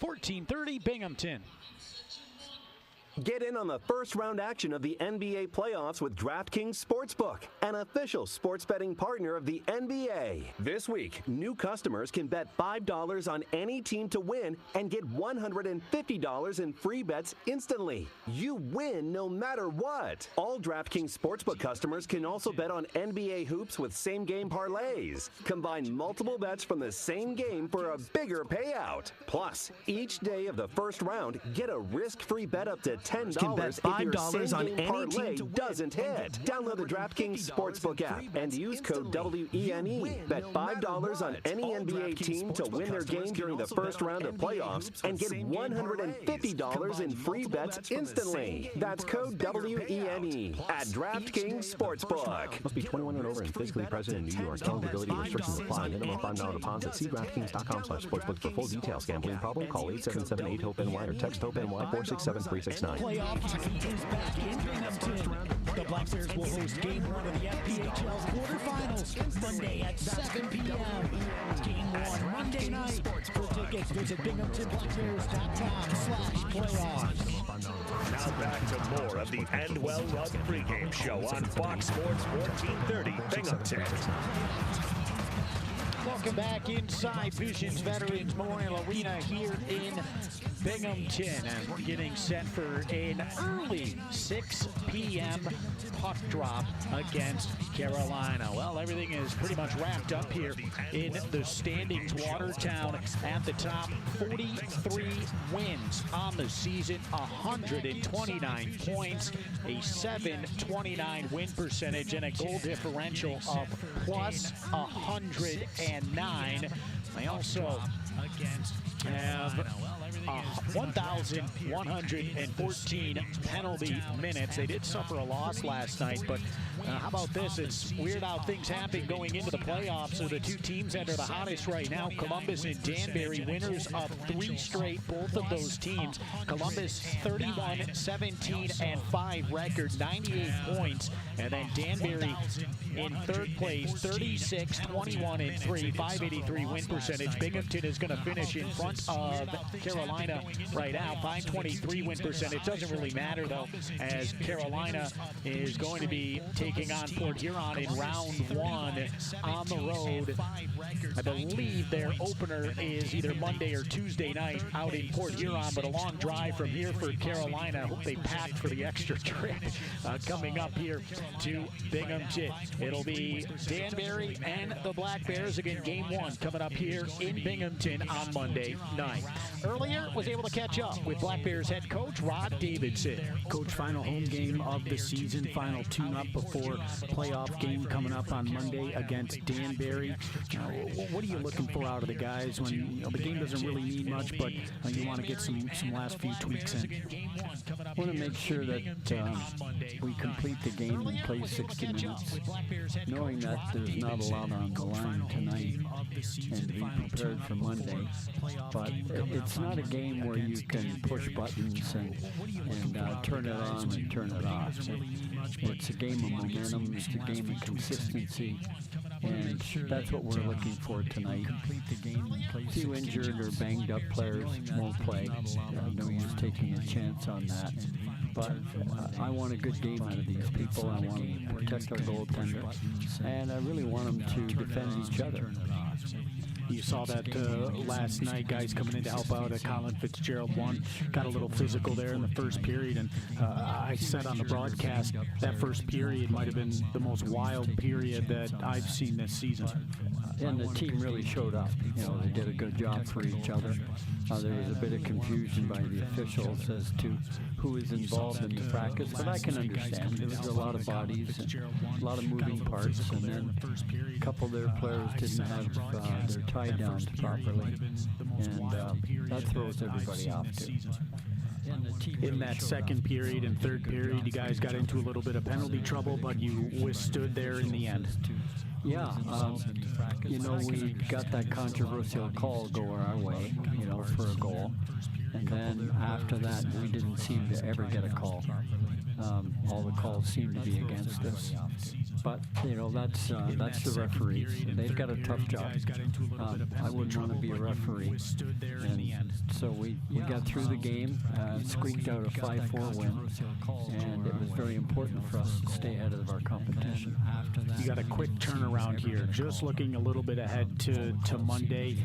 14:30 Binghamton. Get in on the first round action of the NBA playoffs with DraftKings Sportsbook, an official sports betting partner of the NBA. This week, new customers can bet $5 on any team to win and get $150 in free bets instantly. You win no matter what. All DraftKings Sportsbook customers can also bet on NBA hoops with same-game parlays. Combine multiple bets from the same game for a bigger payout. Plus, each day of the first round, get a risk-free bet up to $10 can bet $5 on any parlay doesn't hit. Download the DraftKings Sportsbook app and use code WENE. Bet $5 on any NBA team to win their game during the first round of playoffs and get $150 in free bets instantly. That's code WENE at DraftKings Sportsbook. Must be 21 and over and physically present in New York. Eligibility restrictions apply. Minimum $5 deposit. See DraftKings.com/sportsbook for full details. Gambling problem? Call 877-8-HOPE-NY or text HOPE-NY 467-369. Playoff time is back in Binghamton. The Black Bears will host Game 1 of the FPHL quarterfinals Monday at 7 p.m. Game 1 Monday night. For tickets, visit BinghamtonBlackBears.com/playoffs. Now back to more of the End Well Run pregame show on Fox Sports 1430 Binghamton. Welcome back inside Visions Veterans Memorial Arena here in Binghamton, and we're getting set for an early 6 p.m. puck drop against Carolina. Well, everything is pretty much wrapped up here in the standings. Watertown at the top, 43 wins on the season, 129 points, a .729 win percentage, and a goal differential of plus 109. They also have 1,114 penalty minutes. They did suffer a loss last night, but how about this? It's weird how things happen going into the playoffs. So the two teams that are the hottest right now, Columbus and Danbury, winners of 3 straight, both of those teams. Columbus 31-17-5 record, 98 points. And then Danbury in third place, 36-21-3, 583 win percentage. Binghamton is going to finish in front of Carolina right now, 523 win percentage. Doesn't really matter, though, as Carolina is going to be taking on Port Huron in round 1 on the road. I believe their opener is either Monday or Tuesday night out in Port Huron, but a long drive from here for Carolina. I hope they packed for the extra trip coming up here to Binghamton. It'll be Danbury and the Black Bears again, game 1 coming up here in Binghamton on Monday night. Earlier, was able to catch up with Black Bears head coach Rod Davidson. Coach, final home game of the season, final tune-up before playoff game coming up on Monday against Danbury. What are you looking for out of the guys when the game doesn't really need much, but you want to get some last few tweaks in? I want to make sure that we complete the game and play 60 minutes, knowing that there's not a lot on the line tonight, and be prepared for Monday. But it's not a game where you can push buttons and turn it on and turn it off. It's a game of momentum. It's a game of consistency. And that's what we're looking for tonight. A few injured or banged up players won't play. No use taking a chance on that. But I want a good game out of these people. I want to protect our goaltender. And I really want them to defend each other. You saw that last night, guys coming in to help out at Colin Fitzgerald 1. Got a little physical there in the first period, and I said on the broadcast that first period might have been the most wild period that I've seen this season. And the team really showed up. They did a good job for each other. There was a bit of confusion by the officials as to who is involved in the practice, but I can understand. There was a lot of bodies and a lot of moving parts, and then a couple of their players didn't have their tie downs properly, and that throws everybody off too. In that second period and third period, you guys got into a little bit of penalty trouble, but you withstood there in the end. Yeah, we got that controversial call go our way, for a goal. And then after that, we didn't seem to ever get a call. All the calls seemed to be against us. But that's the referees. They've got a tough job. I wouldn't want to be a referee. And so we got through the game, squeaked out a 5-4 win, and it was very important for us to stay ahead of our competition. You got a quick turnaround here. Just looking a little bit ahead to Monday.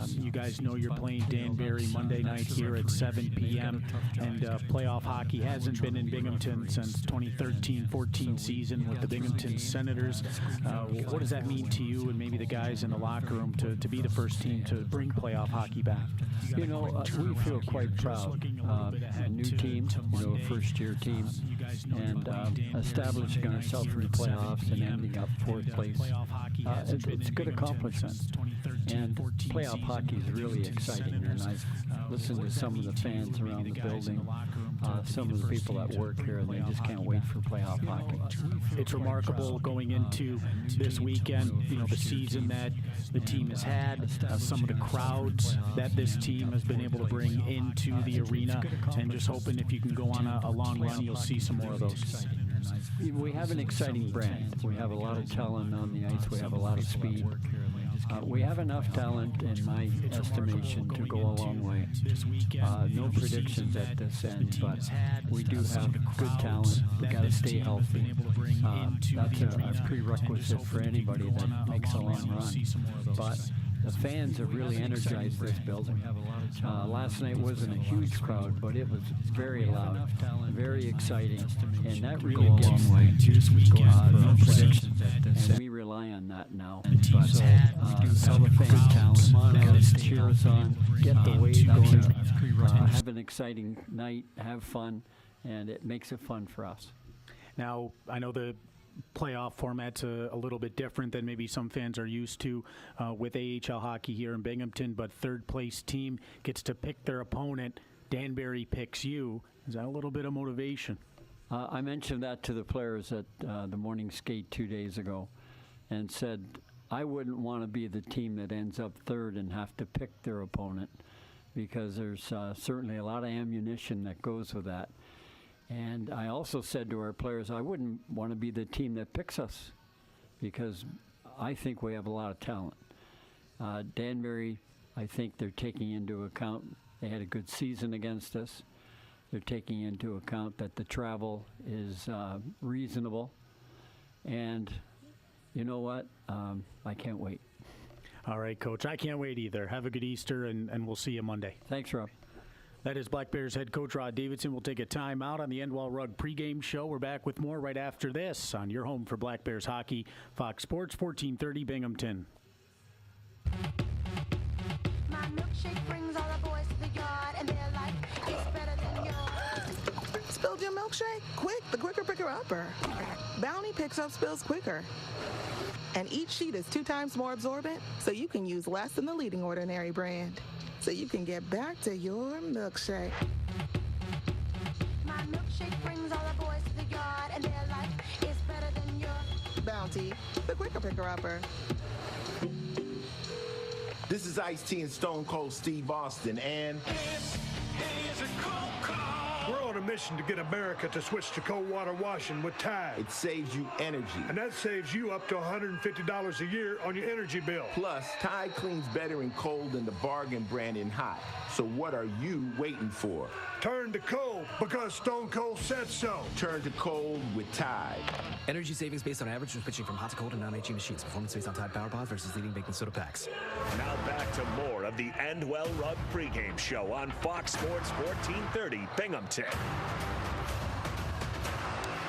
You guys know you're playing Danbury Monday night here at 7 p.m. And playoff hockey hasn't been in Binghamton since 2013-14 season with the Binghamton Senators. What does that mean to you and maybe the guys in the locker room to be the first team to bring playoff hockey back? We feel quite proud. A new team, a first-year team, and establishing ourselves in the playoffs and ending up fourth place. It's a good accomplishment. And playoff hockey is really exciting. And I've listened to some of the fans around the building, some of the people that work here, and they just can't wait for playoff hockey. It's remarkable going into this weekend, the season that the team has had, some of the crowds that this team has been able to bring into the arena, and just hoping if you can go on a long run, you'll see some more of those. We have an exciting brand. We have a lot of talent on the ice. We have a lot of speed. We have enough talent, in my estimation, to go a long way. No predictions at this end, but we do have good talent. We got to stay healthy. That's a prerequisite for anybody that makes a long run. But the fans have really energized this building. Last night wasn't a huge crowd, but it was very loud, very exciting, and that really gets no predictions at this end. And we rely on that now. So, tell the fans, come on out, cheer us on, get the wave going, have an exciting night, have fun, and it makes it fun for us. Now, I know the playoff format's a little bit different than maybe some fans are used to with AHL hockey here in Binghamton, but third place team gets to pick their opponent. Danbury picks you. Is that a little bit of motivation? I mentioned that to the players at the morning skate 2 days ago and said I wouldn't want to be the team that ends up third and have to pick their opponent, because there's certainly a lot of ammunition that goes with that. And I also said to our players, I wouldn't want to be the team that picks us, because I think we have a lot of talent. Danbury, I think they're taking into account they had a good season against us. They're taking into account that the travel is reasonable. And you know what? I can't wait. All right, Coach. I can't wait either. Have a good Easter, and we'll see you Monday. Thanks, Rob. That is Black Bears head coach Rod Davidson. We'll take a time out on the Endwell Rug pregame show. We're back with more right after this on your home for Black Bears hockey, Fox Sports 1430 Binghamton. My milkshake brings all the boys to the yard, and they're like, it's better than yours. Spilled your milkshake? Quick, the quicker picker upper. Bounty picks up spills quicker. And each sheet is 2 times more absorbent, so you can use less than the leading ordinary brand. So you can get back to your milkshake. My milkshake brings all the boys to the yard, and they're like, it's better than yours. Bounty, the quicker picker upper. This is Ice-T and Stone Cold Steve Austin, and we're on a mission to get America to switch to cold water washing with Tide. It saves you energy. And that saves you up to $150 a year on your energy bill. Plus, Tide cleans better in cold than the bargain brand in hot. So what are you waiting for? Turn to cold, because Stone Cold said so. Turn to cold with Tide. Energy savings based on average when switching from hot to cold and non-HE machines. Performance based on Tide Power Pods versus leading baking soda packs. Now back to more of the Endwell Rug pregame show on Fox Sports 1430 Binghamton.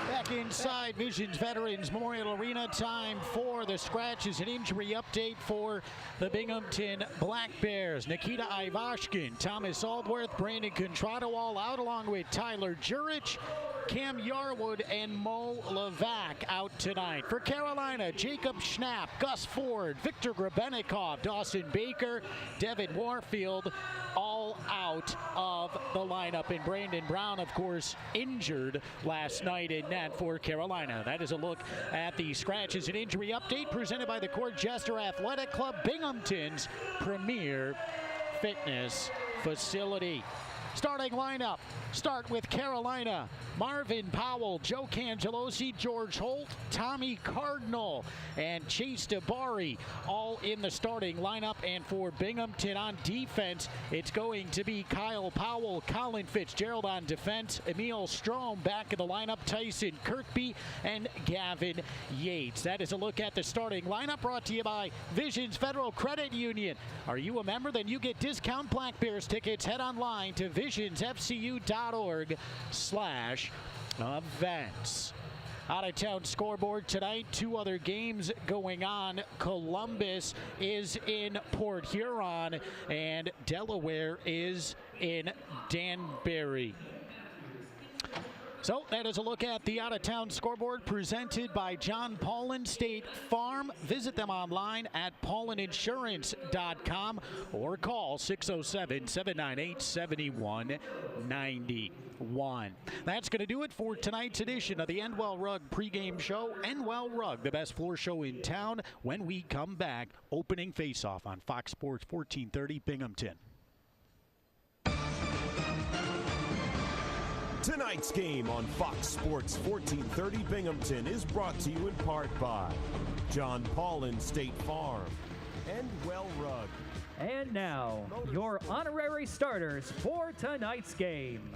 Back inside Visions Veterans Memorial Arena, time for the scratches and injury update for the Binghamton Black Bears. Nikita Ivashkin, Thomas Aldworth, Brandon Contrado all out, along with Tyler Jurich, Cam Yarwood, and Mo Levac out tonight. For Carolina, Jacob Schnapp, Gus Ford, Victor Grebennikov, Dawson Baker, Devin Warfield, all out of the lineup. And Brandon Brown, of course, injured last night in net for Carolina. That is a look at the scratches and injury update presented by the Court Jester Athletic Club, Binghamton's premier fitness facility. Starting lineup, start with Carolina. Marvin Powell, Joe Cangelosi, George Holt, Tommy Cardinal, and Chase DeBari all in the starting lineup. And for Binghamton on defense, it's going to be Kyle Powell, Colin Fitzgerald on defense, Emil Strom back in the lineup, Tyson Kirkby, and Gavin Yates. That is a look at the starting lineup brought to you by Visions Federal Credit Union. Are you a member? Then you get discount Black Bears tickets. Head online to visionsfcu.org/events. Out-of-town scoreboard tonight. 2 other games going on. Columbus is in Port Huron, and Delaware is in Danbury. So that is a look at the out-of-town scoreboard presented by John Paulin State Farm. Visit them online at paulininsurance.com or call 607-798-7191. That's going to do it for tonight's edition of the Endwell Rug pregame show. Endwell Rug, the best floor show in town. When we come back, opening face-off on Fox Sports 1430 Binghamton. Tonight's game on Fox Sports 1430 Binghamton is brought to you in part by John Paulin State Farm and Well Rug. And now, your honorary starters for tonight's game.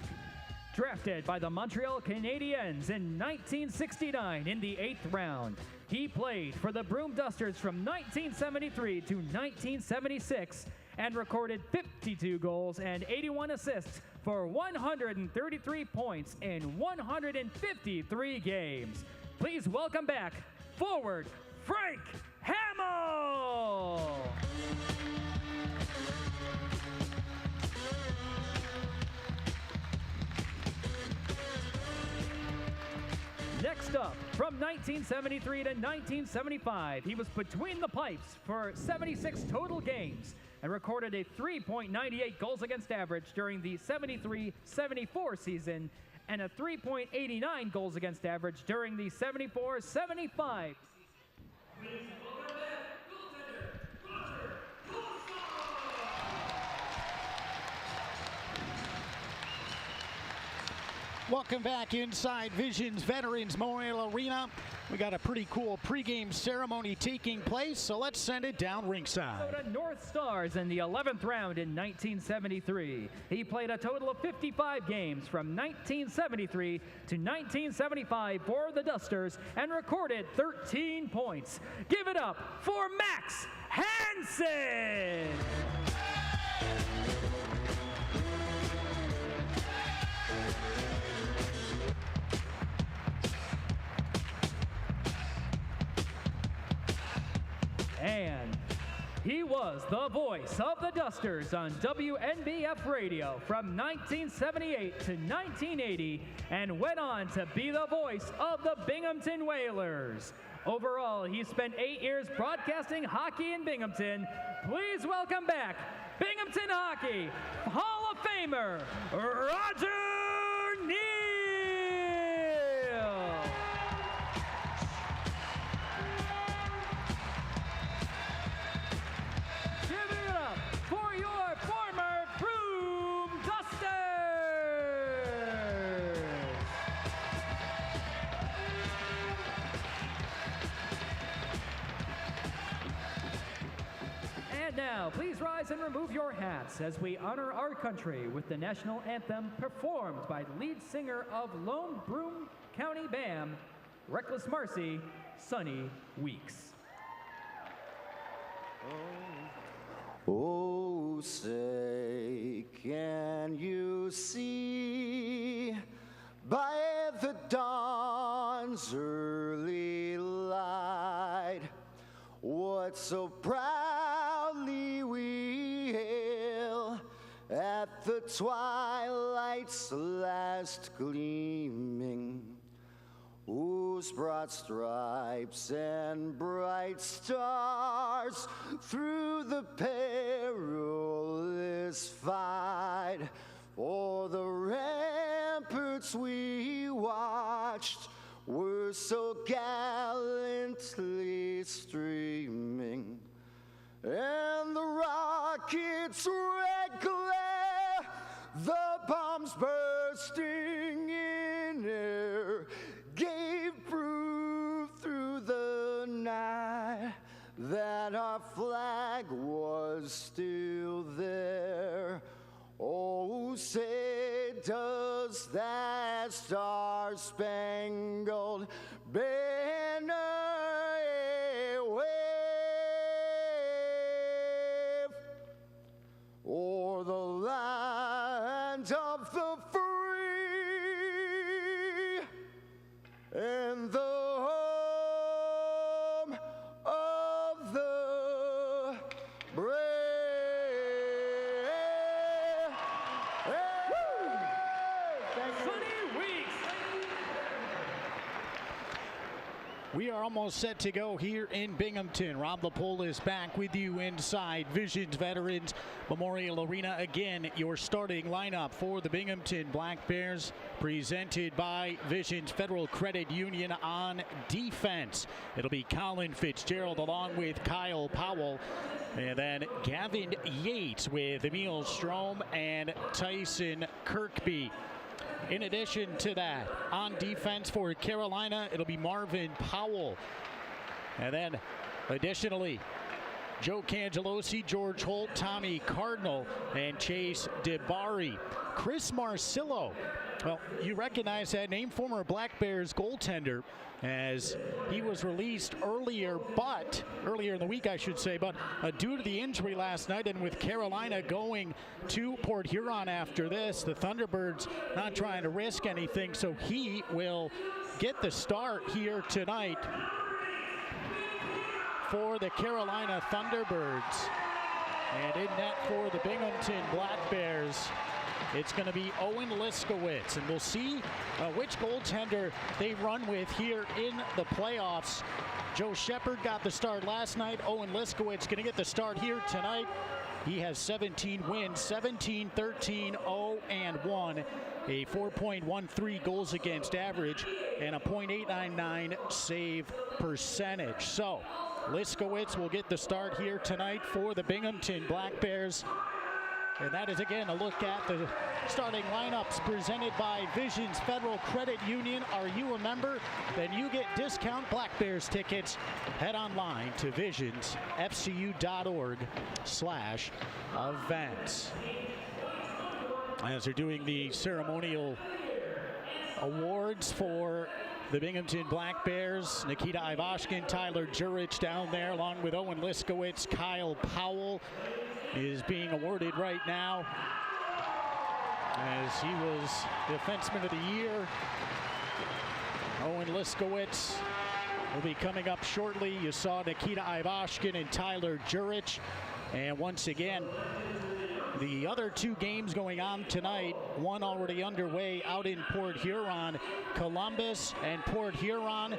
Drafted by the Montreal Canadiens in 1969 in the 8th round, he played for the Broom Dusters from 1973 to 1976 and recorded 52 goals and 81 assists for 133 points in 153 games. Please welcome back forward Frank Hamill. Next up, from 1973 to 1975, he was between the pipes for 76 total games and recorded a 3.98 goals against average during the 73-74 season and a 3.89 goals against average during the 74-75. Welcome back inside Visions Veterans Memorial Arena. We got a pretty cool pregame ceremony taking place, so let's send it down ringside. Minnesota North Stars in the 11th round in 1973. He played a total of 55 games from 1973 to 1975 for the Dusters and recorded 13 points. Give it up for Max Hansen! And he was the voice of the Dusters on WNBF radio from 1978 to 1980 and went on to be the voice of the Binghamton Whalers. Overall, he spent 8 years broadcasting hockey in Binghamton. Please welcome back Binghamton Hockey Hall of Famer, Roger Neal. Now, please rise and remove your hats as we honor our country with the national anthem performed by lead singer of Lone Broom County BAM, Reckless Marcy, Sonny Weeks. Oh, say, can you see by the dawn's early light what so proudly we hail at the twilight's last gleaming, whose broad stripes and bright stars through the perilous fight for the ramparts we watched were so gallantly streaming, and the rocket's red glare The bombs bursting in air gave proof through the night that our flag was still there. Oh, say does that star-spangled banner wave o'er the land of the free and the home of the brave. 20 weeks. We are almost set to go here in Binghamton. Rob LaPola is back with you inside Visions Veterans Memorial Arena. Again, your starting lineup for the Binghamton Black Bears, presented by Visions Federal Credit Union. On defense, it'll be Colin Fitzgerald along with Kyle Powell. And then Gavin Yates with Emil Strom and Tyson Kirkby. In addition to that, on defense for Carolina, it'll be Marvin Powell. And then additionally, Joe Cangelosi, George Holt, Tommy Cardinal, and Chase DeBari. Chris Marcillo, well, you recognize that name, former Black Bears goaltender, as he was released earlier in the week, I should say, but due to the injury last night, and with Carolina going to Port Huron after this, the Thunderbirds not trying to risk anything, so he will get the start here tonight for the Carolina Thunderbirds. And in net for the Binghamton Black Bears, it's going to be Owen Liskowitz, and we'll see which goaltender they run with here in the playoffs. Joe Shepard got the start last night. Owen Liskowitz going to get the start here tonight. He has 17 wins, 17, 13, 0, and 1, a 4.13 goals against average, and a .899 save percentage. So Liskowitz will get the start here tonight for the Binghamton Black Bears. And that is, again, a look at the starting lineups presented by Visions Federal Credit Union. Are you a member? Then you get discount Black Bears tickets. Head online to visionsfcu.org/events. As they're doing the ceremonial awards for the Binghamton Black Bears, Nikita Ivashkin, Tyler Jurich down there, along with Owen Liskowitz. Kyle Powell is being awarded right now, as he was Defenseman of the Year. Owen Liskowitz will be coming up shortly. You saw Nikita Ivashkin and Tyler Jurich. And once again, the other two games going on tonight, one already underway out in Port Huron. Columbus and Port Huron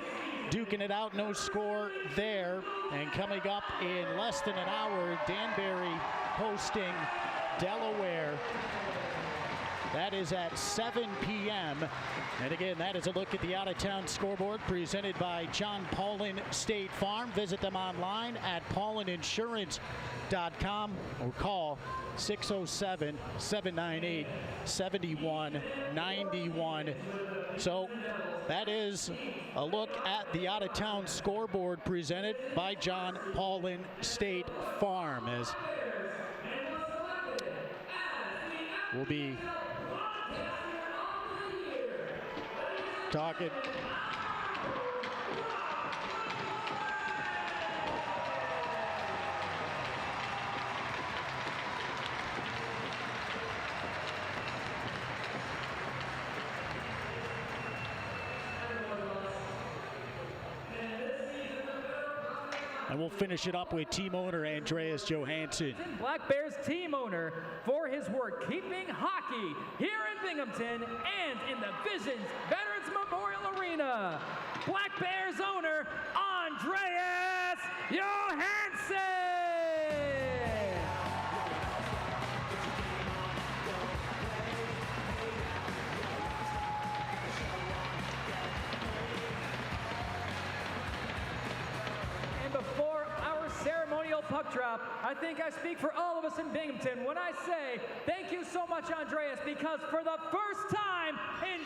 duking it out, no score there. And coming up in less than an hour, Danbury hosting Delaware. That is at 7 p.m. And again, that is a look at the out-of-town scoreboard presented by John Paulin State Farm. Visit them online at paulininsurance.com or call 607-798-7191. So that is a look at the out-of-town scoreboard presented by John Paulin State Farm, as we'll be talking and we'll finish it up with team owner Andreas Johansson. Black Bears team owner for his work keeping hockey here in Binghamton and in the Visions Veterans Memorial Arena. Black Bears owner Andreas Johansson. And before our ceremonial puck drop, I think I speak for all of us us in Binghamton when I say thank you so much, Andreas, because for the first time in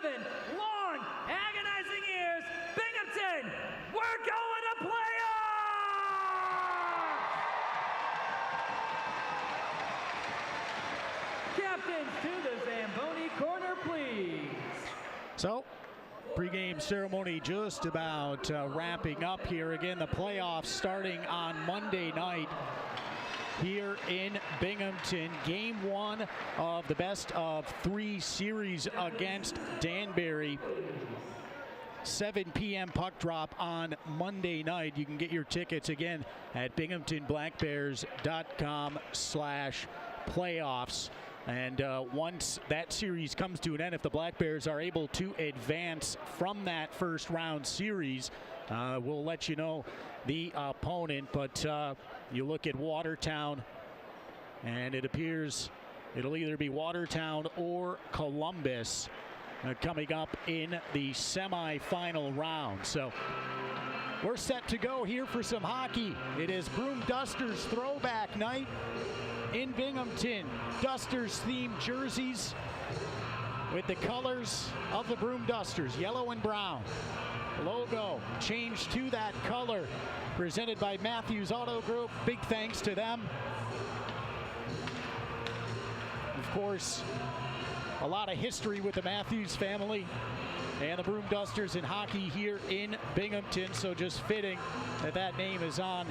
7 long, agonizing years, Binghamton, we're going to playoffs! Captains to the Zamboni corner, please. So, pregame ceremony just about wrapping up here. Again, the playoffs starting on Monday night here in Binghamton. Game 1 of the best of 3 series against Danbury. 7 p.m. puck drop on Monday night. You can get your tickets again at binghamtonblackbears.com/playoffs. And once that series comes to an end, if the Black Bears are able to advance from that first round series, we'll let you know the opponent. But you look at Watertown, and it appears it'll either be Watertown or Columbus coming up in the semifinal round. So we're set to go here for some hockey. It is Broom Dusters throwback night in Binghamton. Dusters themed jerseys with the colors of the Broom Dusters, yellow and brown. Logo changed to that color, presented by Matthews Auto Group. Big thanks to them. Of course, a lot of history with the Matthews family and the Broom Dusters in hockey here in Binghamton, so just fitting that that name is on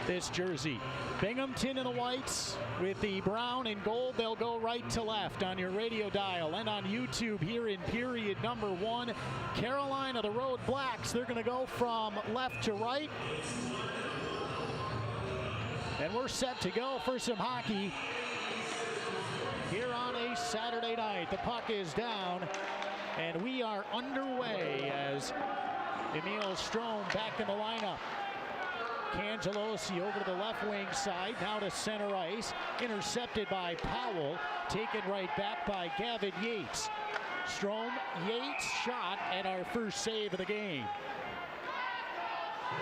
this jersey. Binghamton in the whites with the brown and gold. They'll go right to left on your radio dial and on YouTube here in period number 1. Carolina, the Road Blacks, they're going to go from left to right. And we're set to go for some hockey here on a Saturday night. The puck is down, and we are underway as Emil Strom back in the lineup. Cangelosi over to the left wing side, now to center ice, intercepted by Powell, taken right back by Gavin Yates. Strom, Yates shot, and our first save of the game.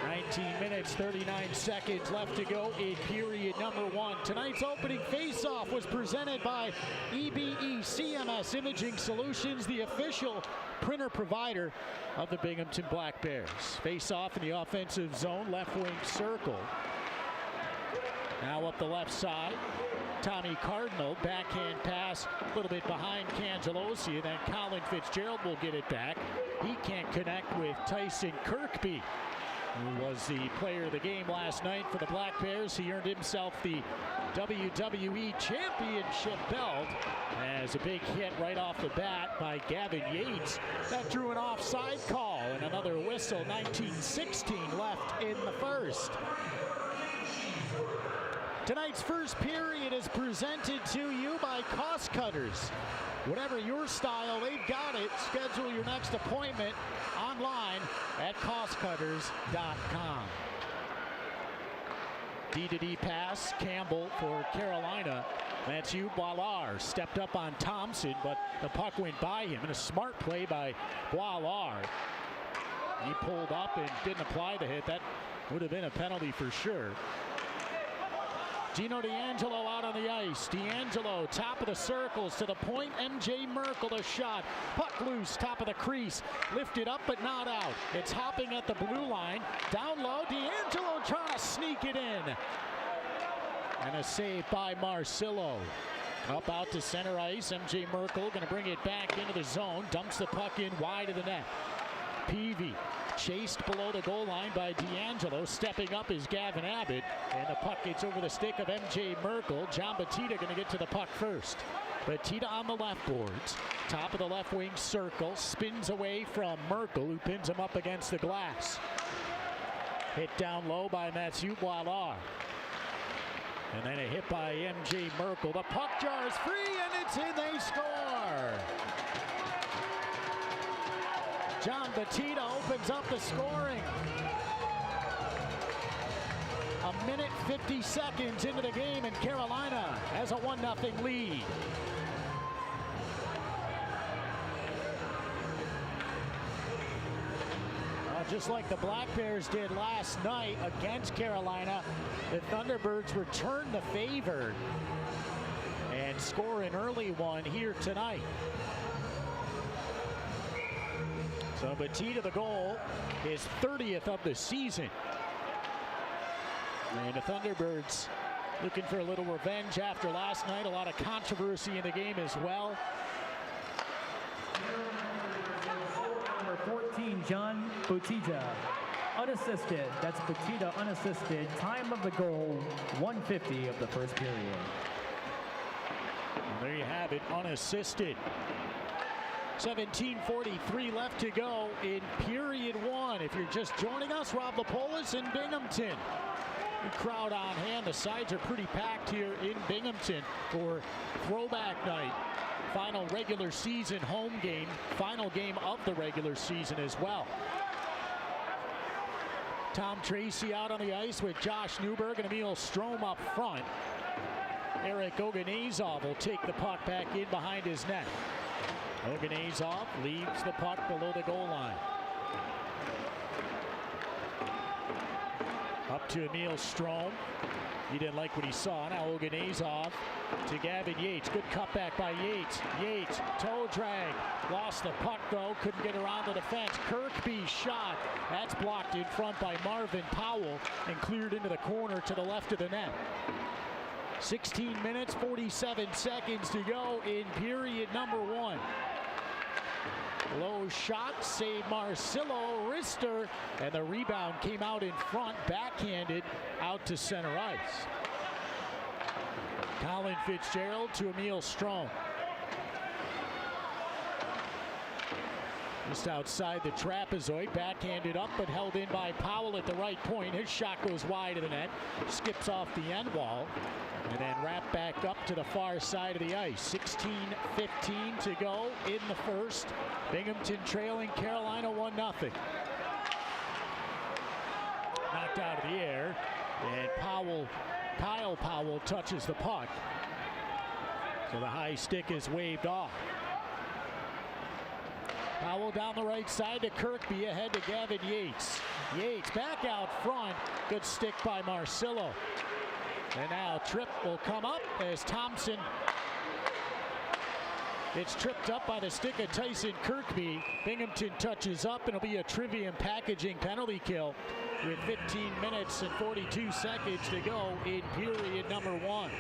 19 minutes, 39 seconds left to go in period number 1. Tonight's opening face-off was presented by EBE CMS Imaging Solutions, the official printer provider of the Binghamton Black Bears. Face-off in the offensive zone, left wing circle. Now up the left side. Tommy Cardinal, backhand pass, a little bit behind Cangelosi, then Colin Fitzgerald will get it back. He can't connect with Tyson Kirkby, who was the player of the game last night for the Black Bears. He earned himself the WWE Championship belt as a big hit right off the bat by Gavin Yates. That drew an offside call and another whistle. 19:16 left in the first. Tonight's first period is presented to you by Cost Cutters. Whatever your style, they've got it. Schedule your next appointment online at costcutters.com. D-to-D pass, Campbell for Carolina. Mathieu Boilard stepped up on Thompson, but the puck went by him, and a smart play by Boilard. He pulled up and didn't apply the hit. That would have been a penalty for sure. Gino D'Angelo out on the ice. D'Angelo, top of the circles to the point. MJ Merkel, the shot. Puck loose, top of the crease. Lifted up, but not out. It's hopping at the blue line. Down low, D'Angelo trying to sneak it in. And a save by Marcillo. Up out to center ice. MJ Merkel going to bring it back into the zone. Dumps the puck in wide of the net. Peavy chased below the goal line by D'Angelo. Stepping up is Gavin Abbott, and the puck gets over the stick of MJ Merkel. John Batista going to get to the puck first. Batista on the left boards, top of the left wing circle, spins away from Merkel, who pins him up against the glass. Hit down low by Mathieu Boilard. And then a hit by MJ Merkel. The puck jar is free, and it's in. They score. John Batista opens up the scoring. A minute 50 seconds into the game, and Carolina has a 1-0 lead. just like the Black Bears did last night against Carolina, the Thunderbirds return the favor and score an early one here tonight. So Batista, the goal, his 30th of the season. And the Thunderbirds looking for a little revenge after last night. A lot of controversy in the game as well. Number 14, John Batista, unassisted. That's Batista unassisted. Time of the goal, 1:50 of the first period. And there you have it, unassisted. 17:43 left to go in period one. If you're just joining us, Rob Lapolis in Binghamton. The crowd on hand. The sides are pretty packed here in Binghamton for throwback night. Final regular season home game. Final game of the regular season as well. Tom Tracy out on the ice with Josh Newberg and Emil Strom up front. Eric Oganezov will take the puck back in behind his net. Oganezov leaves the puck below the goal line. Up to Emil Strom. He didn't like what he saw. Now Oganezov to Gavin Yates. Good cutback by Yates. Yates, toe drag. Lost the puck though. Couldn't get around the defense. Kirkby's shot. That's blocked in front by Marvin Powell and cleared into the corner to the left of the net. 16 minutes, 47 seconds to go in period number one. Low shot, saved Marcelo Rister, and the rebound came out in front, backhanded out to center ice. Colin Fitzgerald to Emil Strom. Just outside the trapezoid, backhanded up, but held in by Powell at the right point. His shot goes wide of the net, skips off the end wall, and then wrapped back up to the far side of the ice. 16:15 to go in the first. Binghamton trailing Carolina 1-0. Knocked out of the air, and Kyle Powell touches the puck. So the high stick is waved off. Powell down the right side to Kirkby, ahead to Gavin Yates. Yates back out front. Good stick by Marcelo. And now trip will come up as Thompson. It's tripped up by the stick of Tyson Kirkby. Binghamton touches up, and it'll be a Trivium Packaging penalty kill with 15 minutes and 42 seconds to go in period number one.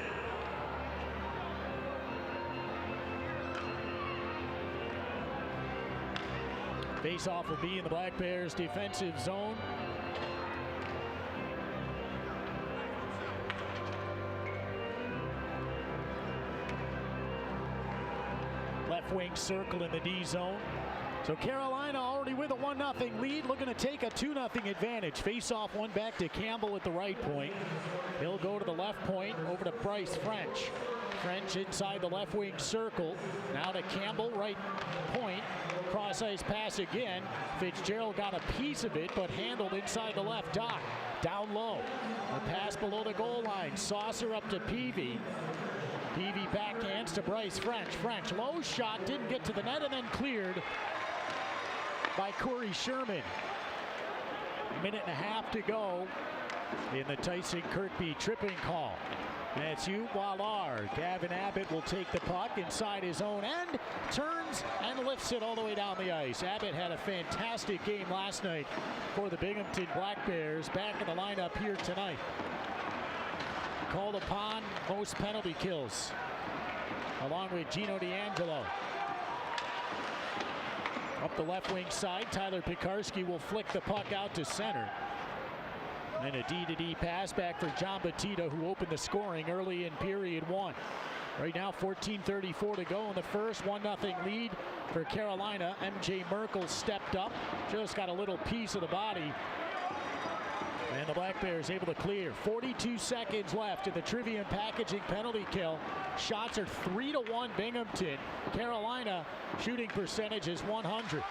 Face-off will be in the Black Bears defensive zone. Left wing circle in the D zone. So Carolina already with a 1-0 lead, looking to take a 2-0 advantage. Face-off one back to Campbell at the right point. He'll go to the left point over to Bryce French. French inside the left wing circle. Now to Campbell, right point. Cross ice pass again. Fitzgerald got a piece of it, but handled inside the left dot. Down low. The pass below the goal line. Saucer up to Peavy. Peavy backhands to Bryce French. French, low shot, didn't get to the net, and then cleared by Corey Sherman. Minute and a half to go in the Tyson Kirkby tripping call. That's Hugh Wallard. Gavin Abbott will take the puck inside his own end, turns and lifts it all the way down the ice. Abbott had a fantastic game last night for the Binghamton Black Bears. Back in the lineup here tonight. Called upon most penalty kills, along with Gino D'Angelo. Up the left wing side, Tyler Pekarsky will flick the puck out to center. And a D-to-D pass back for John Batista, who opened the scoring early in period one. Right now, 14:34 to go in the first. 1-0 lead for Carolina. MJ Merkel stepped up, just got a little piece of the body. And the Black Bears able to clear. 42 seconds left in the Trivium Packaging penalty kill. Shots are 3-1 Binghamton. Carolina shooting percentage is 100.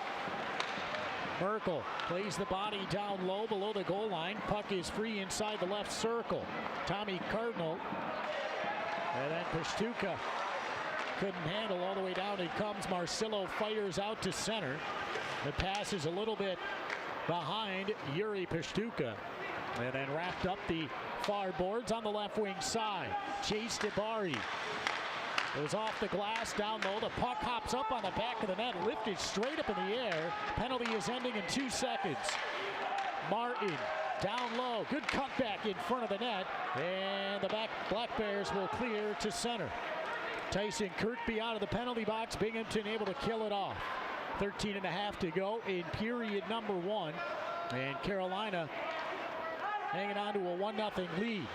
Merkel plays the body down low below the goal line. Puck is free inside the left circle. Tommy Cardinal. And then Pashtuka couldn't handle all the way down. It comes. Marcelo fires out to center. The pass is a little bit behind Yuri Pashtuka. And then wrapped up the far boards on the left wing side. Chase DeBari goes off the glass, down low. The puck hops up on the back of the net, lifted straight up in the air. Penalty is ending in 2 seconds. Martin down low, good cutback in front of the net, and the Black Bears will clear to center. Tyson Kirkby out of the penalty box. Binghamton able to kill it off. 13.5 to go in period number 1, and Carolina hanging on to a 1-0 lead.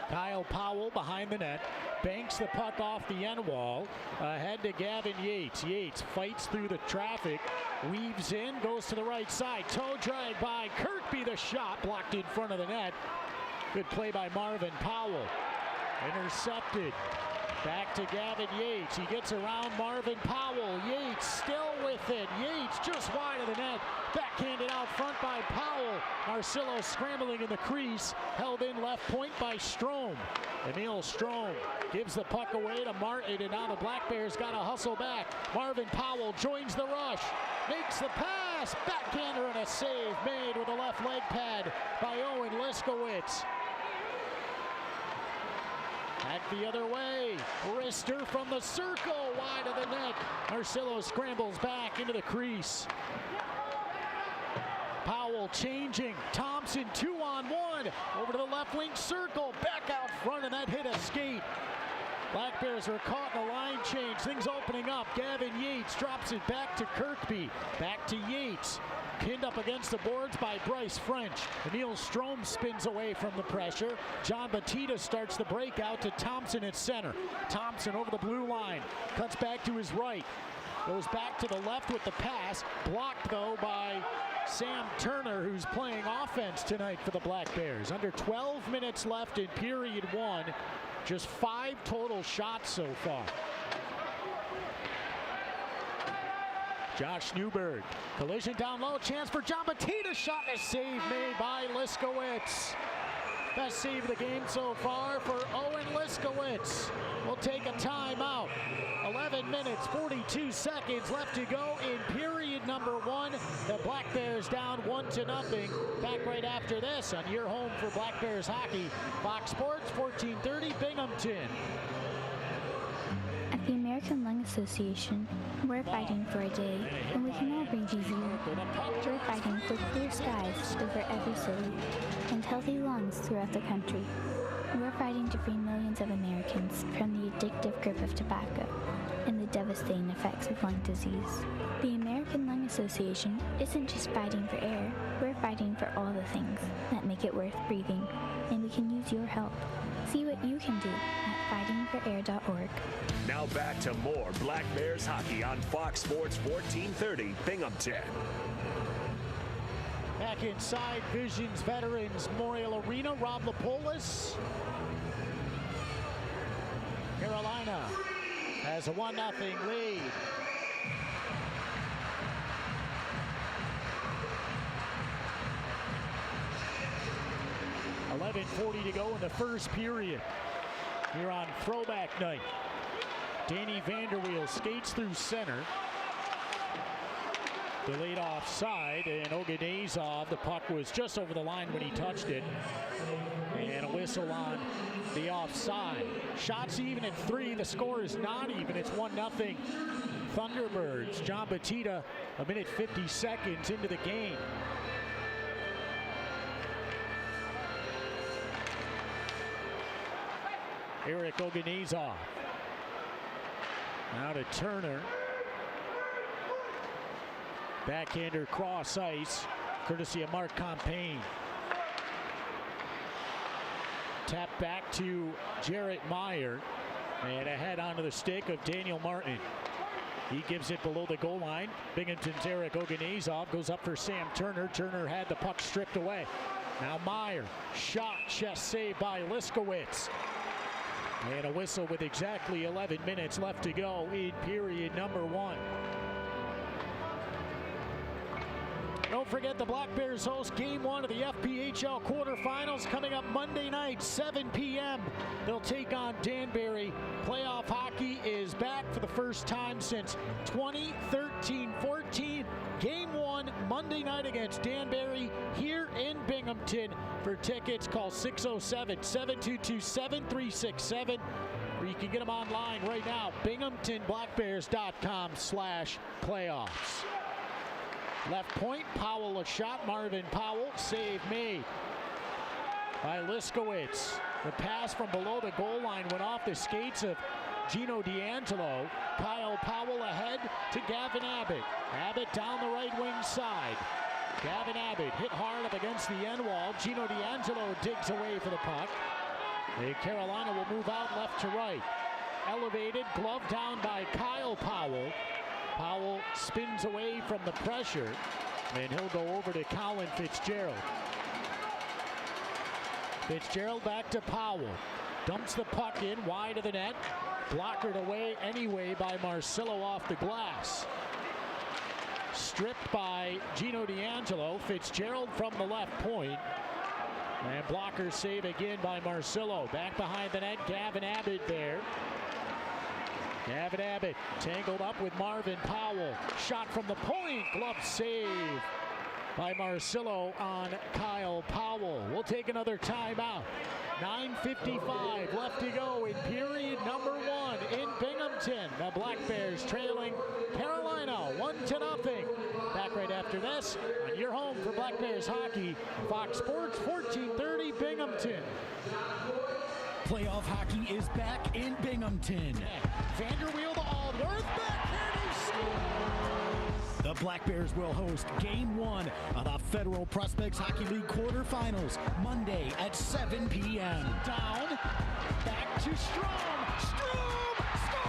Kyle Powell behind the net, banks the puck off the end wall, ahead to Gavin Yates. Yates fights through the traffic, weaves in, goes to the right side. Toe drag by Kirkby, the shot blocked in front of the net. Good play by Marvin Powell. Intercepted. Back to Gavin Yates. He gets around Marvin Powell. Yates still with it. Yates just wide of the net. Backhanded out front by Powell. Marcillo scrambling in the crease. Held in left point by Strome. Emil Strome gives the puck away to Martin, and now the Black Bears got to hustle back. Marvin Powell joins the rush. Makes the pass. Backhander and a save made with a left leg pad by Owen Liskowitz. Back the other way. Rister from the circle, wide of the net. Marcillo scrambles back into the crease. Powell changing. Thompson 2-on-1. Over to the left wing circle. Back out front, and that hit a skate. Black Bears are caught in a line change. Things opening up. Gavin Yates drops it back to Kirkby. Back to Yates. Pinned up against the boards by Bryce French. Emil Strome spins away from the pressure. John Batista starts the breakout to Thompson at center. Thompson over the blue line. Cuts back to his right. Goes back to the left with the pass. Blocked, though, by Sam Turner, who's playing offense tonight for the Black Bears. Under 12 minutes left in period 1. Just 5 total shots so far. Josh Newberg, collision down low, chance for John Batista, shot and a save made by Liskowitz. Best save of the game so far for Owen Liskowitz. We'll take a timeout. 11 minutes, 42 seconds left to go in period number 1. The Black Bears down 1-0. Back right after this on your home for Black Bears hockey. Fox Sports 1430 Binghamton. At the American Lung Association, we're fighting for a day when we can all breathe easier. We're fighting for clear skies over every city and healthy lungs throughout the country. We're fighting to free millions of Americans from the addictive grip of tobacco and the devastating effects of lung disease. The American Lung Association isn't just fighting for air, we're fighting for all the things that make it worth breathing, and we can use your help. See what you can do at fightingforair.org. Now back to more Black Bears hockey on Fox Sports 1430 Binghamton. Back inside Visions Veterans Memorial Arena, Rob Lapolis. Carolina has a 1-0 lead. .40 to go in the first period here on Throwback Night. Danny Vanderweel skates through center. Delayed offside, and Oganezov, the puck was just over the line when he touched it. And a whistle on the offside. Shots even at 3. The score is not even. It's 1-0 Thunderbirds. John Batista, a minute 50 seconds into the game. Eric Oganezov. Now to Turner. Backhander cross ice, courtesy of Mark Compagne. Tap back to Jarrett Meyer. And ahead onto the stick of Daniel Martin. He gives it below the goal line. Binghamton's Eric Oganezov goes up for Sam Turner. Turner had the puck stripped away. Now Meyer, shot, chest save by Liskowitz. And a whistle with exactly 11 minutes left to go in period number 1. Don't forget the Black Bears host Game 1 of the FPHL quarterfinals coming up Monday night, 7 p.m. They'll take on Danbury. Playoff hockey is back for the first time since 2013-14. Game 1 Monday night against Danbury here in Binghamton. For tickets, call 607-722-7367. Or you can get them online right now, binghamtonblackbears.com/playoffs. Left point, Powell a shot, Marvin Powell, save made by Liskowitz. The pass from below the goal line went off the skates of Gino D'Angelo. Kyle Powell ahead to Gavin Abbott. Abbott down the right wing side. Gavin Abbott hit hard up against the end wall. Gino D'Angelo digs away for the puck. Carolina will move out left to right. Elevated, glove down by Kyle Powell. Powell spins away from the pressure, and he'll go over to Colin Fitzgerald. Fitzgerald back to Powell. Dumps the puck in wide of the net. Blockered away anyway by Marcillo off the glass. Stripped by Gino D'Angelo. Fitzgerald from the left point. And blocker save again by Marcillo. Back behind the net, Gavin Abbott there. Gavin Abbott tangled up with Marvin Powell. Shot from the point, glove save by Marcillo on Kyle Powell. We'll take another timeout. 9:55 left to go in period number 1 in Binghamton. The Black Bears trailing Carolina 1-0. Back right after this on your home for Black Bears hockey, Fox Sports 1430 Binghamton. Playoff hockey is back in Binghamton. Vanderweel to Aldworth, backhand, he scores! The Black Bears will host Game 1 of the Federal Prospects Hockey League quarterfinals Monday at 7 p.m. Down, back to Strom. Strom scores!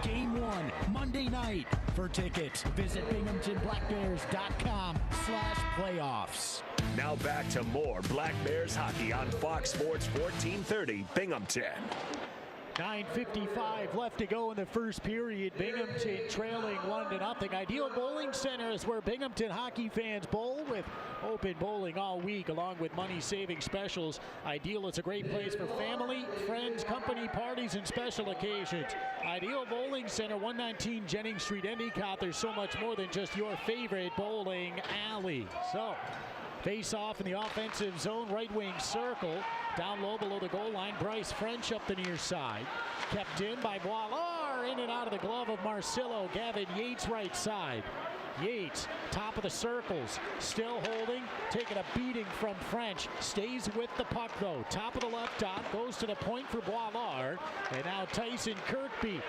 Game 1 Monday night. For tickets, visit binghamtonblackbears.com/playoffs. Now back to more Black Bears hockey on Fox Sports 1430 Binghamton. 9:55 left to go in the first period. Binghamton trailing 1-0. Ideal Bowling Center is where Binghamton hockey fans bowl, with open bowling all week along with money-saving specials. Ideal is a great place for family, friends, company parties, and special occasions. Ideal Bowling Center, 119 Jennings Street, Endicott. There's so much more than just your favorite bowling alley. So, face off in the offensive zone, right wing circle. Down low below the goal line, Bryce French up the near side. Kept in by Boilard, in and out of the glove of Marcillo. Gavin Yates right side. Yates, top of the circles, still holding, taking a beating from French. Stays with the puck though. Top of the left dot, goes to the point for Boilard. And now Tyson Kirkby.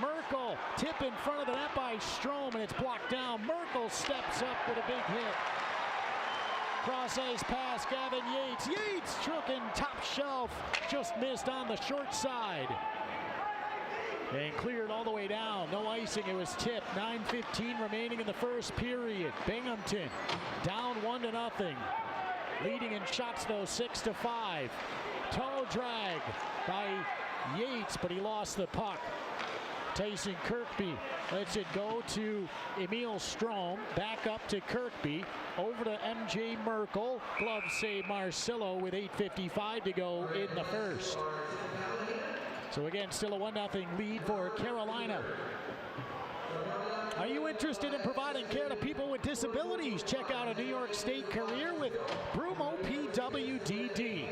Merkel, tip in front of the net by Strom, and it's blocked down. Merkel steps up with a big hit. Cross ice pass, Gavin Yates. Yates trucking top shelf, just missed on the short side. And cleared all the way down. No icing, it was tipped. 9:15 remaining in the first period. Binghamton down 1-0. Leading in shots though, 6-5. Toe drag by Yates, but he lost the puck. Tyson Kirkby lets it go to Emil Strom. Back up to Kirkby. Over to MJ Merkel. Glove save Marcillo with 8:55 to go in the first. So again, still a 1-0 lead for Carolina. Are you interested in providing care to people with disabilities? Check out a New York State career with Broome OPWDD.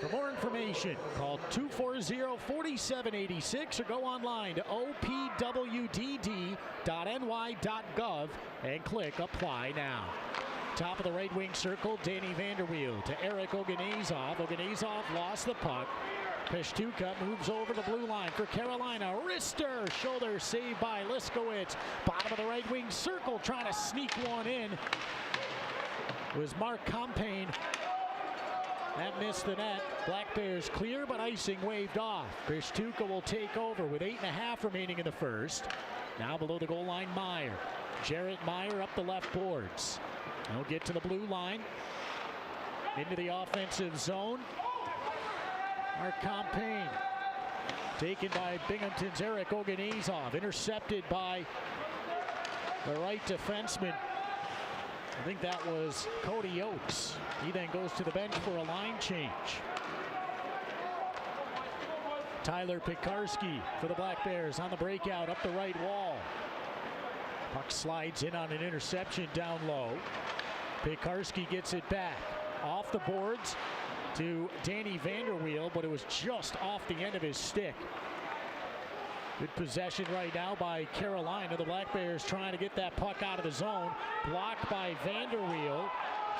For more information, call 240-4786 or go online to opwdd.ny.gov and click Apply Now. Top of the right wing circle, Danny Vanderweel to Eric Oganezov. Oganezov lost the puck. Peshtuka moves over the blue line for Carolina. Wrister, shoulder save by Liskowitz. Bottom of the right wing circle, trying to sneak one in. It was Mark Compain. That missed the net. Black Bears clear, but icing waved off. Peshtuka will take over with 8.5 remaining in the first. Now below the goal line, Meyer. Jarrett Meyer up the left boards. He'll get to the blue line. Into the offensive zone. Mark Compain Taken by Binghamton's Eric Oganezov. Intercepted by the right defenseman. I think that was Cody Oakes. He then goes to the bench for a line change. Tyler Pekarski for the Black Bears on the breakout up the right wall. Puck slides in on an interception down low. Pekarski gets it back. Off the boards to Danny Vanderweel, but it was just off the end of his stick. Good possession right now by Carolina. The Black Bears trying to get that puck out of the zone. Blocked by Vanderweel.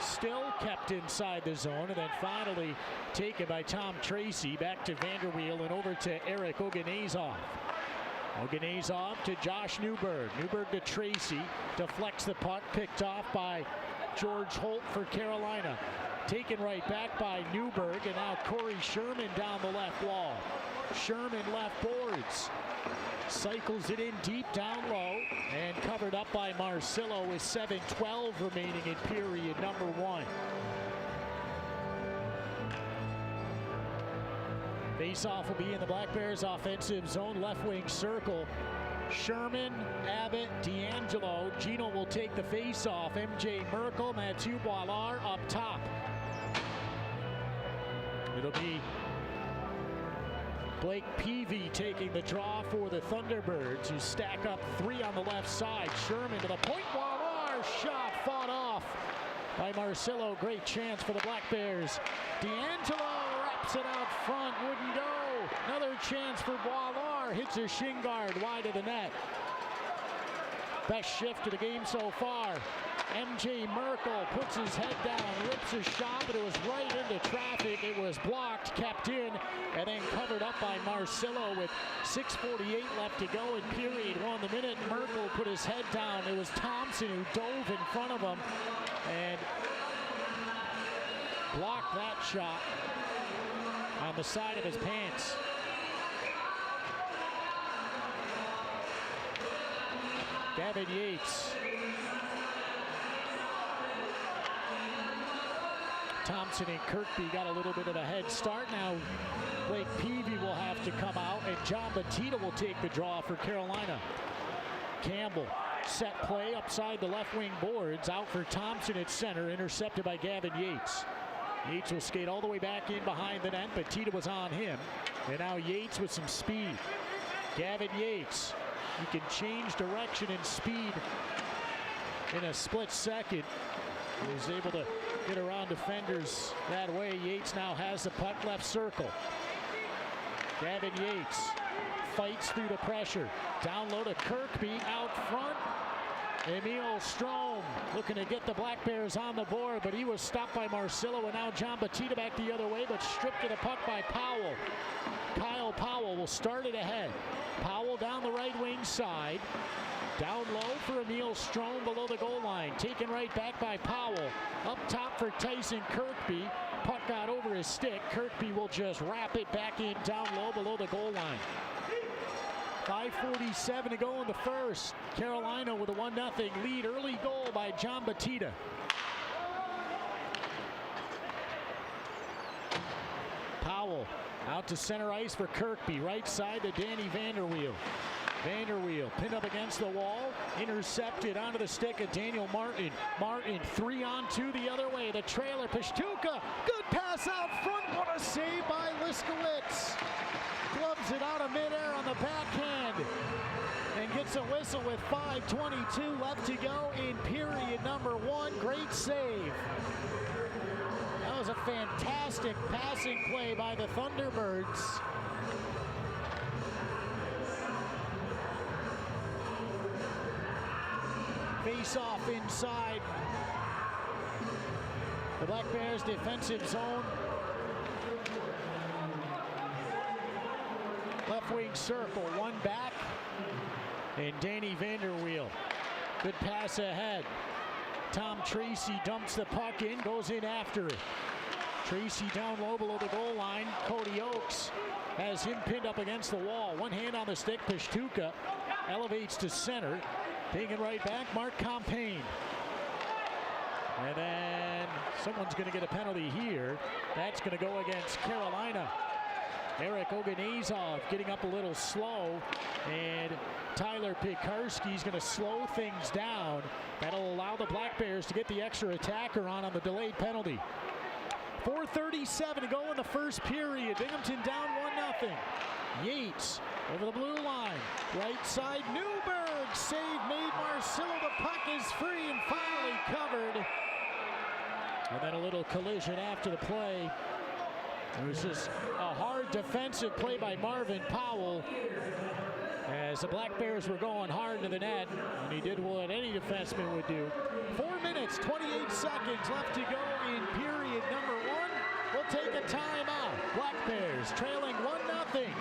Still kept inside the zone, and then finally taken by Tom Tracy. Back to Vanderweel and over to Eric Oganezov. Oganezov to Josh Newberg. Newberg to Tracy. Deflects the puck. Picked off by George Holt for Carolina. Taken right back by Newberg, and now Corey Sherman down the left wall. Sherman left boards. Cycles it in deep down low and covered up by Marcillo with 7:12 remaining in period number 1. Face-off will be in the Black Bears offensive zone, left wing circle. Sherman, Abbott, D'Angelo. Gino will take the face-off. MJ Merkel, Mathieu Boilard up top. It'll be Blake Peavy taking the draw for the Thunderbirds, who stack up 3 on the left side. Sherman to the point. Boilard shot fought off by Marcillo. Great chance for the Black Bears. D'Angelo wraps it out front. Wouldn't go. Another chance for Boilard. Hits a shin guard wide of the net. Best shift of the game so far. MJ Merkel puts his head down, rips a shot, but it was right into traffic. It was blocked, kept in, and then covered up by Marcillo with 6:48 left to go in period 1. The minute Merkel put his head down, it was Thompson who dove in front of him and blocked that shot on the side of his pants. Gavin Yates. Thompson and Kirkby got a little bit of a head start. Now Blake Peavy will have to come out, and John Batista will take the draw for Carolina. Campbell, set play upside the left wing boards, out for Thompson at center, intercepted by Gavin Yates. Yates will skate all the way back in behind the net. Batista was on him, and now Yates with some speed. Gavin Yates, he can change direction and speed in a split second. He was able to get around defenders that way. Yates now has the puck left circle. Gavin Yates fights through the pressure. Down low to Kirkby, out front. Emil Strom looking to get the Black Bears on the board, but he was stopped by Marcillo, and now John Batista back the other way, but stripped to the puck by Powell. Kyle Powell will start it ahead. Powell down the right wing side. Down low for Emil Strom below the goal line. Taken right back by Powell. Up top for Tyson Kirkby. Puck got over his stick. Kirkby will just wrap it back in down low below the goal line. 5:47 to go in the first. Carolina with a 1-0 lead. Early goal by John Batista. Powell out to center ice for Kirkby. Right side to Danny Vanderweel. Vanderweel pinned up against the wall, intercepted onto the stick of Daniel Martin. Martin 3-on-2 the other way. The trailer, Pashtuka, good pass out front. What a save by Liskowitz. Gloves it out of midair on the backhand and gets a whistle with 5:22 left to go in period number 1. Great save. That was a fantastic passing play by the Thunderbirds. Face off inside the Black Bears defensive zone. Left wing circle, one back, and Danny Vanderweel. Good pass ahead. Tom Tracy dumps the puck in, goes in after it. Tracy down low below the goal line. Cody Oakes has him pinned up against the wall. One hand on the stick. Pashtuka elevates to center. Taking right back, Mark Compain. And then someone's going to get a penalty here. That's going to go against Carolina. Eric Oganezov getting up a little slow, and Tyler Pekarski's going to slow things down. That'll allow the Black Bears to get the extra attacker on the delayed penalty. 4:37 to go in the first period. Binghamton down 1-0. Yates over the blue line. Right side, Newberg. Save made. Marcillo. The puck is free and finally covered. And then a little collision after the play. It was just a hard defensive play by Marvin Powell as the Black Bears were going hard to the net, and he did what any defenseman would do. 4 minutes, 28 seconds left to go in period number 1. We'll take a timeout. Black Bears trailing 1-0.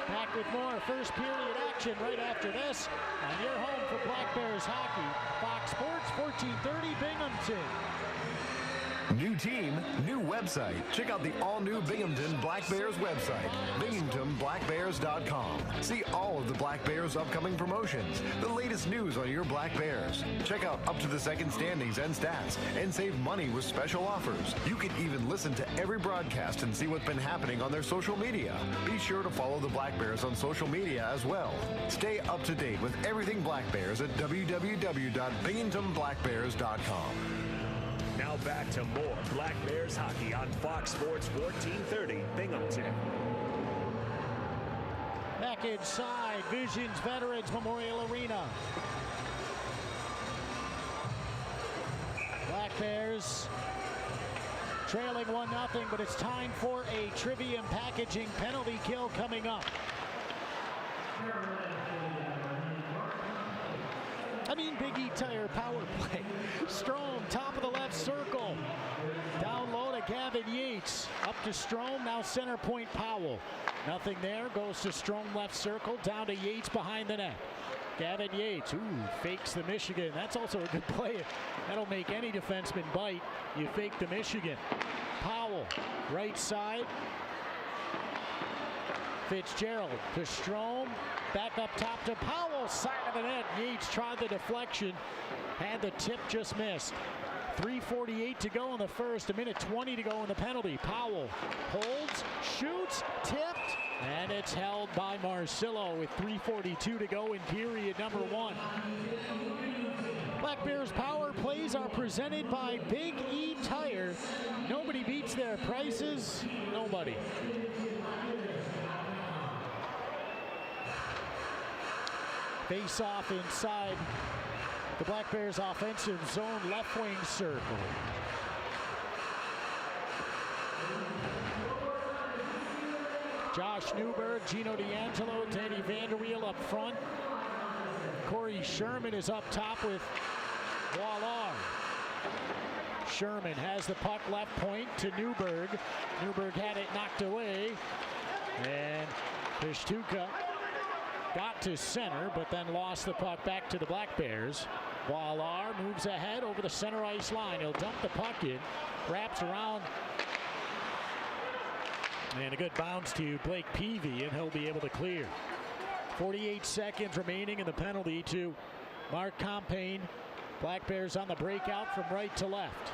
Back with more first period action right after this on your home for Black Bears hockey. Fox Sports 1430 Binghamton. New team, new website. Check out the all-new Binghamton Black Bears website, binghamtonblackbears.com. See all of the Black Bears' upcoming promotions, the latest news on your Black Bears. Check out up-to-the-second standings and stats, and save money with special offers. You can even listen to every broadcast and see what's been happening on their social media. Be sure to follow the Black Bears on social media as well. Stay up to date with everything Black Bears at www.binghamtonblackbears.com. Now back to more Black Bears hockey on Fox Sports 1430 Binghamton. Back inside Visions Veterans Memorial Arena. Black Bears trailing 1-0, but it's time for a Trivium Packaging penalty kill coming up. Big E Tire power play. Strome, top of the left circle. Down low to Gavin Yates. Up to Strome, now center point Powell. Nothing there, goes to Strome left circle, down to Yates behind the net. Gavin Yates, fakes the Michigan. That's also a good play. That'll make any defenseman bite. You fake the Michigan. Powell, right side. Fitzgerald to Strome. Back up top to Powell, side of the net. Yates tried the deflection, had the tip, just missed. 3:48 to go in the first, a minute 20 to go in the penalty. Powell holds, shoots, tipped, and it's held by Marcillo with 3:42 to go in period number 1. Black Bears power plays are presented by Big E Tire. Nobody beats their prices, nobody. Face off inside the Black Bears offensive zone left wing circle. Josh Newberg, Gino D'Angelo, Danny Vanderweel up front. Corey Sherman is up top with Wallard. Sherman has the puck left point to Newberg. Newberg had it knocked away. And Pishtuka got to center, but then lost the puck back to the Black Bears. Wallard moves ahead over the center ice line. He'll dump the puck in, wraps around, and a good bounce to Blake Peavy, and he'll be able to clear. 48 seconds remaining in the penalty to Mark Compain. Black Bears on the breakout from right to left.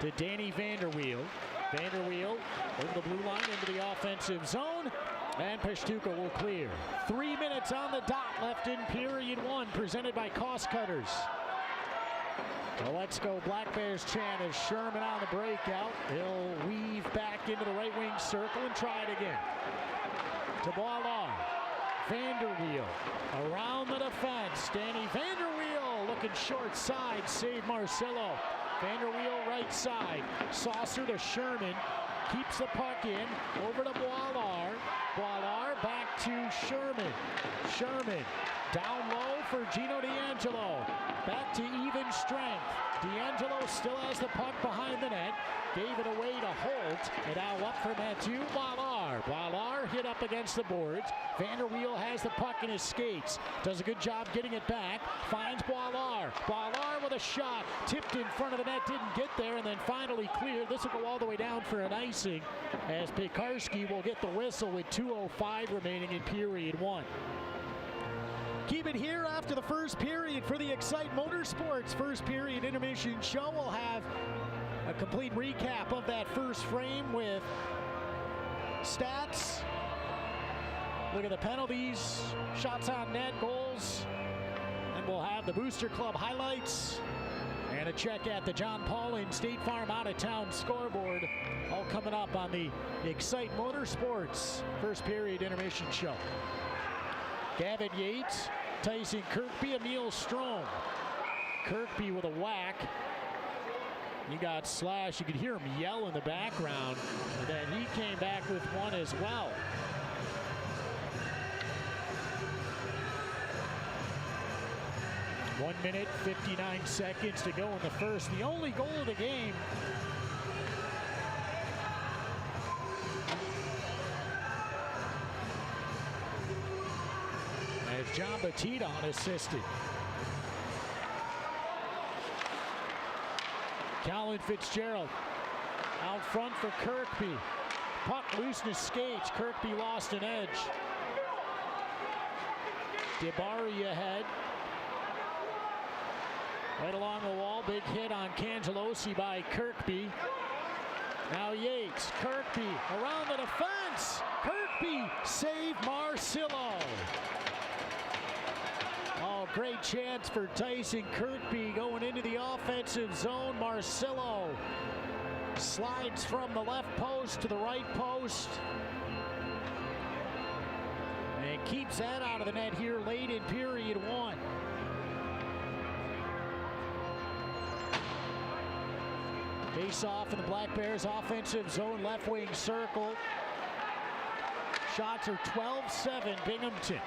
To Danny Vanderweel. Vanderweel over the blue line into the offensive zone. And Pishtuka will clear. 3 minutes on the dot left in period 1, presented by Cost Cutters. So let's go Black Bears chant as Sherman on the breakout. He'll weave back into the right wing circle and try it again. To Boileau. Vanderweel around the defense. Danny Vanderweel looking short side. Save Marcillo. Vanderweel right side. Saucer to Sherman. Keeps the puck in. Over to Boileau. Boileau back to Sherman. Sherman down low for Gino D'Angelo. Back to even strength. D'Angelo still has the puck behind the net. Gave it away to Holt. And now up for Mathieu Boileau. Boileau hit up against the boards. Vanderweel has the puck in his skates. Does a good job getting it back. Finds Boileau. Boileau with a shot. Tipped in front of the net. Didn't get there. And then finally cleared. This will go all the way down for an icing as Pekarski will get the whistle with 2:05 remaining in period 1. Keep it here after the first period for the Excite Motorsports first period intermission show. We'll have a complete recap of that first frame with stats Look at the penalties, shots on net, goals. And we'll have the Booster Club highlights and a check at the John Paulin State Farm out-of-town scoreboard. All coming up on the Excite Motorsports first period intermission show. Gavin Yates, Tyson Kirkby, Emil Strom. Kirkby with a whack. He got slashed. You could hear him yell in the background. And then he came back with one as well. One minute, 59 seconds to go in the first. The only goal of the game. As John Batista unassisted. Colin Fitzgerald out front for Kirkby. Puck loose in his skates. Kirkby lost an edge. DeBari ahead. Right along the wall, big hit on Cangelosi by Kirkby. Now Yates, Kirkby around the defense. Kirkby save Marcillo. Oh, great chance for Tyson Kirkby going into the offensive zone. Marcillo slides from the left post to the right post. And keeps that out of the net here late in period one. Face off in the Black Bears offensive zone, left wing circle. Shots are 12-7 Binghamton.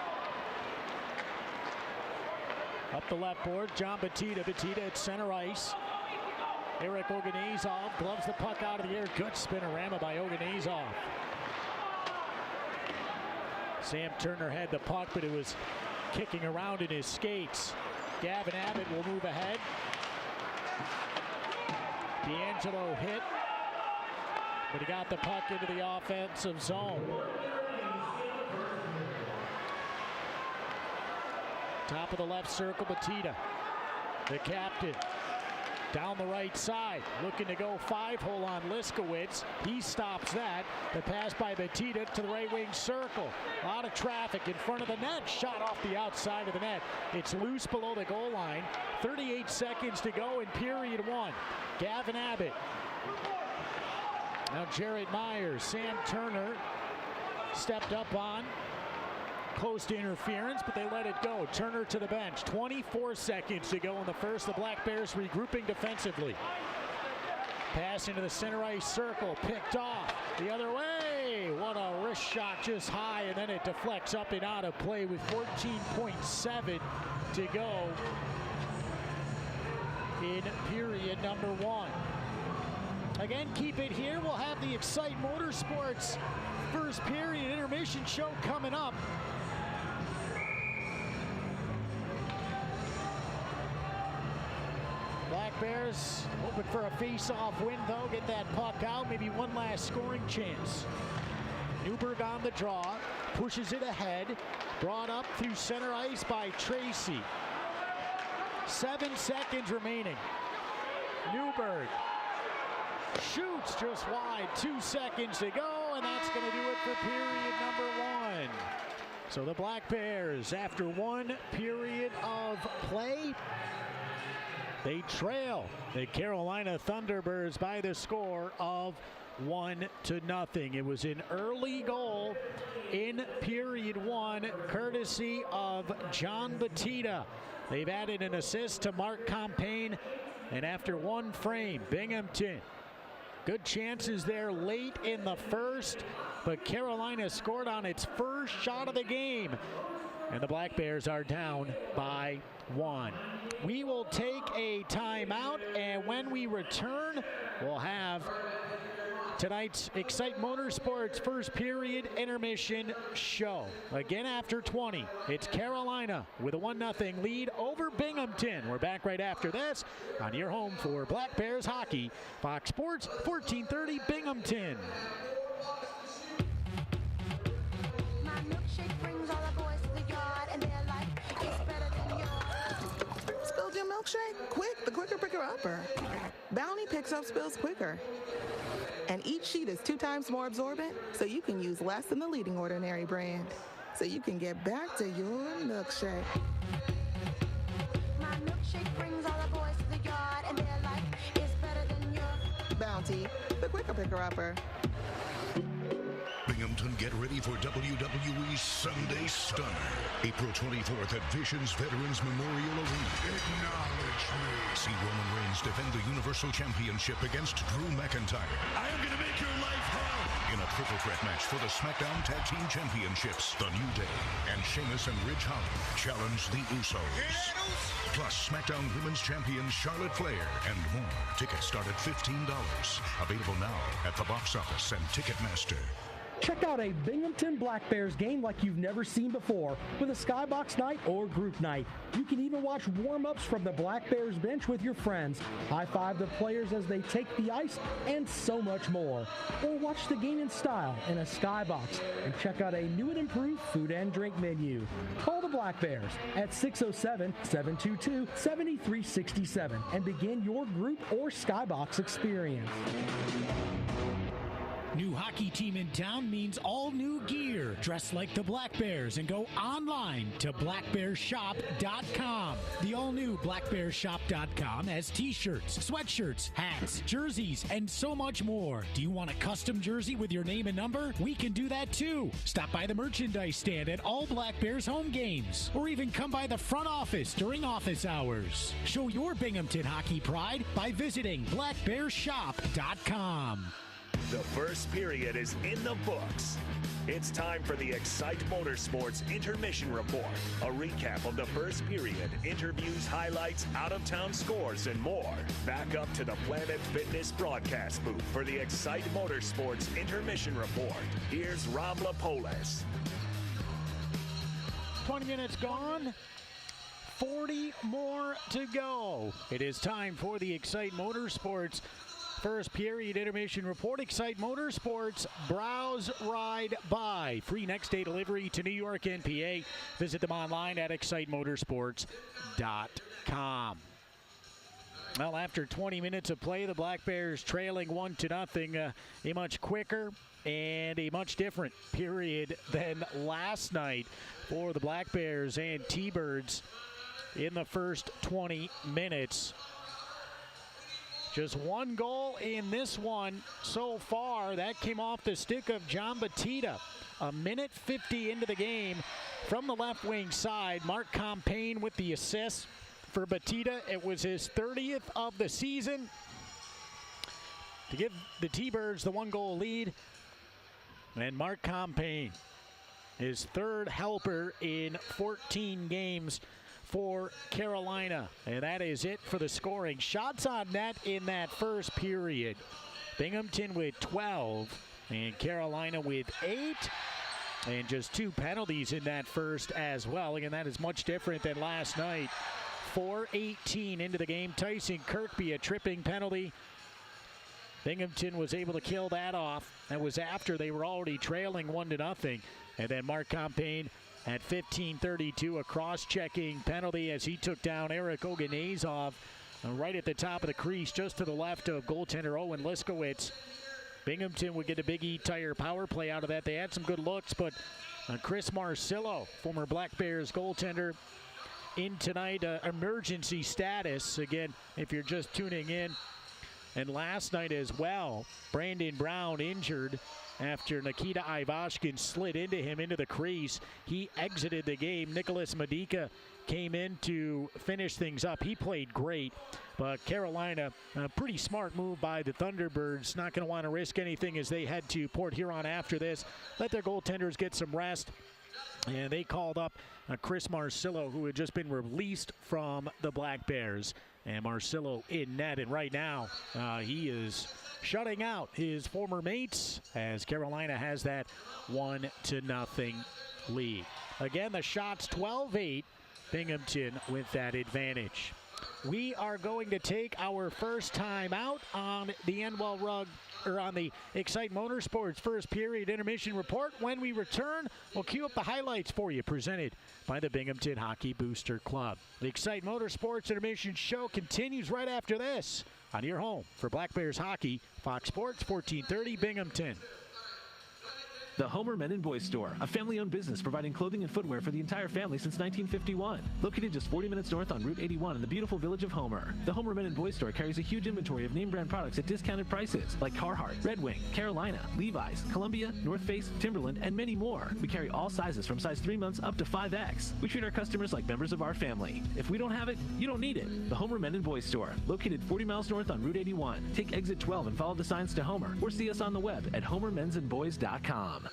Up the left board, John Batista. Batista at center ice. Eric Oganezov gloves the puck out of the air. Good spinorama by Oganezov. Sam Turner had the puck, but it was kicking around in his skates. Gavin Abbott will move ahead. D'Angelo hit, but he got the puck into the offensive zone. Top of the left circle, Batista, the captain. Down the right side, looking to go 5-hole on Liskowitz. He stops that. The pass by Batista to the right wing circle. A lot of traffic in front of the net. Shot off the outside of the net. It's loose below the goal line. 38 seconds to go in period one. Gavin Abbott. Now Jarrett Myers. Sam Turner stepped up on. Close to interference, but they let it go. Turner to the bench. 24 seconds to go in the first. The Black Bears regrouping defensively. Pass into the center ice circle. Picked off the other way. What a wrist shot just high, and then it deflects up and out of play with 14.7 to go in period number one. Again, keep it here. We'll have the Excite Motorsports first period intermission show coming up. Black Bears hoping for a face-off win, though. Get that puck out. Maybe one last scoring chance. Newberg on the draw. Pushes it ahead. Brought up through center ice by Tracy. 7 seconds remaining. Newberg shoots just wide. 2 seconds to go, and that's going to do it for period number one. So the Black Bears, after one period of play, they trail the Carolina Thunderbirds by the score of 1-0. It was an early goal in period one, courtesy of John Batista. They've added an assist to Mark Compain, and after one frame, Binghamton. Good chances there late in the first, but Carolina scored on its first shot of the game, and the Black Bears are down by 1. We will take a timeout, and when we return, we'll have tonight's Excite Motorsports first period intermission show. Again after 20, it's Carolina with a 1-0 lead over Binghamton. We're back right after this on your home for Black Bears hockey, Fox Sports 1430 Binghamton. My milkshake brings all the boys to the yard, and they're like, it's better than yours. Spilled your milkshake? Quick, the quicker picker upper. Bounty picks up spills quicker. And each sheet is 2 times more absorbent, so you can use less than the leading ordinary brand. so you can get back to your milkshake. My milkshake brings all the boys to the yard, and their life is better than your Bounty, the quicker picker-upper. Binghamton, get ready for WWE's Sunday Stunner. April 24th at Visions Veterans Memorial Arena. Acknowledge me. See Roman Reigns defend the Universal Championship against Drew McIntyre. I am going to make your life hell. In a triple threat match for the SmackDown Tag Team Championships, The New Day and Sheamus and Ridge Holland challenge the Usos. Plus, SmackDown Women's Champion Charlotte Flair and more. Tickets start at $15. Available now at the box office and Ticketmaster. Check out a Binghamton Black Bears game like you've never seen before with a skybox night or group night. You can even watch warm-ups from the Black Bears bench with your friends, high-five the players as they take the ice, and so much more. Or watch the game in style in a skybox and check out a new and improved food and drink menu. Call the Black Bears at 607-722-7367 and begin your group or skybox experience. New hockey team in town means all new gear. Dress like the Black Bears and go online to blackbearshop.com. The all-new blackbearshop.com has t-shirts, sweatshirts, hats, jerseys, and so much more. Do you want a custom jersey with your name and number? We can do that too. Stop by the merchandise stand at all Black Bears home games, or even come by the front office during office hours. Show your Binghamton hockey pride by visiting blackbearshop.com. The first period is in the books. It's time for the Excite Motorsports Intermission Report. A recap of the first period, interviews, highlights, out-of-town scores, and more. Back up to the Planet Fitness broadcast booth for the Excite Motorsports Intermission Report. Here's Rob Lapolis. 20 minutes gone. 40 more to go. It is time for the Excite Motorsports first period intermission report. Excite Motorsports, browse, ride, buy. Free next day delivery to New York and PA. Visit them online at excitemotorsports.com. Well, after 20 minutes of play, the Black Bears trailing 1-0. A much quicker and a much different period than last night for the Black Bears and T-Birds in the first 20 minutes. Just one goal in this one so far. That came off the stick of John Batista. A minute 50 into the game from the left wing side. Mark Compain with the assist for Batista. It was his 30th of the season to give the T-Birds the one-goal lead. And Mark Compain, his third helper in 14 games for Carolina. And that is it for the scoring. Shots on net in that first period. Binghamton with 12 and Carolina with 8. And just 2 penalties in that first as well. Again, that is much different than last night. 4:18 into the game. Tyson Kirkby, a tripping penalty. Binghamton was able to kill that off. That was after they were already trailing 1-0. And then Mark Compain at 15:32, a cross-checking penalty as he took down Eric Oganezov right at the top of the crease, just to the left of goaltender Owen Liskowitz. Binghamton would get a Big E Tire power play out of that. They had some good looks, but Chris Marcillo, former Black Bears goaltender, in tonight, emergency status. Again, if you're just tuning in. And last night as well, Brandon Brown injured after Nikita Ivashkin slid into him into the crease. He exited the game. Nicholas Medica came in to finish things up. He played great, but Carolina, a pretty smart move by the Thunderbirds. Not going to want to risk anything as they head to Port Huron after this. Let their goaltenders get some rest. And they called up Chris Marcillo, who had just been released from the Black Bears. And Marcillo in net, and right now he is shutting out his former mates as Carolina has that 1-0 lead. Again, the shots 12-8, Binghamton with that advantage. We are going to take our first time out on the Enwell Rug, or on the Excite Motorsports first period intermission report. When we return, we'll cue up the highlights for you, presented by the Binghamton Hockey Booster Club. The Excite Motorsports intermission show continues right after this on your home for Black Bears hockey, Fox Sports 1430 Binghamton. The Homer Men and Boys Store, a family-owned business providing clothing and footwear for the entire family since 1951. Located just 40 minutes north on Route 81 in the beautiful village of Homer. The Homer Men and Boys Store carries a huge inventory of name brand products at discounted prices like Carhartt, Red Wing, Carolina, Levi's, Columbia, North Face, Timberland, and many more. We carry all sizes from size 3 months up to 5X. We treat our customers like members of our family. If we don't have it, you don't need it. The Homer Men and Boys Store, located 40 miles north on Route 81. Take exit 12 and follow the signs to Homer, or see us on the web at homermensandboys.com.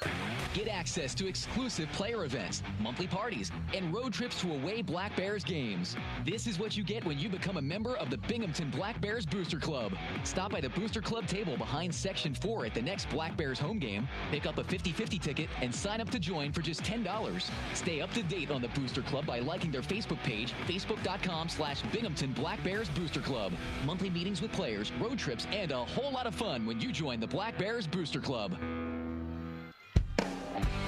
Get access to exclusive player events, monthly parties, and road trips to away Black Bears games. This is what you get when you become a member of the Binghamton Black Bears Booster Club. Stop by the Booster Club table behind Section 4 at the next Black Bears home game, pick up a 50-50 ticket, and sign up to join for just $10. Stay up to date on the Booster Club by liking their Facebook page, facebook.com/Binghamton Black Bears Booster Club. Monthly meetings with players, road trips, and a whole lot of fun when you join the Black Bears Booster Club.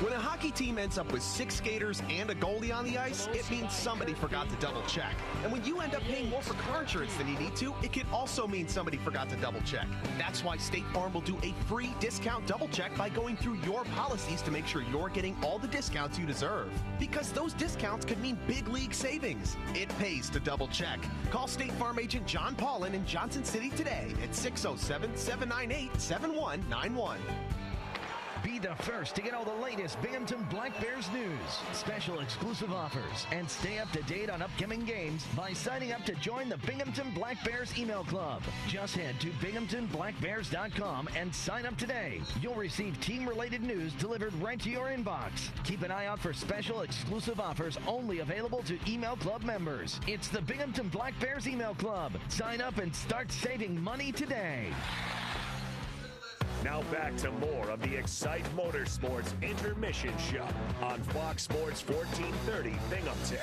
When a hockey team ends up with 6 skaters and a goalie on the ice, it means somebody forgot to double check. And when you end up paying more for car insurance than you need to, it can also mean somebody forgot to double check. That's why State Farm will do a free discount double check by going through your policies to make sure you're getting all the discounts you deserve. Because those discounts could mean big league savings. It pays to double check. Call State Farm agent John Paulin in Johnson City today at 607-798-7191. Be the first to get all the latest Binghamton Black Bears news, special exclusive offers, and stay up to date on upcoming games by signing up to join the Binghamton Black Bears email club. Just head to binghamtonblackbears.com and sign up today. You'll receive team-related news delivered right to your inbox. Keep an eye out for special exclusive offers only available to email club members. It's the Binghamton Black Bears email club. Sign up and start saving money today. Now back to more of the Excite Motorsports Intermission Show on Fox Sports 1430 Binghamton.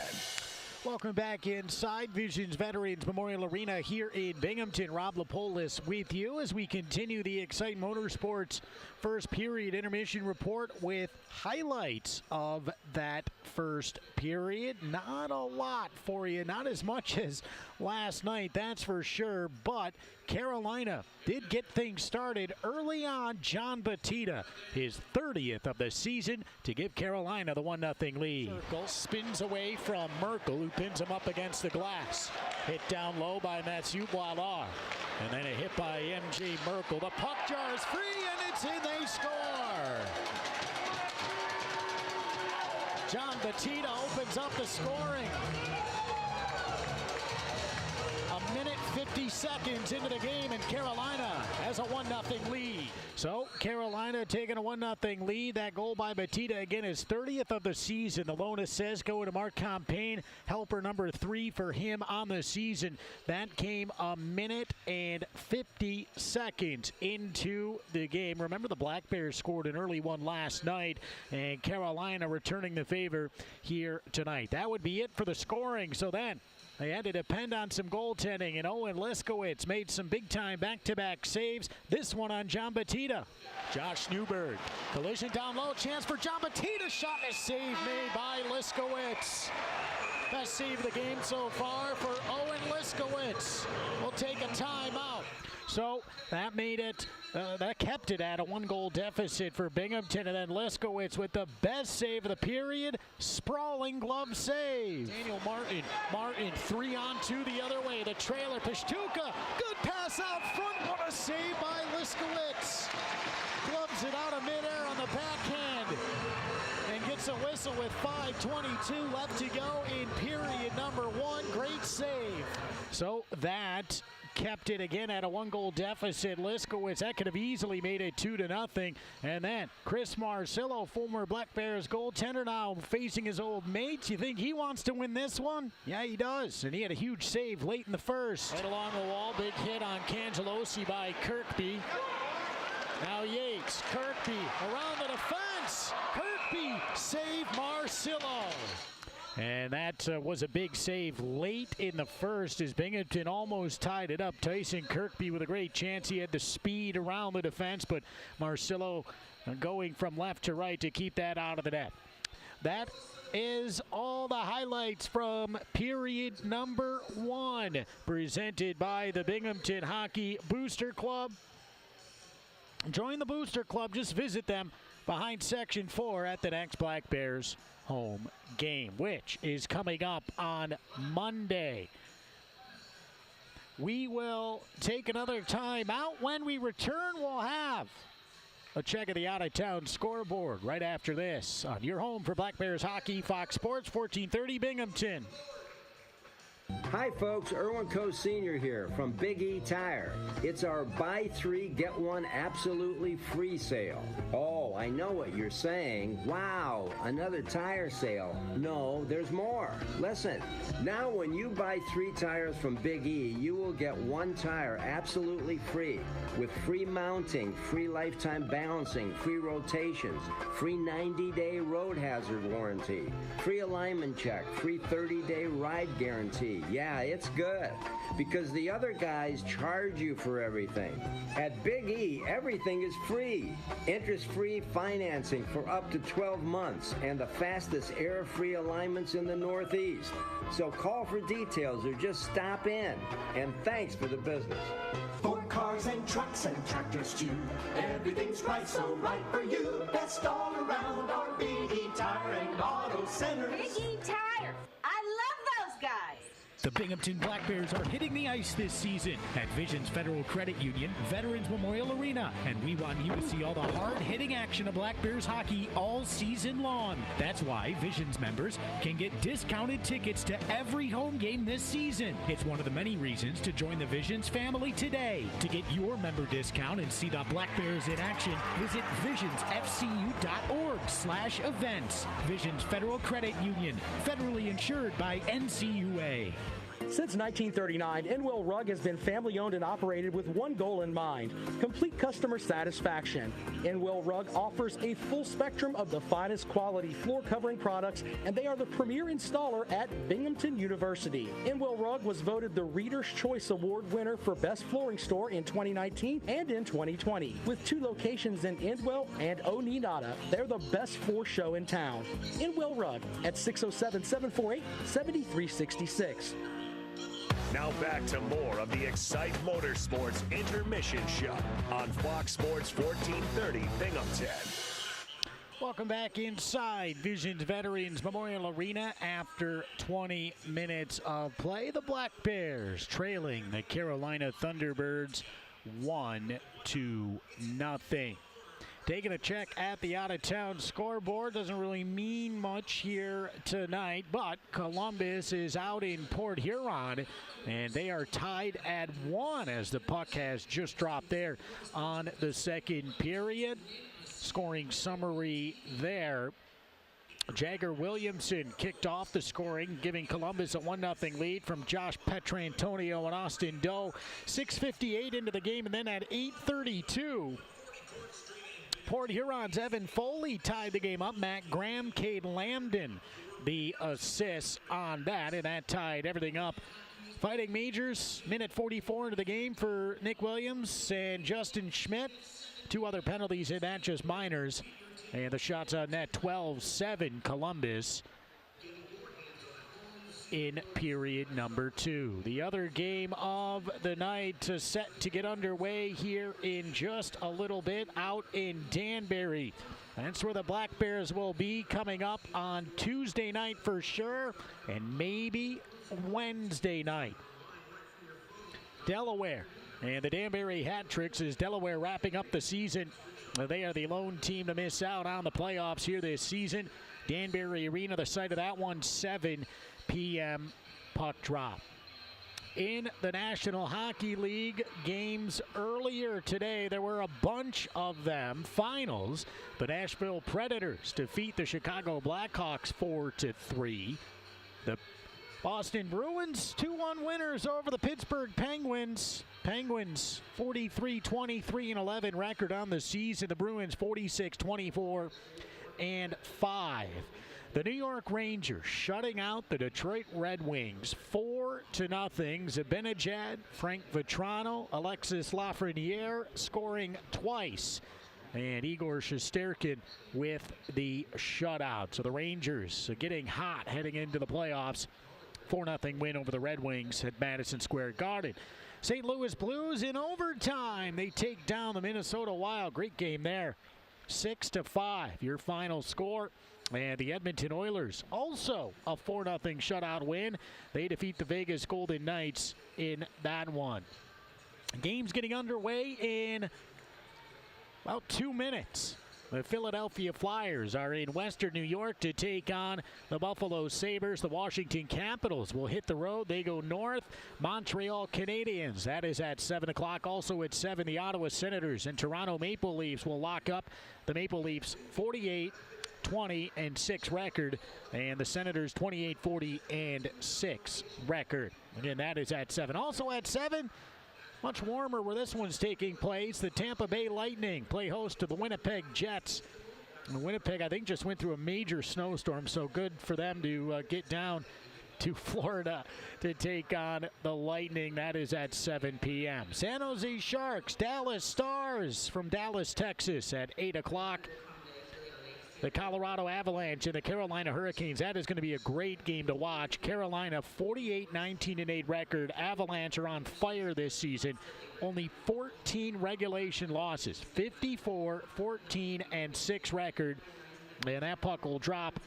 Welcome back inside Visions Veterans Memorial Arena here in Binghamton. Rob Lapolis with you as we continue the Excite Motorsports first period intermission report with highlights of that first period. Not a lot for you, not as much as last night, that's for sure, but Carolina did get things started early on. John Batista, his 30th of the season, to give Carolina the 1-0 lead. Circle spins away from Merkel, who pins him up against the glass. Hit down low by Mathieu Boilard. And then a hit by M.J. Merkel. The puck jar is free, and it's in. They score. John Batista opens up the scoring. A minute 50 seconds into the game, and Carolina has a 1-0 lead. So Carolina taking a 1-0 lead. That goal by Batista, again, is 30th of the season. The lone assist going to Mark Compain, helper number 3 for him on the season. That came a minute and 50 seconds into the game. Remember, the Black Bears scored an early one last night, and Carolina returning the favor here tonight. That would be it for the scoring. So then they had to depend on some goaltending, and Owen Liskowitz made some big-time back-to-back saves. This one on John Batista. Josh Newberg, collision down low, chance for John Batista, shot and a save made by Liskowitz. Best save of the game so far for Owen Liskowitz. We'll take a timeout. So that made it, that kept it at a 1-goal deficit for Binghamton, and then Liskowitz with the best save of the period, sprawling glove save. Daniel Martin 3-on-2 the other way, the trailer, Pashtuka, good pass out front, what a save by Liskowitz. Gloves it out of midair on the backhand, and gets a whistle with 5:22 left to go in period number 1, great save. So that kept it again at a 1-goal deficit. Liskowitz, that could have easily made it 2-0. And then Chris Marcillo, former Black Bears goaltender, now facing his old mates. You think he wants to win this one? Yeah, he does. And he had a huge save late in the first. Right along the wall, big hit on Cangelosi by Kirkby. Now Yates, Kirkby around the defense. Kirkby save Marcillo. And that was a big save late in the first as Binghamton almost tied it up. Tyson Kirkby with a great chance. He had the speed around the defense, but Marcillo going from left to right to keep that out of the net. That is all the highlights from period number 1, presented by the Binghamton Hockey Booster Club. Join the Booster Club. Just visit them behind Section 4 at the next Black Bears home game, which is coming up on Monday. We will take another time out. When we return, we'll have a check of the out-of-town scoreboard right after this on your home for Black Bears hockey, Fox Sports 1430 Binghamton. Hi folks, Erwin Coe Sr. here from Big E Tire. It's our buy 3, get 1 absolutely free sale. Oh, I know what you're saying. Wow, another tire sale. No, there's more. Listen, now when you buy 3 tires from Big E, you will get 1 tire absolutely free with free mounting, free lifetime balancing, free rotations, free 90-day road hazard warranty, free alignment check, free 30-day ride guarantee. Yeah, it's good because the other guys charge you for everything. At Big E, everything is free. Interest-free financing for up to 12 months and the fastest air-free alignments in the Northeast. So call for details or just stop in. And thanks for the business. For cars and trucks and tractors too, everything's right, so right for you. Best all around our Big E Tire and Auto Centers. Big E Tire. I love those guys. The Binghamton Black Bears are hitting the ice this season at Visions Federal Credit Union, Veterans Memorial Arena, and we want you to see all the hard-hitting action of Black Bears hockey all season long. That's why Visions members can get discounted tickets to every home game this season. It's one of the many reasons to join the Visions family today. To get your member discount and see the Black Bears in action, visit visionsfcu.org/events. Visions Federal Credit Union, federally insured by NCUA. Since 1939, Inwell Rug has been family-owned and operated with one goal in mind: complete customer satisfaction. Inwell Rug offers a full spectrum of the finest quality floor covering products, and they are the premier installer at Binghamton University. Inwell Rug was voted the Reader's Choice Award winner for Best Flooring Store in 2019 and in 2020. With 2 locations in Inwell and Oneonta, they're the best floor show in town. Inwell Rug at 607-748-7366. Now back to more of the Excite Motorsports Intermission Show on Fox Sports 1430 Binghamton. Welcome back inside Visions Veterans Memorial Arena after 20 minutes of play. The Black Bears trailing the Carolina Thunderbirds 1-0. Taking a check at the out-of-town scoreboard. Doesn't really mean much here tonight, but Columbus is out in Port Huron, and they are tied at 1 as the puck has just dropped there on the second period. Scoring summary there. Jagger Williamson kicked off the scoring, giving Columbus a 1-0 lead from Josh Petrantonio and Austin Doe. 6:58 into the game, and then at 8:32, Port Huron's Evan Foley tied the game up. Matt Graham, Cade Lambden, the assists on that, and that tied everything up. Fighting Majors, minute 44 into the game for Nick Williams and Justin Schmidt. 2 other penalties in that, just minors. And the shots on net, 12-7 Columbus in period number 2. The other game of the night set to get underway here in just a little bit out in Danbury. That's where the Black Bears will be coming up on Tuesday night for sure, and maybe Wednesday night. Delaware and the Danbury Hat Tricks as Delaware wrapping up the season. They are the lone team to miss out on the playoffs here this season. Danbury Arena, the site of that one, 7 p.m. puck drop. In the National Hockey League games earlier today, there were a bunch of them. Finals, the Nashville Predators defeat the Chicago Blackhawks 4-3. The Boston Bruins 2-1 winners over the Pittsburgh Penguins. Penguins 43-23-11 record on the season. The Bruins 46-24-5. The New York Rangers shutting out the Detroit Red Wings 4-0. Zibanejad, Frank Vetrano, Alexis Lafreniere scoring twice. And Igor Shesterkin with the shutout. So the Rangers are getting hot heading into the playoffs. 4-0 win over the Red Wings at Madison Square Garden. St. Louis Blues in overtime. They take down the Minnesota Wild. Great game there. 6-5, your final score. And the Edmonton Oilers also a 4-0 shutout win. They defeat the Vegas Golden Knights in that one. Game's getting underway in about 2 minutes. The Philadelphia Flyers are in Western New York to take on the Buffalo Sabres. The Washington Capitals will hit the road. They go north. Montreal Canadiens, that is at 7 o'clock. Also at 7, the Ottawa Senators and Toronto Maple Leafs will lock up. The Maple Leafs 48-20-6 record, and the Senators 28-40-6 record. Again, that is at 7. Also at 7, much warmer where this one's taking place. The Tampa Bay Lightning play host to the Winnipeg Jets. And Winnipeg, I think, just went through a major snowstorm, so good for them to get down to Florida to take on the Lightning. That is at 7 p.m. San Jose Sharks, Dallas Stars from Dallas, Texas at 8 o'clock. The Colorado Avalanche and the Carolina Hurricanes. That is going to be a great game to watch. Carolina 48-19-8 record. Avalanche are on fire this season. Only 14 regulation losses. 54-14-6 record. And that puck will drop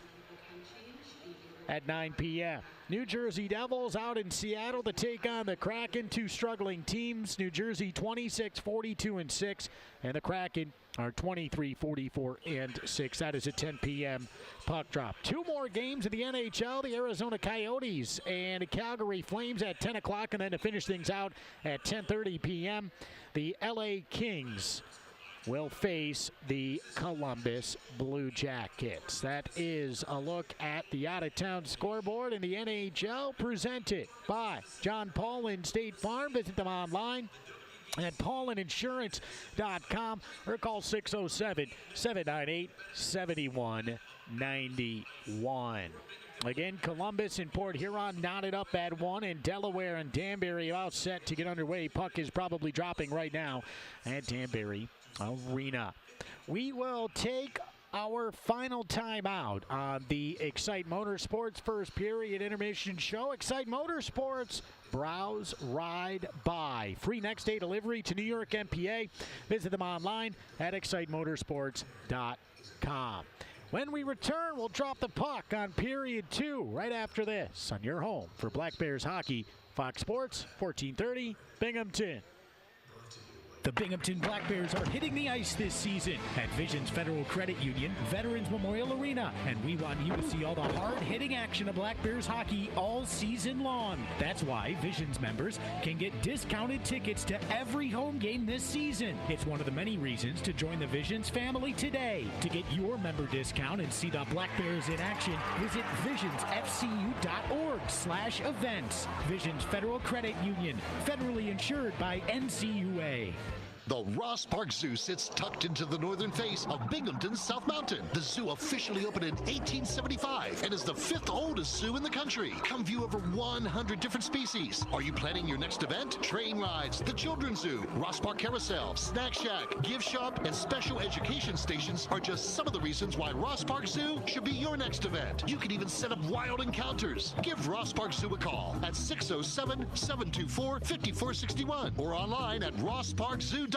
at 9 p.m. New Jersey Devils out in Seattle to take on the Kraken. Two struggling teams. New Jersey 26-42-6. And the Kraken are 23-44-6. That is a 10 p.m. puck drop. Two more games in the NHL. The Arizona Coyotes and Calgary Flames at 10 o'clock. And then to finish things out at 10:30 p.m., the LA Kings will face the Columbus Blue Jackets. That is a look at the out-of-town scoreboard in the NHL, presented by John Paulin State Farm. Visit them online at paulininsurance.com or call 607-798-7191. Again, Columbus and Port Huron knotted up at 1, and Delaware and Danbury all set to get underway. Puck is probably dropping right now at Danbury Arena. We will take our final timeout on the Excite Motorsports first period intermission show. Excite Motorsports, browse, ride, buy. Free next day delivery to New York MPA. Visit them online at excitemotorsports.com. When we return, we'll drop the puck on period 2 right after this on your home for Black Bears hockey, Fox Sports 1430 Binghamton. The Binghamton Black Bears are hitting the ice this season at Visions Federal Credit Union, Veterans Memorial Arena, and we want you to see all the hard-hitting action of Black Bears hockey all season long. That's why Visions members can get discounted tickets to every home game this season. It's one of the many reasons to join the Visions family today. To get your member discount and see the Black Bears in action, visit visionsfcu.org/events. Visions Federal Credit Union, federally insured by NCUA. The Ross Park Zoo sits tucked into the northern face of Binghamton's South Mountain. The zoo officially opened in 1875 and is the 5th oldest zoo in the country. Come view over 100 different species. Are you planning your next event? Train rides, the Children's Zoo, Ross Park Carousel, Snack Shack, Gift Shop, and special education stations are just some of the reasons why Ross Park Zoo should be your next event. You can even set up wild encounters. Give Ross Park Zoo a call at 607-724-5461 or online at rossparkzoo.org.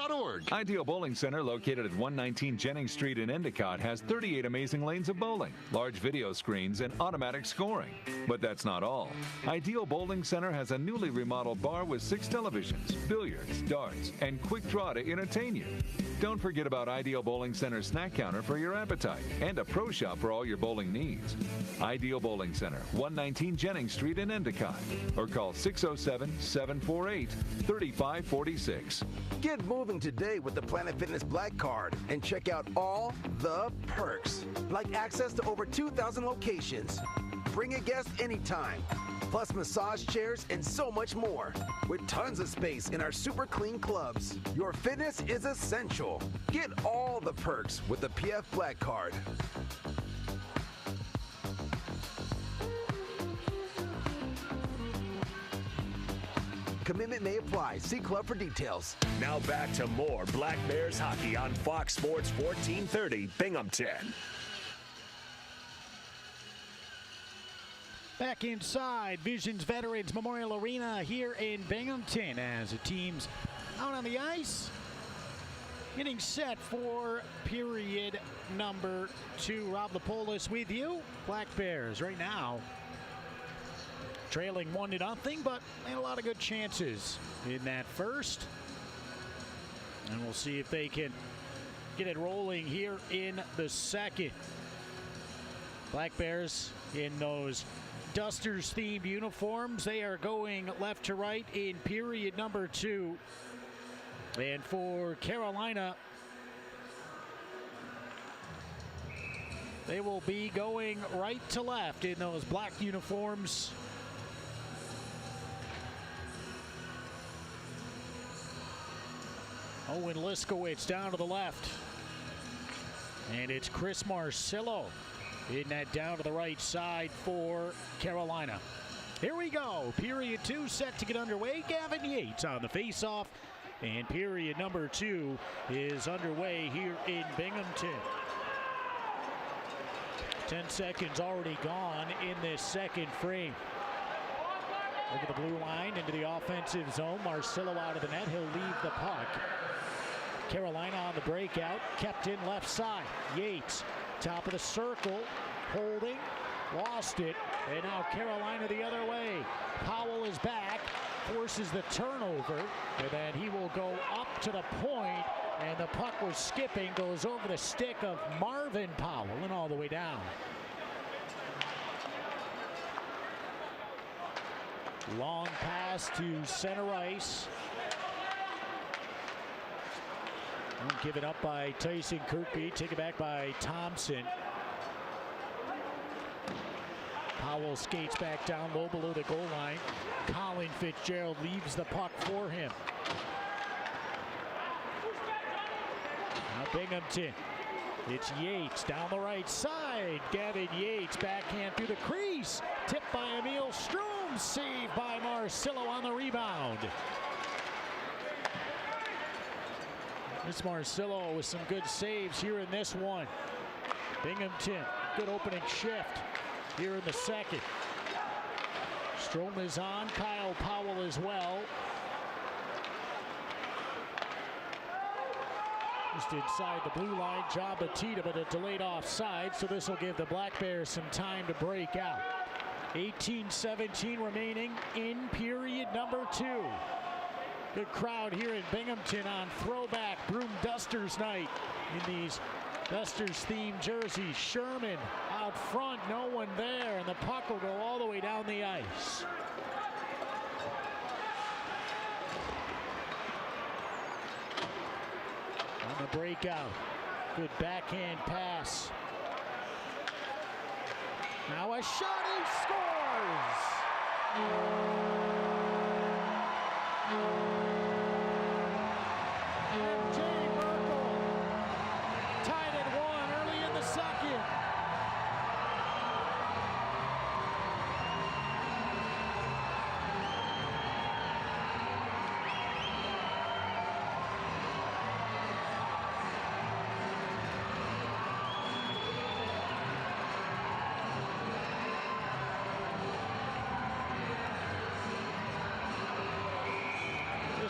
Ideal Bowling Center, located at 119 Jennings Street in Endicott, has 38 amazing lanes of bowling, large video screens, and automatic scoring. But that's not all. Ideal Bowling Center has a newly remodeled bar with 6 televisions, billiards, darts, and quick draw to entertain you. Don't forget about Ideal Bowling Center's snack counter for your appetite and a pro shop for all your bowling needs. Ideal Bowling Center, 119 Jennings Street in Endicott, or call 607-748-3546. Get moving today with the Planet Fitness Black Card and check out all the perks, like access to over 2,000 locations. Bring a guest anytime, plus massage chairs and so much more, with tons of space in our super clean clubs. Your fitness is essential. Get all the perks with the PF Black Card. Commitment may apply. See club for details. Now back to more Black Bears hockey on Fox Sports 1430 Binghamton. Back inside Visions Veterans Memorial Arena here in Binghamton as the team's out on the ice. Getting set for period number 2. Rob Lapolis with you. Black Bears right now trailing 1-0, but had a lot of good chances in that first. And we'll see if they can get it rolling here in the second. Black Bears in those Dusters-themed uniforms. They are going left to right in period number 2. And for Carolina, they will be going right to left in those black uniforms. Owen Liskowitz down to the left. And it's Chris Marcillo in that down to the right side for Carolina. Here we go. Period 2 set to get underway. Gavin Yates on the faceoff. And period number 2 is underway here in Binghamton. 10 seconds already gone in this second frame. Over the blue line into the offensive zone. Marcillo out of the net. He'll leave the puck. Carolina on the breakout. Kept in left side. Yates, top of the circle. Holding. Lost it. And now Carolina the other way. Powell is back. Forces the turnover, and then he will go up to the point, and the puck was skipping, goes over the stick of Marvin Powell and all the way down. Long pass to center ice. Given up by Tyson Kirkby, taken back by Thompson. Powell skates back down low below the goal line. Colin Fitzgerald leaves the puck for him. Now Binghamton. It's Yates down the right side. Gavin Yates backhand through the crease. Tipped by Emil Strom. Saved by Marcillo on the rebound. This Marcillo with some good saves here in this one. Binghamton, good opening shift here in the second. Strom is on, Kyle Powell as well. Just inside the blue line, John Batista, but a delayed offside, so this will give the Black Bears some time to break out. 18-17 remaining in period number 2. Good crowd here in Binghamton on throwback Broom Dusters night in these Dusters themed jerseys. Sherman out front, no one there, and the puck will go all the way down the ice. On the breakout, good backhand pass. Now a shot, he scores!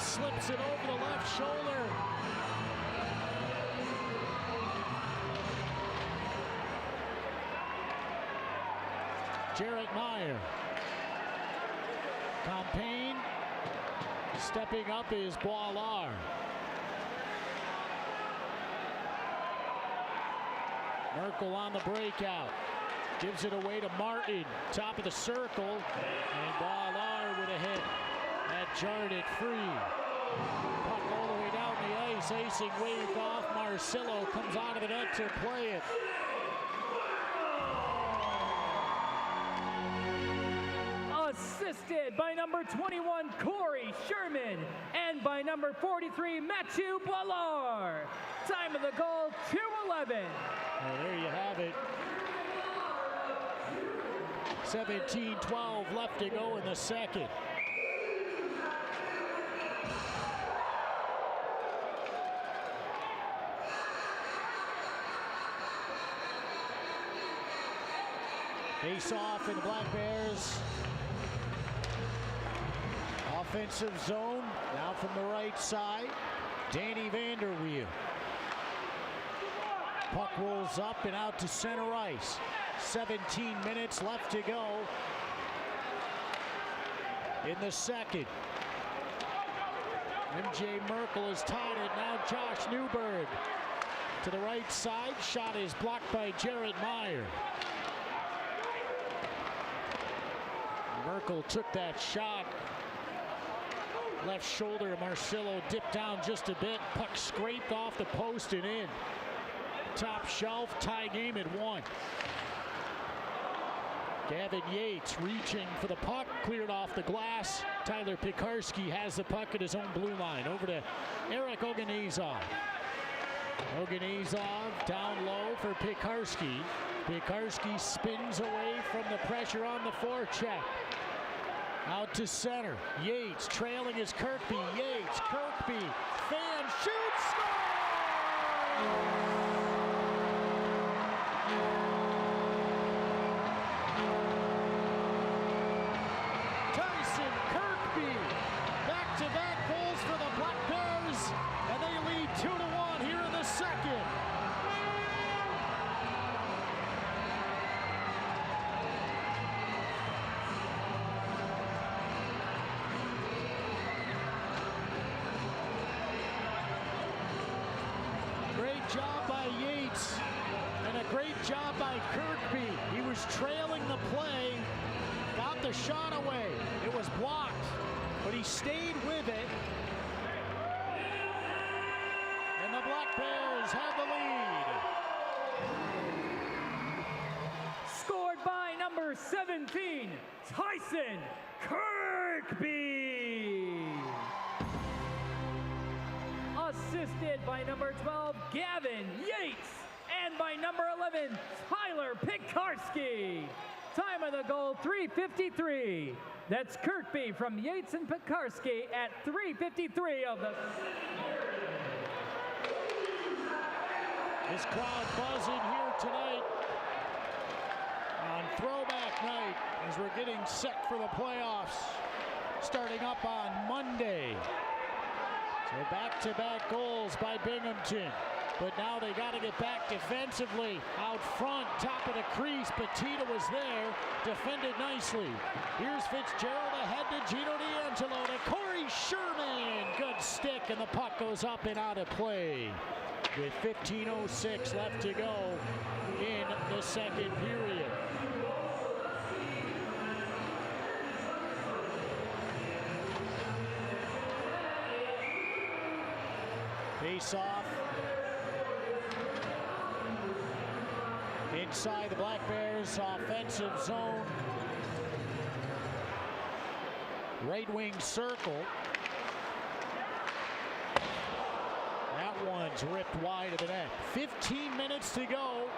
Slips it over the left shoulder. Jarrett Meyer. Campaign. Stepping up is Boilard. Merkel on the breakout. Gives it away to Martin. Top of the circle. And Boilard with a hit. That jarred it free. Puck all the way down the ice. Icing waved off. Marcillo comes out of the net to play it. Assisted by number 21, Corey Sherman, and by number 43, Mathieu Boilard. Time of the goal, 2:11. Well, there you have it. 17-12 left to go in the second. Face off in the Black Bears. Offensive zone, now from the right side. Danny Vanderweel Puck rolls up and out to center ice. 17 minutes left to go in the second. MJ Merkel has tied it. Now Josh Newberg to the right side. Shot is blocked by Jared Meyer. Merkel took that shot. Left shoulder, Marcillo dipped down just a bit. Puck scraped off the post and in. Top shelf, tie game at 1. Gavin Yates reaching for the puck, cleared off the glass. Tyler Pekarsky has the puck at his own blue line. Over to Eric Oganezov. Oganezov down low for Pekarsky. Pekarsky spins away from the pressure on the forecheck. Out to center. Yates trailing is Kirkby. Yates, Kirkby, fan shoots, score! Tyson Kirkby, back-to-back goals for the Black Bears, and they lead 2-1 here in the second. Great job by Yates and a great job by Kirkby. He was trailing the play, got the shot away. It was blocked, but he stayed with it. And the Black Bears have the lead. Scored by number 17, Tyson Kirkby. Assisted by number 12, Gavin Yates. And by number 11, Tyler Pekarsky. Time of the goal, 3:53. That's Kirkby from Yates and Pekarsky at 3:53 of the... This crowd buzzing here tonight on throwback night as we're getting set for the playoffs starting up on Monday. So back-to-back goals by Binghamton. But now they got to get back defensively. Out front, top of the crease. Petita was there, defended nicely. Here's Fitzgerald ahead to Gino D'Angelo to Corey Sherman. Good stick, and the puck goes up and out of play. With 15:06 left to go in the second period. Face off. Inside the Black Bears offensive zone. Right wing circle. That one's ripped wide of the net. 15 minutes to go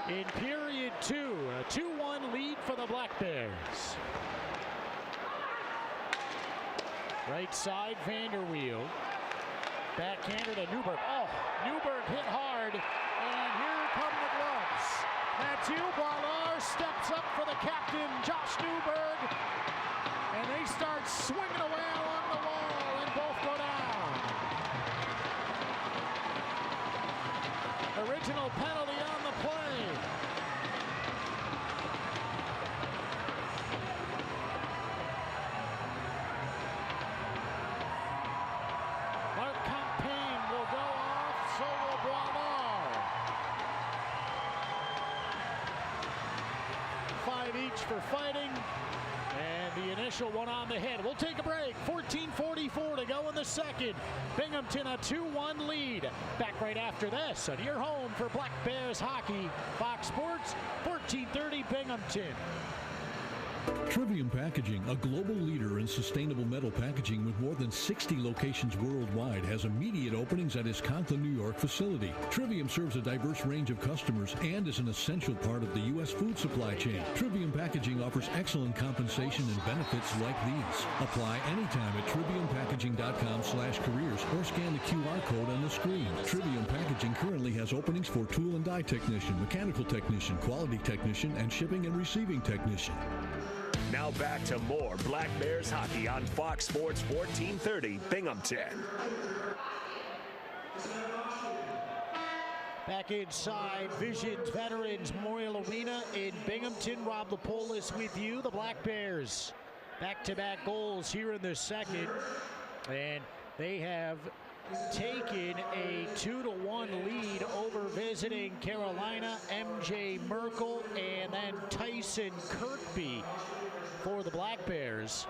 in period 2. A 2-1 lead for the Black Bears. Right side, Vanderweel. Backhander to Newberg. Oh, Newberg hit hard, and here come the gloves. Mathieu Boilard steps up for the captain, Josh Newberg, and they start swinging away along the wall, and both go down. Original penalty on the play. Each for fighting, and the initial one on the head. We'll take a break. 14:44 to go in the second. Binghamton a 2-1 lead. Back right after this on your home for Black Bears hockey. Fox Sports 1430 Binghamton. Trivium Packaging, a global leader in sustainable metal packaging with more than 60 locations worldwide, has immediate openings at its Conklin, New York facility. Trivium serves a diverse range of customers and is an essential part of the U.S. food supply chain. Trivium Packaging offers excellent compensation and benefits like these. Apply anytime at triviumpackaging.com/careers or scan the QR code on the screen. Trivium Packaging currently has openings for tool and die technician, mechanical technician, quality technician, and shipping and receiving technician. Now back to more Black Bears hockey on Fox Sports 1430 Binghamton. Back inside Visions Veterans Memorial Arena in Binghamton. Rob Lapolis with you. The Black Bears back-to-back goals here in the second. And they have taken a 2-1 lead over visiting Carolina. MJ Merkel and then Tyson Kirkby for the Black Bears.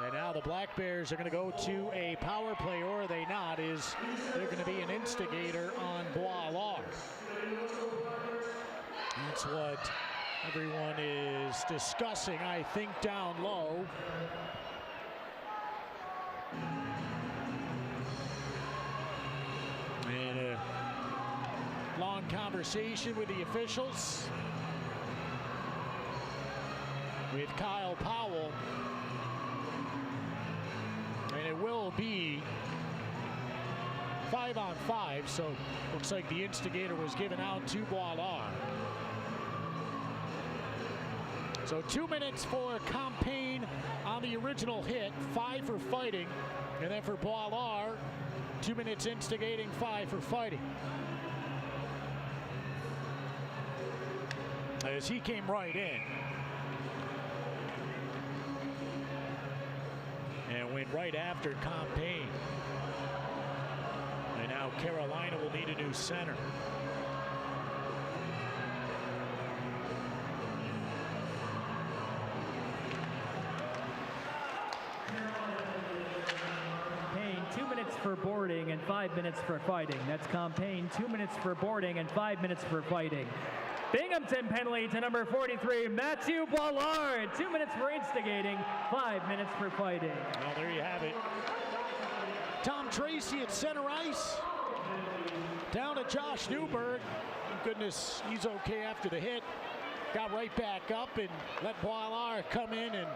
And now the Black Bears are going to go to a power play, or are they not, is they're going to be an instigator on Boilard. That's what everyone is discussing, I think, down low. And a long conversation with the officials, with Kyle Powell. And it will be 5-on-5, so looks like the instigator was given out to Boilard. So 2 minutes for Campaign on the original hit, 5 for fighting, and then for Boilard, 2 minutes instigating, 5 for fighting. As he came right in. And went right after Campaign. And now Carolina will need a new center. Campaign, 2 minutes for boarding and 5 minutes for fighting. That's Campaign, 2 minutes for boarding and 5 minutes for fighting. Binghamton penalty to number 43, Matthew Boilard. 2 minutes for instigating, 5 minutes for fighting. Well, there you have it. Tom Tracy at center ice. Down to Josh Newberg. Thank goodness he's okay after the hit. Got right back up and let Boilard come in and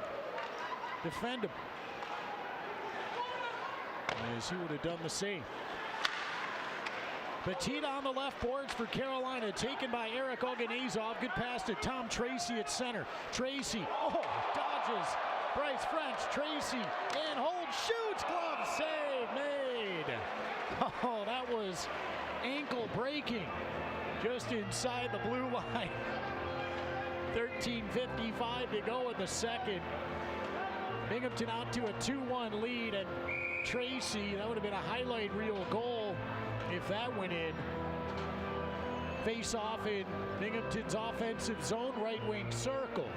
defend him, as he would have done the same. Petita on the left boards for Carolina, taken by Eric Oganezov. Good pass to Tom Tracy at center. Tracy, dodges Bryce French. Tracy, and holds, shoots, glove save made. Oh, that was ankle breaking just inside the blue line. 13:55 to go in the second. Binghamton out to a 2-1 lead, and Tracy, that would have been a highlight reel goal if that went in. Face off in Binghamton's offensive zone, right wing circle.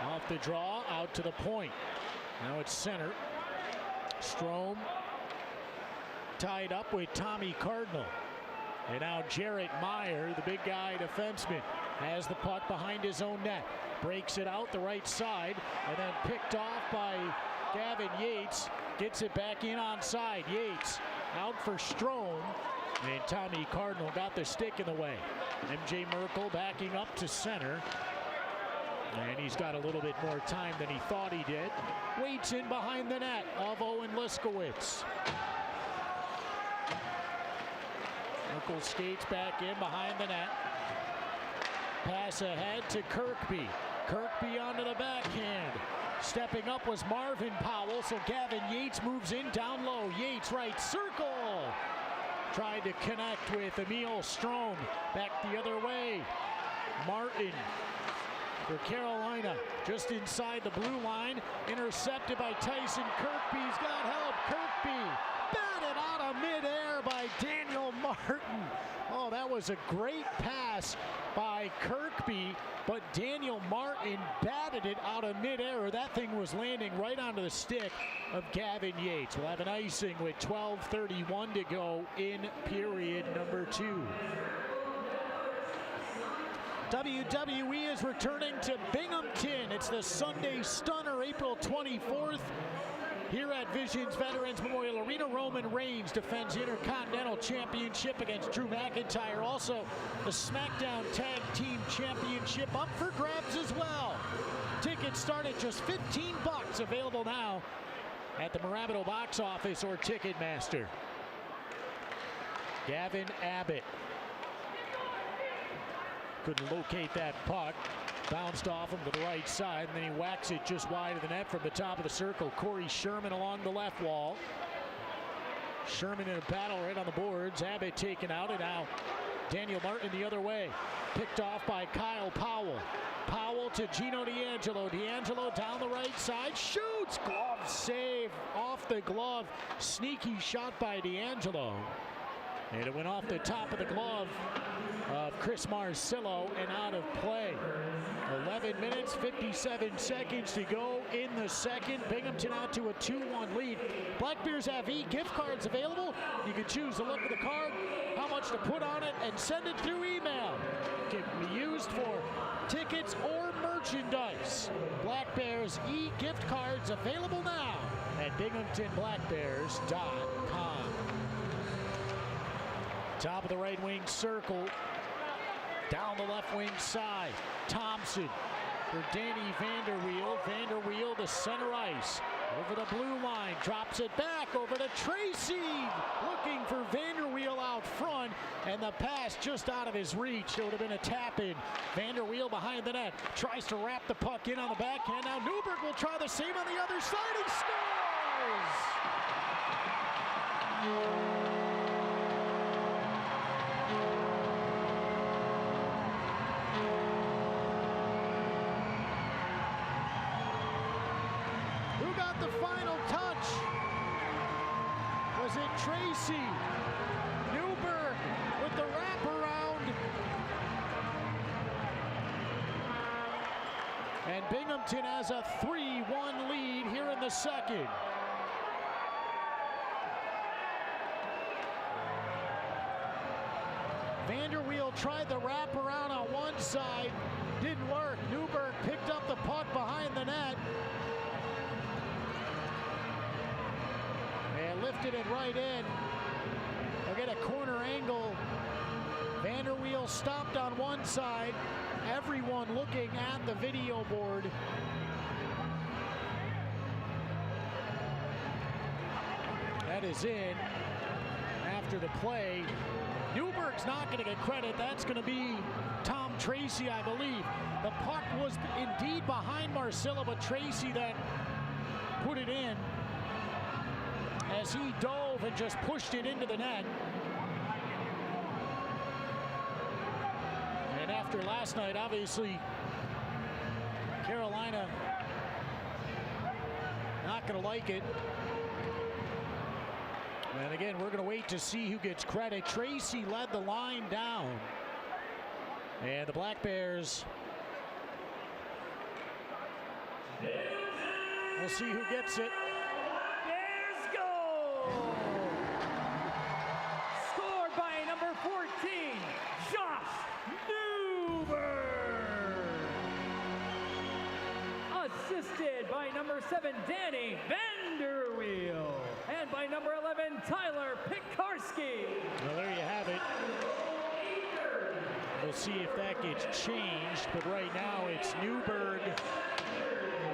Off the draw, out to the point. Now it's center. Strome tied up with Tommy Cardinal. And now Jarrett Meyer, the big guy defenseman, has the puck behind his own net. Breaks it out the right side, and then picked off by Gavin Yates. Gets it back in onside. Yates out for Strome. And Tommy Cardinal got the stick in the way. MJ Merkel backing up to center. And he's got a little bit more time than he thought he did. Waits in behind the net of Owen Liskowitz. Merkel skates back in behind the net. Pass ahead to Kirkby. Kirkby onto the backhand. Stepping up was Marvin Powell, so Gavin Yates moves in down low. Yates right circle. Tried to connect with Emil Strome. Back the other way. Martin for Carolina, just inside the blue line. Intercepted by Tyson Kirkby. He's got help. Kirkby batted out of midair by Daniel Martin. Oh, that was a great pass by Kirkby, but Daniel Martin batted it out of midair. That thing was landing right onto the stick of Gavin Yates. We'll have an icing with 12:31 to go in period number 2. WWE is returning to Binghamton. It's the Sunday Stunner, April 24th. Here at Visions Veterans Memorial Arena, Roman Reigns defends the Intercontinental Championship against Drew McIntyre. Also, the SmackDown Tag Team Championship up for grabs as well. Tickets start at just $15. Available now at the Mirabito box office or Ticketmaster. Gavin Abbott Couldn't locate that puck. Bounced off him to the right side, and then he whacks it just wide of the net from the top of the circle. Corey Sherman along the left wall. Sherman in a battle right on the boards. Abbott taken out, and now Daniel Martin the other way. Picked off by Kyle Powell. Powell to Gino D'Angelo. D'Angelo down the right side. Shoots! Glove save off the glove. Sneaky shot by D'Angelo. And it went off the top of the glove of Chris Marcillo and out of play. 11 minutes, 57 seconds to go in the second. Binghamton out to a 2-1 lead. Black Bears have gift cards available. You can choose to look at the card, how much to put on it, and send it through email. It can be used for tickets or merchandise. Black Bears gift cards available now at BinghamtonBlackBears.com. Top of the right wing circle. Down the left wing side. Thompson for Danny Vanderweel. Vanderweel to center ice. Over the blue line. Drops it back over to Tracy. Looking for Vanderweel out front. And the pass just out of his reach. It would have been a tap in. Vanderweel behind the net. Tries to wrap the puck in on the backhand. Now Newberg will try the same on the other side. He scores! Tracy. Newberg with the wraparound. And Binghamton has a 3-1 lead here in the second. Vanderweel tried the wraparound on one side. Didn't work. Newberg picked up the puck behind the net. Lifted it right in. They'll get a corner angle. Vanderweel stopped on one side. Everyone looking at the video board. That is in after the play. Newberg's not going to get credit. That's going to be Tom Tracy, I believe. The puck was indeed behind Marcillo, but Tracy then put it in as he dove and just pushed it into the net. And after last night, obviously, Carolina not going to like it. And again, we're going to wait to see who gets credit. Tracy led the line down. And the Black Bears, we'll see who gets it. Scored by number 14, Josh Newberg. Assisted by number 7, Danny Vanderweel. And by number 11, Tyler Pekarsky. Well, there you have it. We'll see if that gets changed, but right now it's Newberg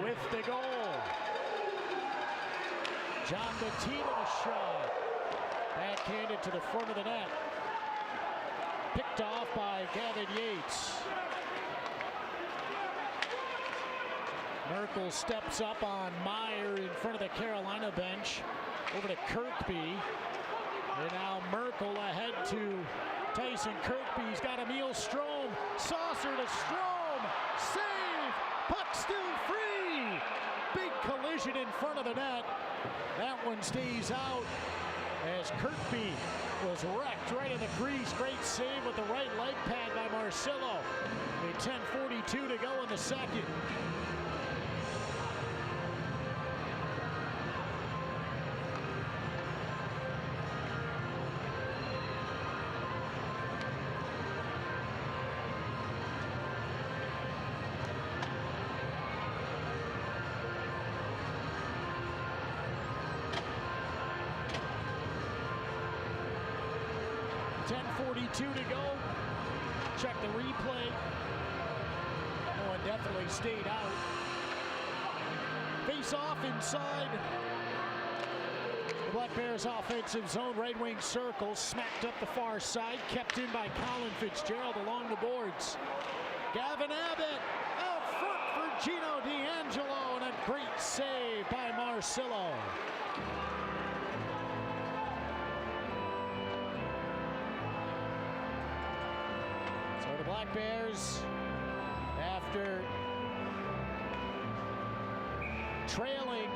with the goal. John Bettina the shot. Backhanded to the front of the net. Picked off by Gavin Yates. Merkel steps up on Meyer in front of the Carolina bench. Over to Kirkby. And now Merkel ahead to Tyson Kirkby. He's got Emil Strome. Saucer to Strome. Save. Puck still free. Big collision in front of the net. That one stays out as Kirkby was wrecked right in the crease. Great save with the right leg pad by Marcillo. With 10:42 to go in the second. .42 to go. Check the replay. That one definitely stayed out. Face off inside the Black Bears offensive zone, right wing circle, smacked up the far side, kept in by Colin Fitzgerald along the boards. Gavin Abbott out front for Gino D'Angelo, and a great save by Marcillo. So the Black Bears, after trailing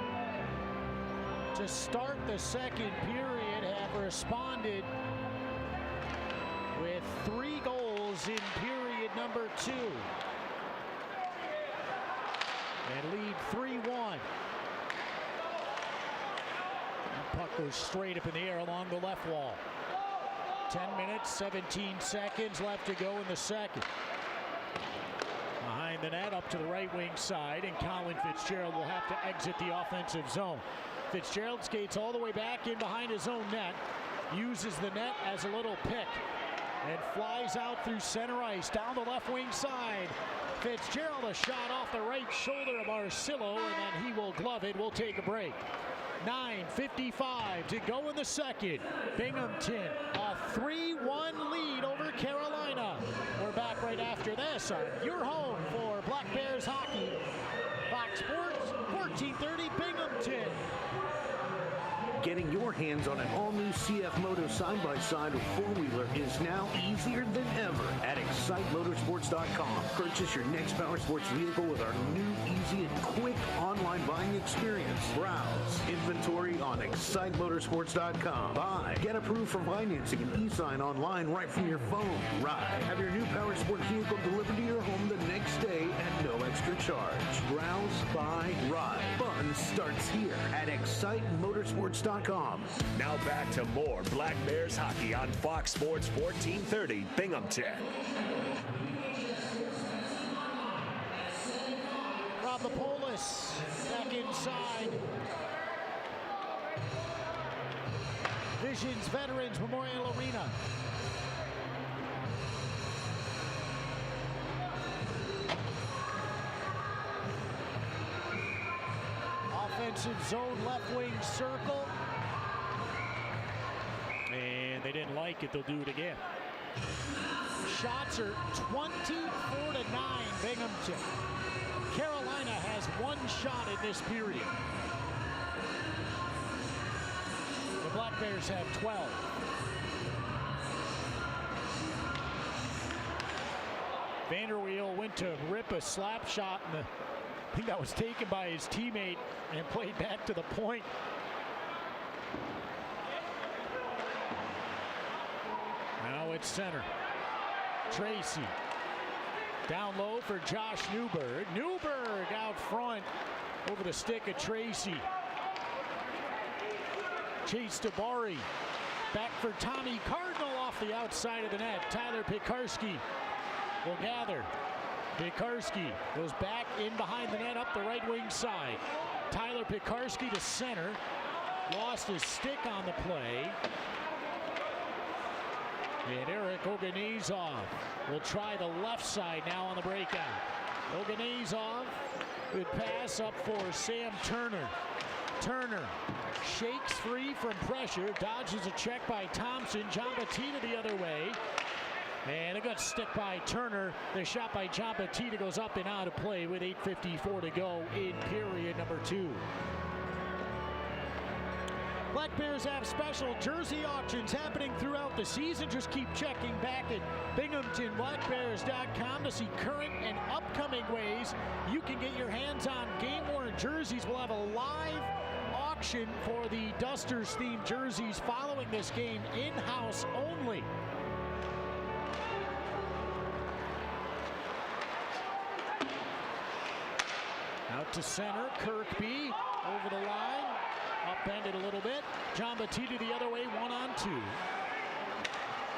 to start the second period, have responded with 3 goals in period number 2 and lead 3-1. Puck goes straight up in the air along the left wall. 10 minutes, 17 seconds left to go in the second. Behind the net, up to the right wing side, and Colin Fitzgerald will have to exit the offensive zone. Fitzgerald skates all the way back in behind his own net, uses the net as a little pick, and flies out through center ice, down the left wing side. Fitzgerald, a shot off the right shoulder of Marcillo, and then he will glove it. We'll take a break. 9:55 to go in the second. Binghamton, a 3-1 lead over Carolina. We're back right after this on your home for Black Bears hockey. Fox Sports, 1430 Binghamton. Getting your hands on an all-new CF Moto side-by-side or four-wheeler is now easier than ever at ExciteMotorsports.com. Purchase your next power sports vehicle with our new, easy, and quick online buying experience. Browse inventory on ExciteMotorsports.com. Buy, get approved for financing and e-sign online right from your phone. Ride, have your new power sports vehicle delivered to your home the next day at no extra charge. Browse, buy, ride. Fun starts here at ExciteMotorsports.com. Now back to more Black Bears hockey on Fox Sports 1430 Binghamton. Robopolis back inside. Visions Veterans Memorial Arena. Offensive zone, left wing circle. And they didn't like it, they'll do it again. Shots are 24-9 Binghamton. Carolina has 1 shot in this period. The Black Bears have 12. Vanderweel went to rip a slap shot, and I think that was taken by his teammate and played back to the point. Now it's center. Tracy. Down low for Josh Newberg. Newberg out front over the stick of Tracy. Chase Tabari. Back for Tommy Cardinal off the outside of the net. Tyler Pekarsky will gather. Pekarsky goes back in behind the net up the right wing side. Tyler Pekarsky to center. Lost his stick on the play. And Eric Oganezov will try the left side now on the breakout. Oganezov, good pass up for Sam Turner. Turner shakes free from pressure, dodges a check by Thompson. John Batista the other way. And a good stick by Turner. The shot by John Batista goes up and out of play with 8:54 to go in period number 2. Black Bears have special jersey auctions happening throughout the season. Just keep checking back at BinghamtonBlackBears.com to see current and upcoming ways you can get your hands on game-worn jerseys. We'll have a live auction for the Dusters-themed jerseys following this game, in-house only. Out to center, Kirkby over the line. Upended a little bit. John Batista the other way, 1-on-2.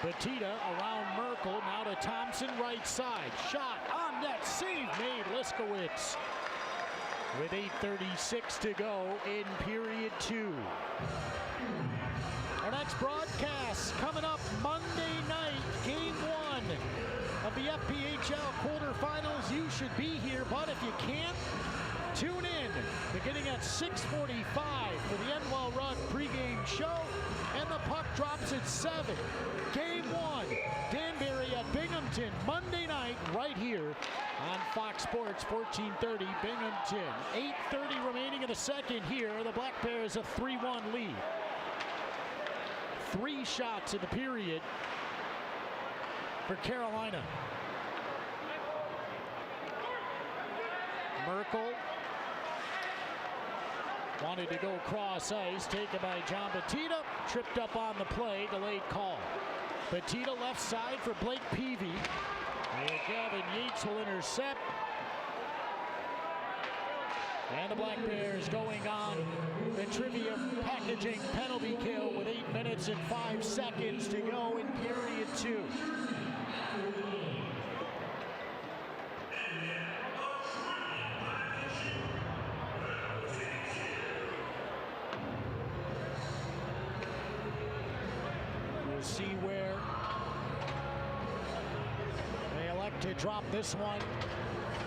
Batista around Merkel, now to Thompson, right side. Shot on net, save made, Liskowitz. With 8:36 to go in period 2. Our next broadcast coming up Monday night, game 1 of the FPHL quarterfinals. You should be here, but if you can't, tune in beginning at 6:45 for the Enwell Run pregame show, and the puck drops at 7. Game 1, Danbury at Binghamton, Monday night, right here on Fox Sports 1430 Binghamton. 8:30 remaining in the second here. The Black Bears a 3-1 lead. 3 shots in the period for Carolina. Merkel wanted to go cross ice, taken by John Batita, tripped up on the play, delayed call. Batita left side for Blake Peavy. And Gavin Yates will intercept. And the Black Bears going on the Trivium Packaging penalty kill with 8 minutes and 5 seconds to go in period 2. We'll see where they elect to drop this one.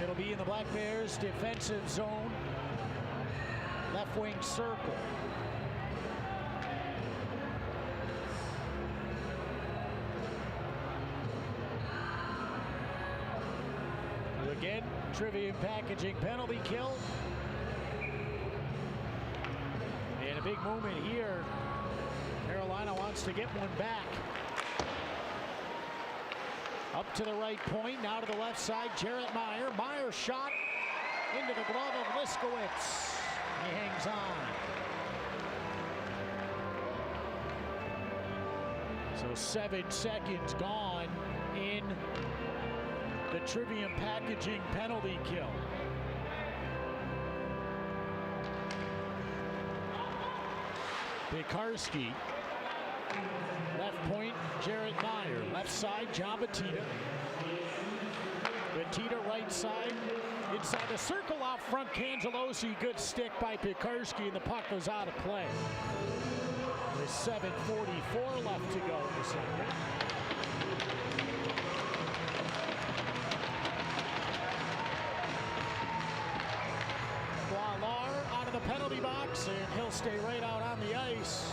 It'll be in the Black Bears defensive zone. Left wing circle. Again, Trivium Packaging penalty kill. And a big moment here. Carolina wants to get one back. Up to the right point, now to the left side, Jarrett Meyer. Meyer shot into the glove of Liskowitz. He hangs on. So 7 seconds gone in the Trivium Packaging penalty kill. Piekarski. Left point, Jarrett Meyer. Left side, John Batita. Batita right side. Inside the circle out front, Cangelosi. Good stick by Piekarski, and the puck goes out of play. With 7:44 left to go in the second. Boileau out of the penalty box, and he'll stay right out on the ice.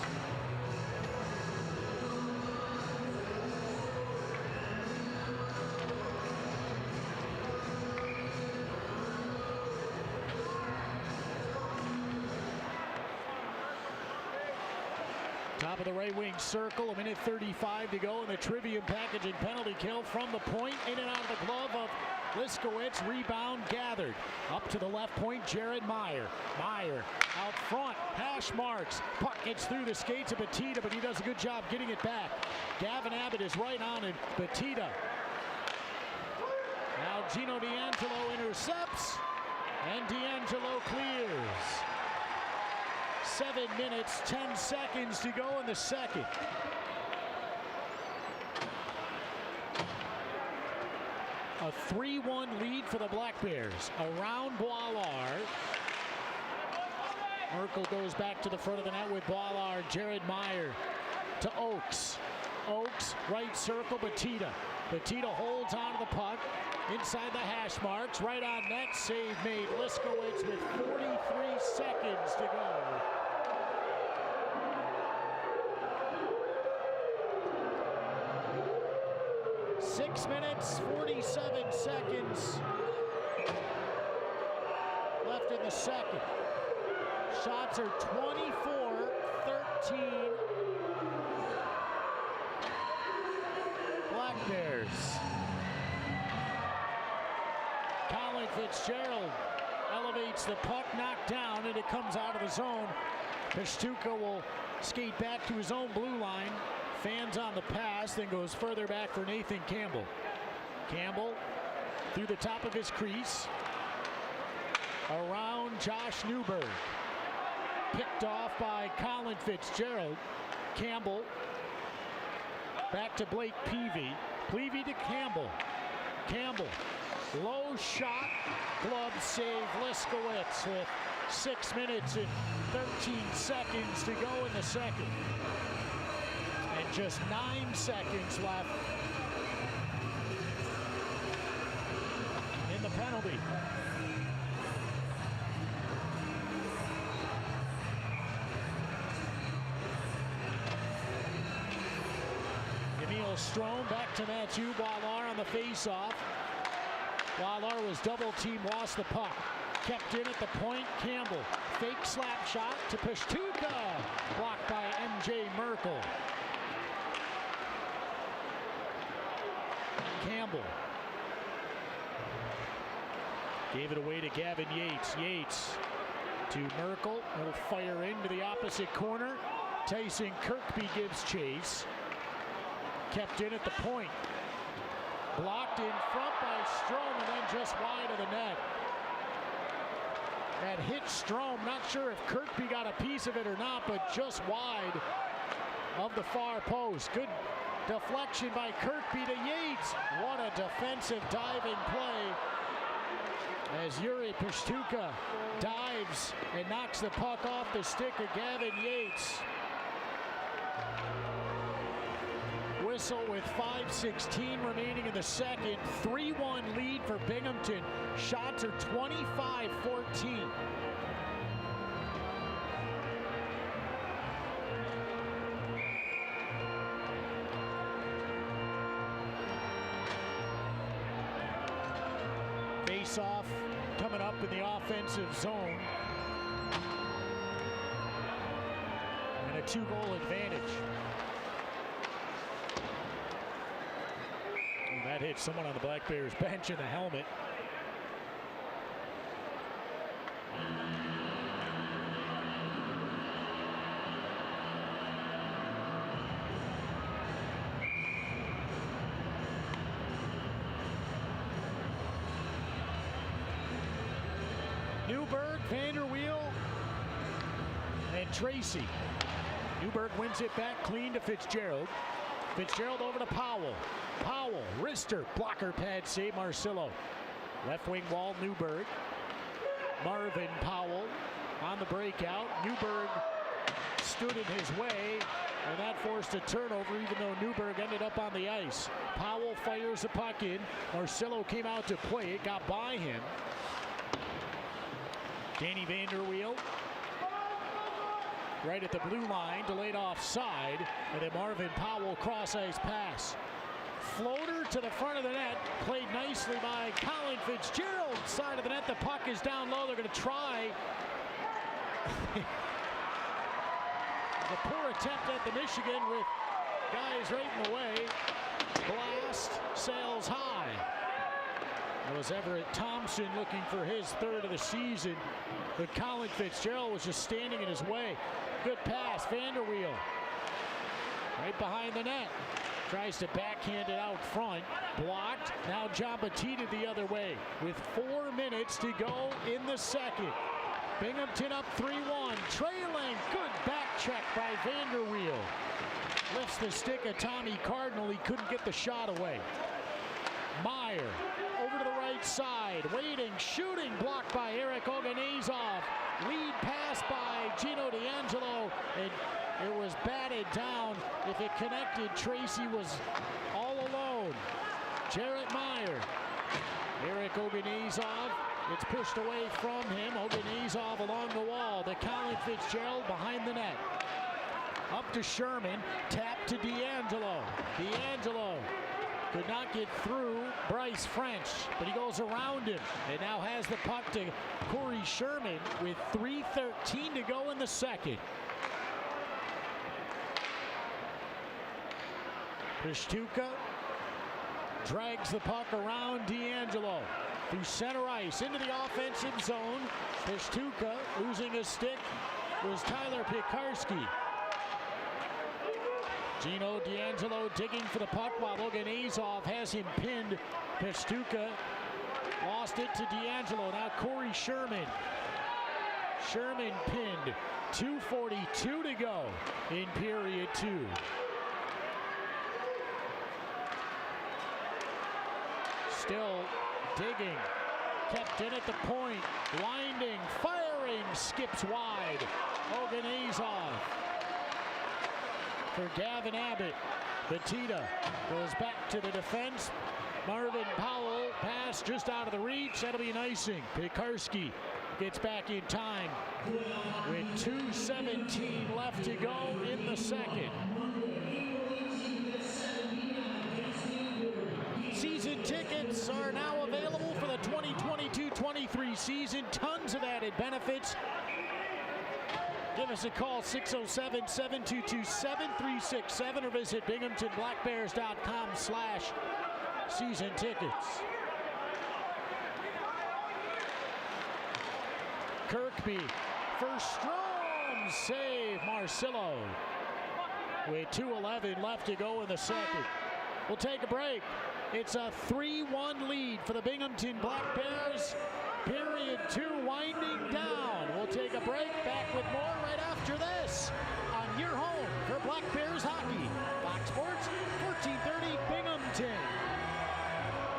Top of the right wing circle, 1:35 to go in the Trivium Packaging penalty kill from the point, in and out of the glove of Liskowitz. Rebound gathered. Up to the left point, Jared Meyer. Meyer out front, hash marks. Puck gets through the skates of Batita, but he does a good job getting it back. Gavin Abbott is right on it. Batita. Now Gino D'Angelo intercepts, and D'Angelo clears. 7 minutes, 10 seconds to go in the second. A 3-1 lead for the Black Bears. Around Boilard. Merkel goes back to the front of the net with Boilard. Jared Meyer to Oakes. Oakes, right circle, Batita. Batita holds onto the puck. Inside the hash marks, right on net, save made. Liskowitz with 43 seconds to go. Six minutes, 47 seconds left in the second. Shots are 24-13. Black Bears. Colin Fitzgerald elevates the puck, knocked down, and it comes out of the zone. Pastuca will skate back to his own blue line. Fans on the pass, then goes further back for Nathan Campbell. Campbell through the top of his crease. Around Josh Newberg. Picked off by Colin Fitzgerald. Campbell back to Blake Peavy. Peavy to Campbell. Campbell, low shot, glove save, Liskowitz with 6 minutes and 13 seconds to go in the second. And just 9 seconds left in the penalty. Strome back to Mathieu Boilard on the faceoff. Boilard was double teamed, lost the puck. Kept in at the point, Campbell. Fake slap shot to Pashtuka. Blocked by MJ Merkel. Campbell. Gave it away to Gavin Yates. Yates to Merkel. Will fire into the opposite corner. Tyson Kirkby gives chase. Kept in at the point. Blocked in front by Strome and then just wide of the net. That hit Strome. Not sure if Kirkby got a piece of it or not, but just wide of the far post. Good deflection by Kirkby to Yates. What a defensive diving play as Yuri Pashtuka dives and knocks the puck off the stick of Gavin Yates. Whistle with 5:16 remaining in the second. 3-1 lead for Binghamton. Shots are 25-14. Face-off coming up in the offensive zone. And a 2-goal advantage. And that hit someone on the Black Bears bench in the helmet. Newberg, Vanderweel, and Tracy. Newberg wins it back clean to Fitzgerald. Fitzgerald over to Powell. Powell, wrister, blocker pad save, Marcillo. Left wing wall, Newberg. Marvin Powell on the breakout. Newberg stood in his way, and that forced a turnover even though Newberg ended up on the ice. Powell fires the puck in. Marcillo came out to play it, got by him. Danny Vanderweel right at the blue line, delayed offside, and then Marvin Powell cross-ice pass. Floater to the front of the net, played nicely by Colin Fitzgerald. Side of the net, the puck is down low. They're going to try. The poor attempt at the Michigan with guys right in the way. Blast sails high. It was Everett Thompson looking for his third of the season, but Colin Fitzgerald was just standing in his way. Good pass, Vanderweel. Right behind the net. Tries to backhand it out front. Blocked. Now John Batista the other way with 4 minutes to go in the second. Binghamton up 3-1. Trailing. Good back check by Vanderweel. Lifts the stick of Tommy Cardinal. He couldn't get the shot away. Meyer over to the right side. Waiting. Shooting. Blocked by Eric Oganezov. Lead pass by Gino D'Angelo. And it was batted down. If it connected, Tracy was all alone. Jarrett Meyer. Eric Oganezov. It's pushed away from him. Oganezov along the wall. To Colin Fitzgerald behind the net. Up to Sherman. Tap to D'Angelo. D'Angelo could not get through Bryce French, but he goes around him and now has the puck to Corey Sherman with 3:13 to go in the second. Pashtuka drags the puck around D'Angelo through center ice into the offensive zone. Pashtuka losing a stick was Tyler Piekarski. Gino D'Angelo digging for the puck while Oganezov has him pinned. Pashtuka lost it to D'Angelo. Now Corey Sherman. Sherman pinned. 2:42 to go in period 2. Still digging. Kept in at the point. Winding. Firing. Skips wide. Oganezov. For Gavin Abbott. Batista goes back to the defense. Marvin Powell pass just out of the reach. That'll be an icing. Piekarski gets back in time with 2:17 left to go in the second. Season tickets are now available for the 2022-23 season. Tons of added benefits. Give us a call, 607-722-7367, or visit binghamtonblackbears.com/season tickets. Kirkby for Strom, save Marcillo. With 2:11 left to go in the second. We'll take a break. It's a 3-1 lead for the Binghamton Black Bears. Period 2 winding down. We'll take a break. Back with more right after this on your home for Black Bears hockey. Fox Sports 1430 Binghamton.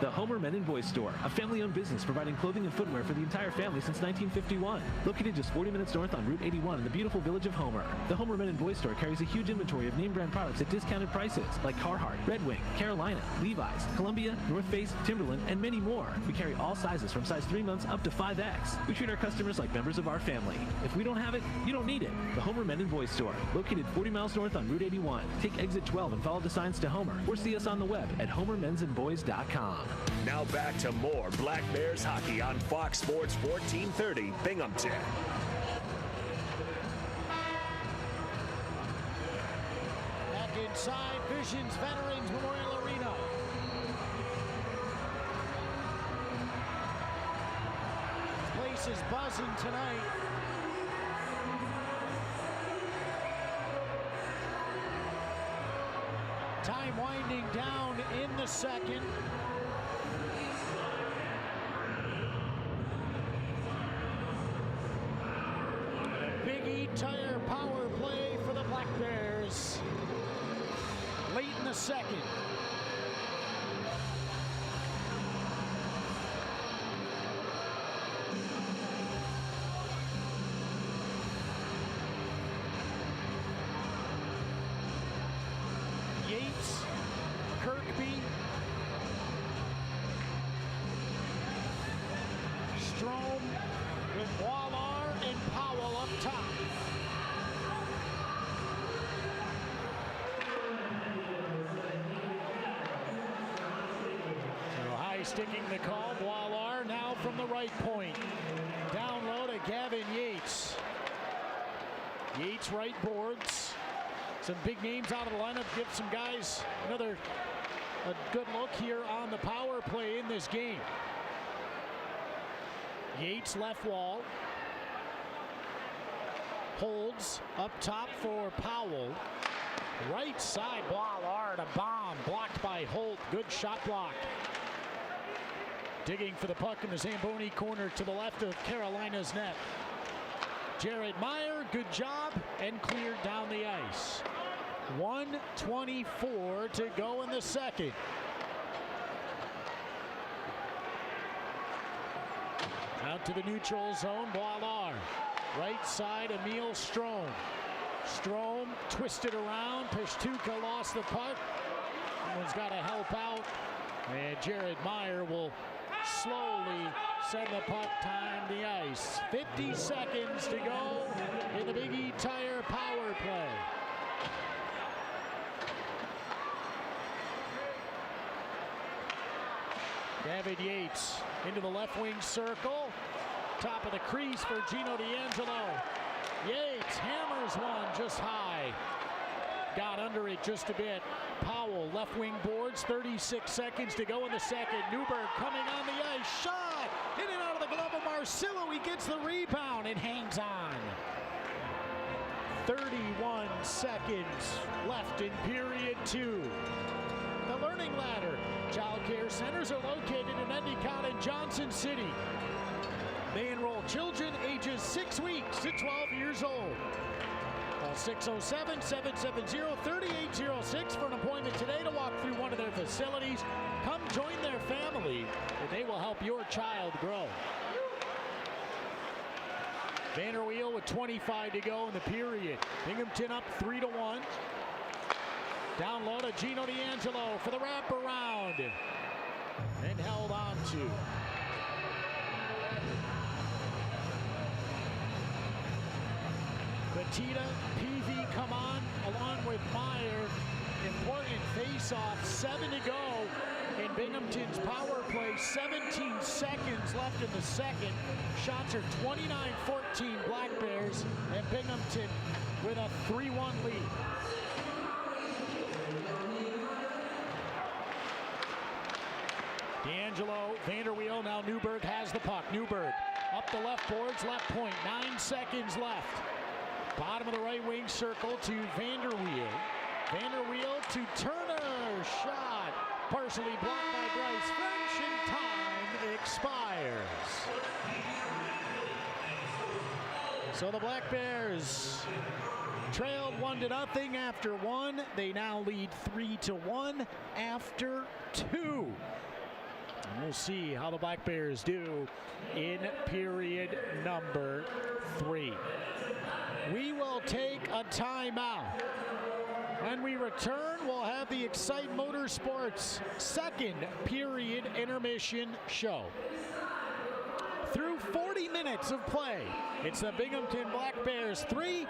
The Homer Men and Boys Store, a family-owned business providing clothing and footwear for the entire family since 1951. Located just 40 minutes north on Route 81 in the beautiful village of Homer. The Homer Men and Boys Store carries a huge inventory of name brand products at discounted prices like Carhartt, Red Wing, Carolina, Levi's, Columbia, North Face, Timberland, and many more. We carry all sizes from size 3 months up to 5X. We treat our customers like members of our family. If we don't have it, you don't need it. The Homer Men and Boys Store, located 40 miles north on Route 81. Take exit 12 and follow the signs to Homer, or see us on the web at homermensandboys.com. Now back to more Black Bears hockey on Fox Sports 1430 Binghamton. Back inside Visions Veterans Memorial Arena. This place is buzzing tonight. Time winding down in the second. Tire power play for the Black Bears. Late in the second. Yates, Kirkby, Strom with Wallar and Powell up top. Sticking the call, Wallar now from the right point. Down low to Gavin Yates. Yates right boards. Some big names out of the lineup. Give some guys a good look here on the power play in this game. Yates left wall. Holds up top for Powell. Right side, Wallar to bomb. Blocked by Holt. Good shot block. Digging for the puck in the Zamboni corner to the left of Carolina's net. Jared Meyer, good job, and cleared down the ice. 1:24 to go in the second. Out to the neutral zone, Wallar. Right side, Emil Strom. Strom twisted around, Peshtuka lost the puck. Someone's got to help out, and Jared Meyer will slowly send the puck time the ice. 50 seconds to go in the Big E Tire power play. Gavin Yates into the left wing circle. Top of the crease for Gino D'Angelo. Yates hammers one just high. Got under it just a bit. Powell, left wing boards, 36 seconds to go in the second. Newberg coming on the ice, shot! In and out of the glove of Marcillo, he gets the rebound and hangs on. 31 seconds left in period 2. The Learning Ladder. Child care centers are located in Endicott and Johnson City. They enroll children ages 6 weeks to 12 years old. Call 607-770-3806 for an appointment today to walk through one of their facilities. Come join their family, and they will help your child grow. Vanderweel with 25 to go in the period. Binghamton up 3-1. Down low to Gino D'Angelo for the wraparound. And held on to. Batita, Peavy come on along with Meyer. Important face-off, 7 to go in Binghamton's power play. 17 seconds left in the second. Shots are 29-14 Black Bears, and Binghamton with a 3-1 lead. D'Angelo, Vanderweel, now Newberg has the puck. Newberg up the left boards, left point, 9 seconds left. Bottom of the right wing circle to Vanderweel. Vanderweel to Turner, shot partially blocked by Bryce French, and time expires. So the Black Bears trailed 1-0 after 1. They now lead 3-1 after 2. And we'll see how the Black Bears do in period number 3. We will take a timeout. When we return, we'll have the Excite Motorsports second period intermission show. Through 40 minutes of play, it's the Binghamton Black Bears 3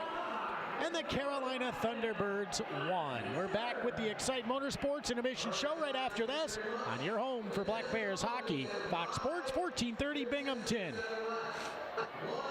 and the Carolina Thunderbirds 1. We're back with the Excite Motorsports intermission show right after this on your home for Black Bears hockey, Fox Sports 1430 Binghamton.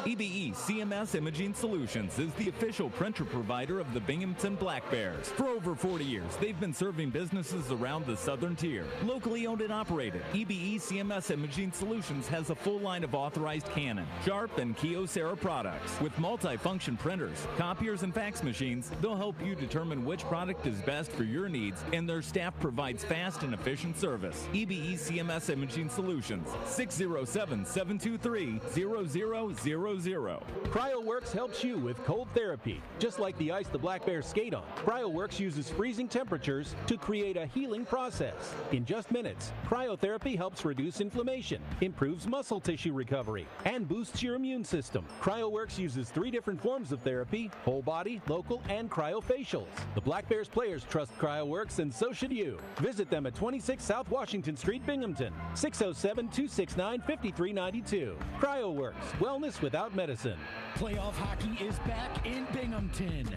EBE CMS Imaging Solutions is the official printer provider of the Binghamton Black Bears. For over 40 years, they've been serving businesses around the southern tier. Locally owned and operated, EBE CMS Imaging Solutions has a full line of authorized Canon, Sharp, and Kyocera products. With multi-function printers, copiers, and fax machines, they'll help you determine which product is best for your needs, and their staff provides fast and efficient service. EBE CMS Imaging Solutions, 607-723-0000. CryoWorks helps you with cold therapy. Just like the ice the Black Bears skate on, CryoWorks uses freezing temperatures to create a healing process. In just minutes, cryotherapy helps reduce inflammation, improves muscle tissue recovery, and boosts your immune system. CryoWorks uses 3 different forms of therapy: whole body, local, and cryofacials. The Black Bears players trust CryoWorks, and so should you. Visit them at 26 South Washington Street, Binghamton, 607-269-5392. CryoWorks, wellness without medicine. Playoff hockey is back in Binghamton.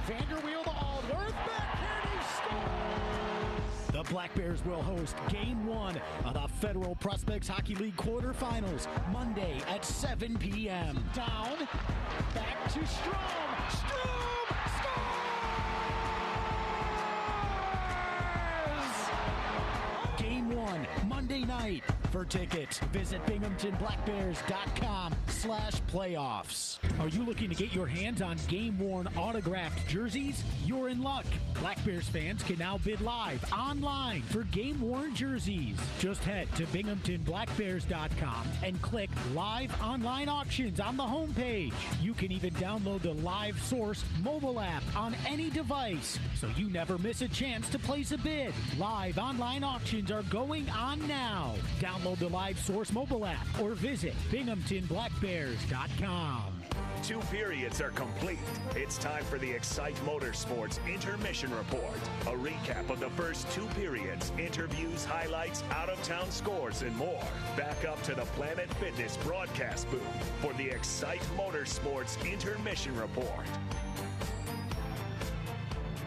Vanderweel to Aldworth, backhand, he scores! The Black Bears will host Game 1 of the Federal Prospects Hockey League quarterfinals Monday at 7 p.m. Down, back to Strom. Strom scores! Game 1, Monday night. For tickets, visit BinghamtonBlackBears.com/playoffs. Are you looking to get your hands on game-worn autographed jerseys? You're in luck. Black Bears fans can now bid live online for game-worn jerseys. Just head to BinghamtonBlackBears.com and click Live Online Auctions on the homepage. You can even download the Live Source mobile app on any device, so you never miss a chance to place a bid. Live online auctions are going on now. Download the Live Source mobile app or visit BinghamtonBlackBears.com. 2 periods are complete. It's time for the Excite Motorsports Intermission Report. A recap of the first 2 periods, interviews, highlights, out-of-town scores, and more. Back up to the Planet Fitness broadcast booth for the Excite Motorsports Intermission Report.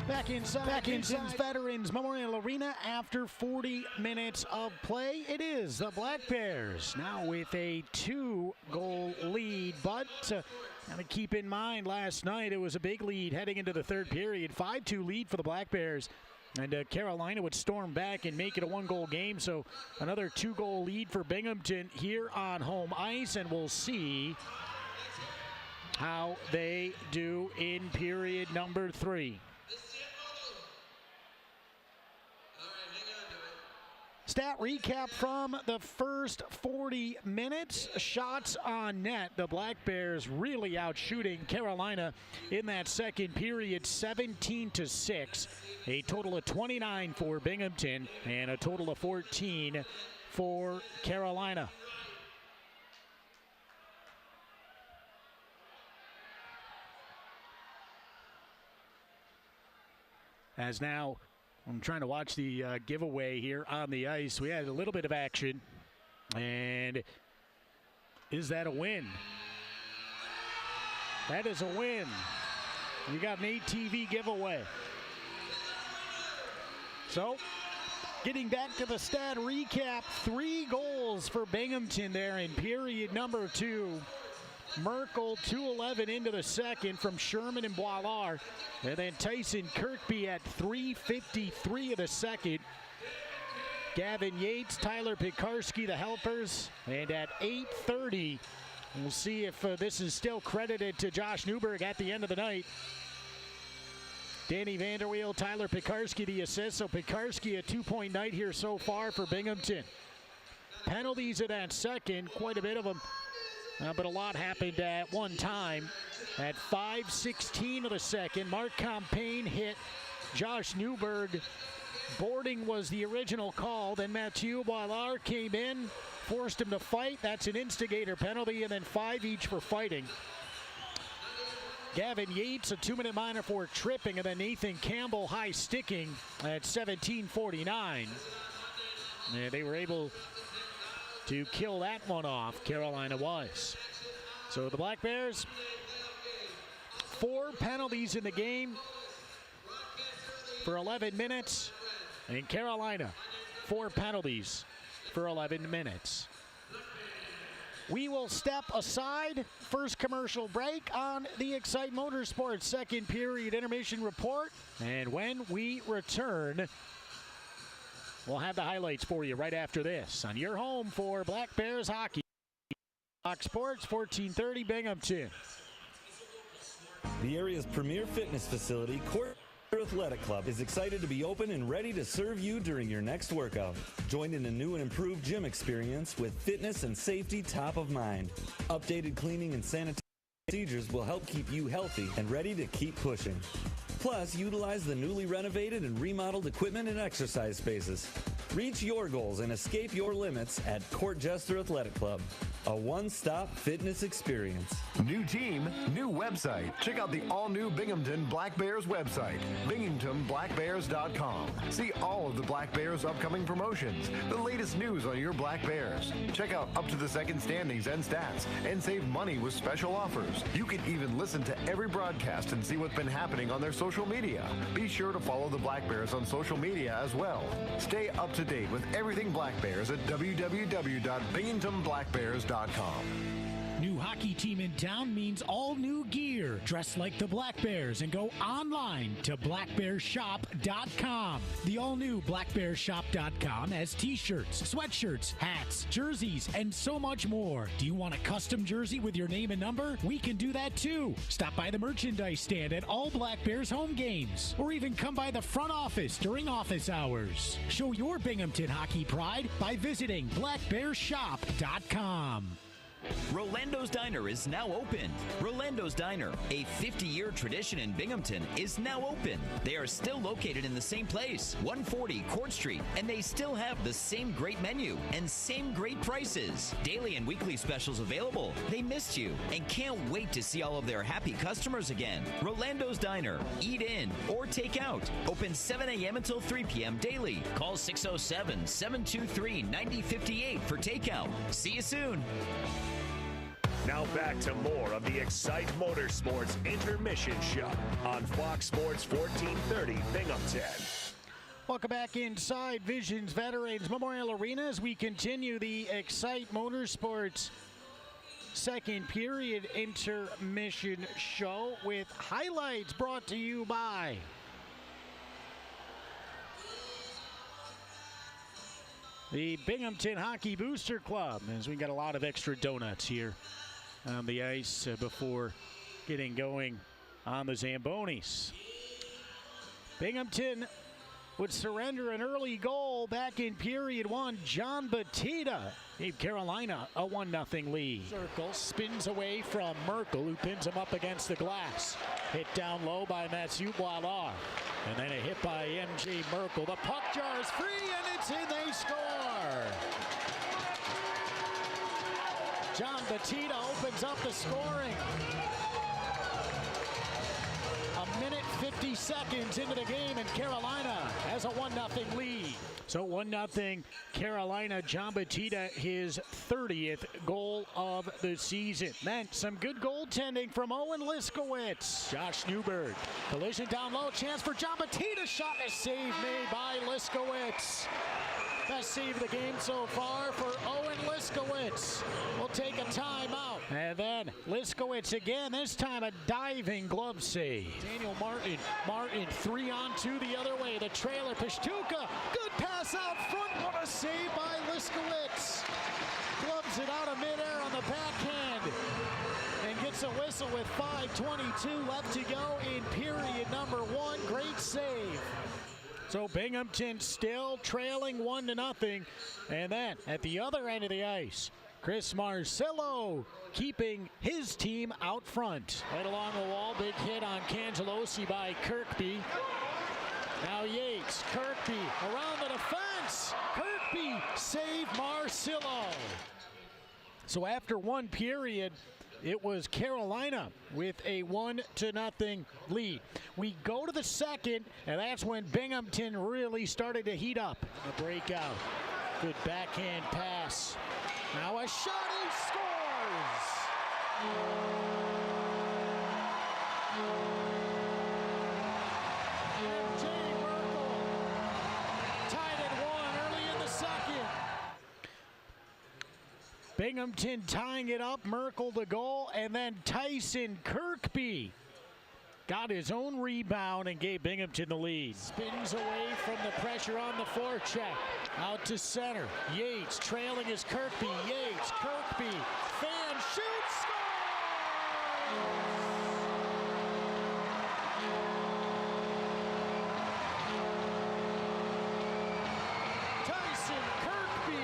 Back inside Binghamton's Veterans Memorial Arena after 40 minutes of play. It is the Black Bears now with a 2-goal lead, but gotta keep in mind last night it was a big lead heading into the third period. 5-2 lead for the Black Bears, and Carolina would storm back and make it a 1-goal game. So another 2-goal lead for Binghamton here on home ice, and we'll see how they do in period number 3. Stat recap from the first 40 minutes. Shots on net. The Black Bears really out shooting Carolina in that second period, 17-6. A total of 29 for Binghamton and a total of 14 for Carolina. As now, I'm trying to watch the giveaway here on the ice. We had a little bit of action. And is that a win? That is a win. We got an ATV giveaway. So, Getting back to the stat recap, 3 goals for Binghamton there in period number 2. Merkel, 2:11 into the second from Sherman and Boilard. And then Tyson Kirkby at 3:53 of the second. Gavin Yates, Tyler Pekarsky, the helpers. And at 8:30, we'll see if this is still credited to Josh Newberg at the end of the night. Danny Vanderweel, Tyler Pekarsky the assist. So Pekarsky a 2-point night here so far for Binghamton. Penalties in that second, quite a bit of them. But a lot happened at one time. At 5:16 of the second, Mark Compain hit Josh Newberg. Boarding was the original call. Then Mathieu Boilard came in, forced him to fight. That's an instigator penalty, and then 5 each for fighting. Gavin Yates, a 2-minute minor for tripping, and then Nathan Campbell high sticking at 17:49. And they were able to kill that one off, Carolina was. So the Black Bears, 4 penalties in the game for 11 minutes. And Carolina, 4 penalties for 11 minutes. We will step aside. First commercial break on the Excite Motorsports second period intermission report. And when we return, we'll have the highlights for you right after this on your home for Black Bears hockey. Fox Sports 1430 Binghamton. The area's premier fitness facility, Court Athletic Club, is excited to be open and ready to serve you during your next workout. Join in a new and improved gym experience with fitness and safety top of mind. Updated cleaning and sanitary procedures will help keep you healthy and ready to keep pushing. Plus, utilize the newly renovated and remodeled equipment and exercise spaces. Reach your goals and escape your limits at Court Jester Athletic Club, a one-stop fitness experience. New team, new website. Check out the all-new Binghamton Black Bears website, binghamtonblackbears.com. See all of the Black Bears' upcoming promotions, the latest news on your Black Bears. Check out up-to-the-second standings and stats, and save money with special offers. You can even listen to every broadcast and see what's been happening on their social media. Be sure to follow the Black Bears on social media as well. Stay up to date with everything Black Bears at www.binghamtonblackbears.com. New hockey team in town means all new gear. Dress like the Black Bears and go online to blackbearshop.com. The all-new blackbearshop.com has t-shirts, sweatshirts, hats, jerseys, and so much more. Do you want a custom jersey with your name and number? We can do that too. Stop by the merchandise stand at all Black Bears home games, or even come by the front office during office hours. Show your Binghamton hockey pride by visiting blackbearshop.com. Rolando's Diner is now open. Rolando's Diner, a 50-year tradition in Binghamton, is now open. They are still located in the same place, 140 Court Street, and they still have the same great menu and same great prices. Daily and weekly specials available. They missed you and can't wait to see all of their happy customers again. Rolando's Diner. Eat in or take out. Open 7 a.m. until 3 p.m. daily. Call 607-723-9058 for takeout. See you soon. Now back to more of the Excite Motorsports Intermission Show on Fox Sports 1430 Binghamton. Welcome back inside Visions Veterans Memorial Arena as we continue the Excite Motorsports second period intermission show with highlights brought to you by the Binghamton Hockey Booster Club, as we got a lot of extra donuts here on the ice before getting going on the Zambonis. Binghamton would surrender an early goal back in period 1. John Batista gave Carolina a 1-0 lead. Circle spins away from Merkel, who pins him up against the glass. Hit down low by Mathieu Boilard. And then a hit by MJ Merkel. The puck jar is free, and it's in. They score. John Batista opens up the scoring. A minute 50 seconds into the game, and Carolina has a 1-0 lead. So 1-0 Carolina. John Batista, his 30th goal of the season. Then some good goaltending from Owen Liskowitz. Josh Newberg. Collision down low. Chance for John Batista. Shot and a save made by Liskowitz. Best save of the game so far for Owen Liskowitz. We'll take a timeout. And then Liskowitz again, this time a diving glove save. Daniel Martin. Martin 3-on-2 the other way. The trailer. Pashtuka. Good pass out front. What a save by Liskowitz. Gloves it out of midair on the backhand. And gets a whistle with 5:22 left to go in period number 1. Great save. So Binghamton still trailing 1-0. And then at the other end of the ice, Chris Marcillo keeping his team out front. Right along the wall, big hit on Cangelosi by Kirkby. Now Yates, Kirkby around the defense. Kirkby save Marcillo. So after one period, it was Carolina with a 1-0 lead. We go to the second, and that's when Binghamton really started to heat up. A breakout. Good backhand pass. Now a shot, he scores! And Jay Merkel tied at 1 early in the second. Binghamton tying it up, Merkel the goal, and then Tyson Kirkby got his own rebound and gave Binghamton the lead. Spins away from the pressure on the forecheck. Out to center. Yates trailing is Kirkby. Yates, Kirkby, fan shoots, scores! Tyson Kirkby,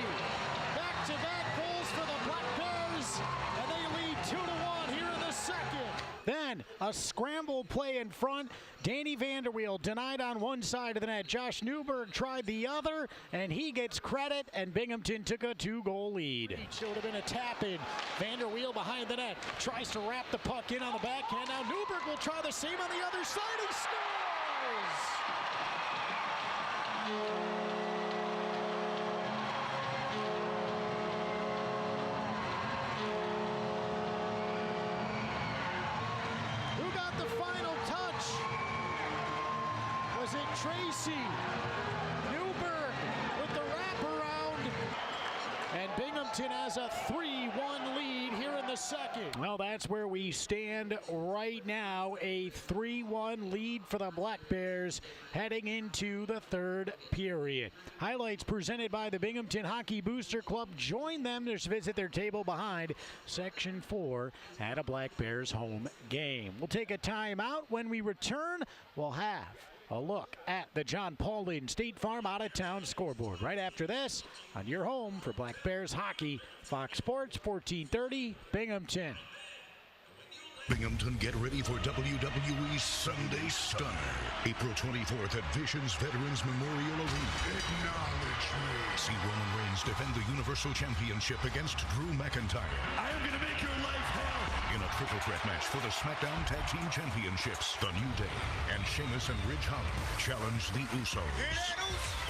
back-to-back goals for the Black Bears, and they lead 2-1 here in the second. Then a scramble play in front. Danny Vanderweel denied on one side of the net. Josh Newberg tried the other, and he gets credit, and Binghamton took a 2-goal lead. It should have been a tap-in. Vanderweel behind the net. Tries to wrap the puck in on the backhand. Now Newberg will try the same on the other side. He scores! Who got the final touch? Was it Tracy? Newberg with the wraparound. And Binghamton has a 3-1 lead here in the second. Well, that's where we stand right now. A 3-1 lead for the Black Bears heading into the third period. Highlights presented by the Binghamton Hockey Booster Club. Join them to visit their table behind Section 4 at a Black Bears home game. We'll take a timeout. When we return, we'll have a look at the John Paulin State Farm out-of-town scoreboard. Right after this, on your home for Black Bears hockey, Fox Sports 1430, Binghamton. Binghamton, get ready for WWE's Sunday Stunner. April 24th at Visions Veterans Memorial Arena. Acknowledge me. See Roman Reigns defend the Universal Championship against Drew McIntyre. I am going to make your life hell. In a triple threat match for the SmackDown Tag Team Championships, The New Day and Sheamus and Ridge Holland challenge the Usos.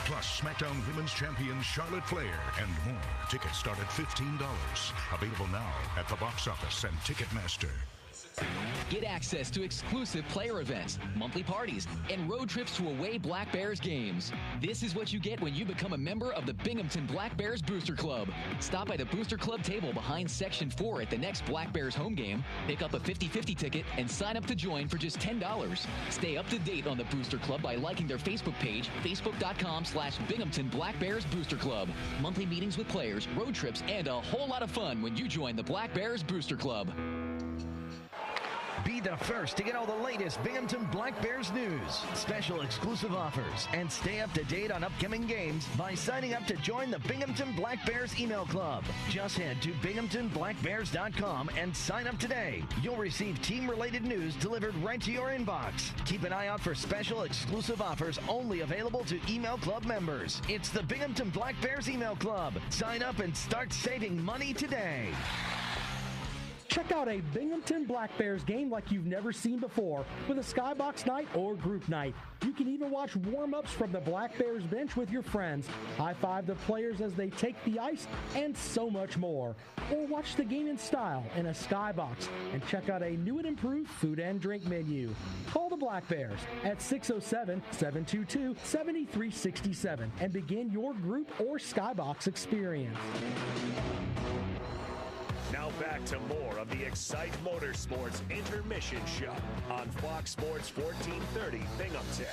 Plus, SmackDown Women's Champion Charlotte Flair and more. Tickets start at $15. Available now at the box office and Ticketmaster. Get access to exclusive player events, monthly parties, and road trips to away Black Bears games. This is what you get when you become a member of the Binghamton Black Bears Booster Club. Stop by the Booster Club table behind Section 4 at the next Black Bears home game, pick up a 50-50 ticket, and sign up to join for just $10. Stay up to date on the Booster Club by liking their Facebook page, facebook.com/Binghamton Black Bears Booster Club. Monthly meetings with players, road trips, and a whole lot of fun when you join the Black Bears Booster Club. Be the first to get all the latest Binghamton Black Bears news, special exclusive offers, and stay up to date on upcoming games by signing up to join the Binghamton Black Bears email club. Just head to binghamtonblackbears.com and sign up today. You'll receive team-related news delivered right to your inbox. Keep an eye out for special exclusive offers only available to email club members. It's the Binghamton Black Bears email club. Sign up and start saving money today. Check out a Binghamton Black Bears game like you've never seen before with a skybox night or group night. You can even watch warm-ups from the Black Bears bench with your friends, high-five the players as they take the ice, and so much more. Or watch the game in style in a skybox and check out a new and improved food and drink menu. Call the Black Bears at 607-722-7367 and begin your group or skybox experience. Now back to more of the Excite Motorsports Intermission Show on Fox Sports 1430 Binghamton.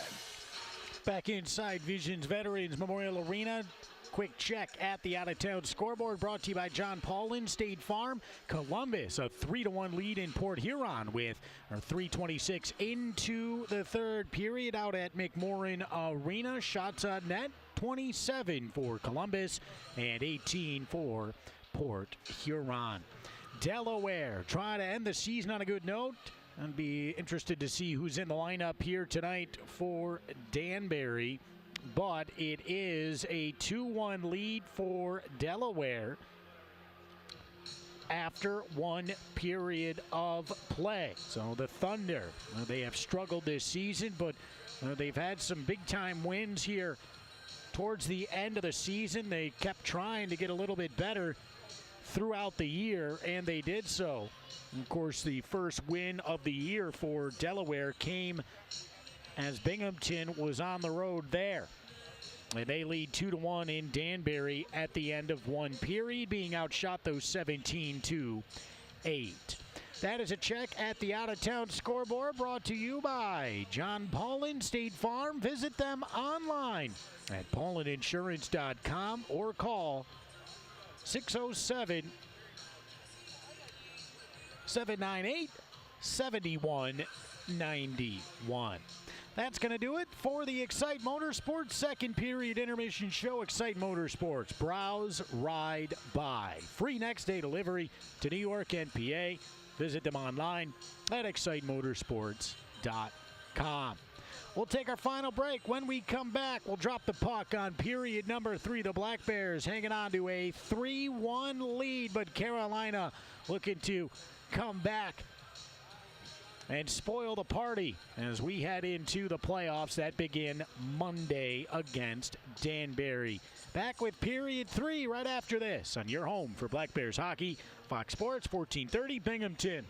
Back inside Visions Veterans Memorial Arena. Quick check at the out-of-town scoreboard brought to you by John Paulin, State Farm. Columbus, a 3-1 lead in Port Huron with 3:26 into the third period out at McMorran Arena. Shots on net, 27 for Columbus and 18 for Port Huron. Delaware trying to end the season on a good note. I'd be interested to see who's in the lineup here tonight for Danbury. But it is a 2-1 lead for Delaware after one period of play. So the Thunder, they have struggled this season, but they've had some big-time wins here towards the end of the season. They kept trying to get a little bit better throughout the year, and they did so. And of course, the first win of the year for Delaware came as Binghamton was on the road there. And they lead 2-1 in Danbury at the end of one period, being outshot those 17-8. That is a check at the out-of-town scoreboard brought to you by John Paulin, State Farm. Visit them online at paulininsurance.com or call 607-798-7191. That's going to do it for the Excite Motorsports second period intermission show. Excite Motorsports. Browse, ride, buy. Free next day delivery to New York and PA. Visit them online at excitemotorsports.com. We'll take our final break. When we come back, we'll drop the puck on period number 3. The Black Bears hanging on to a 3-1 lead, but Carolina looking to come back and spoil the party as we head into the playoffs that begin Monday against Danbury. Back with period 3 right after this on your home for Black Bears hockey, Fox Sports 1430 Binghamton.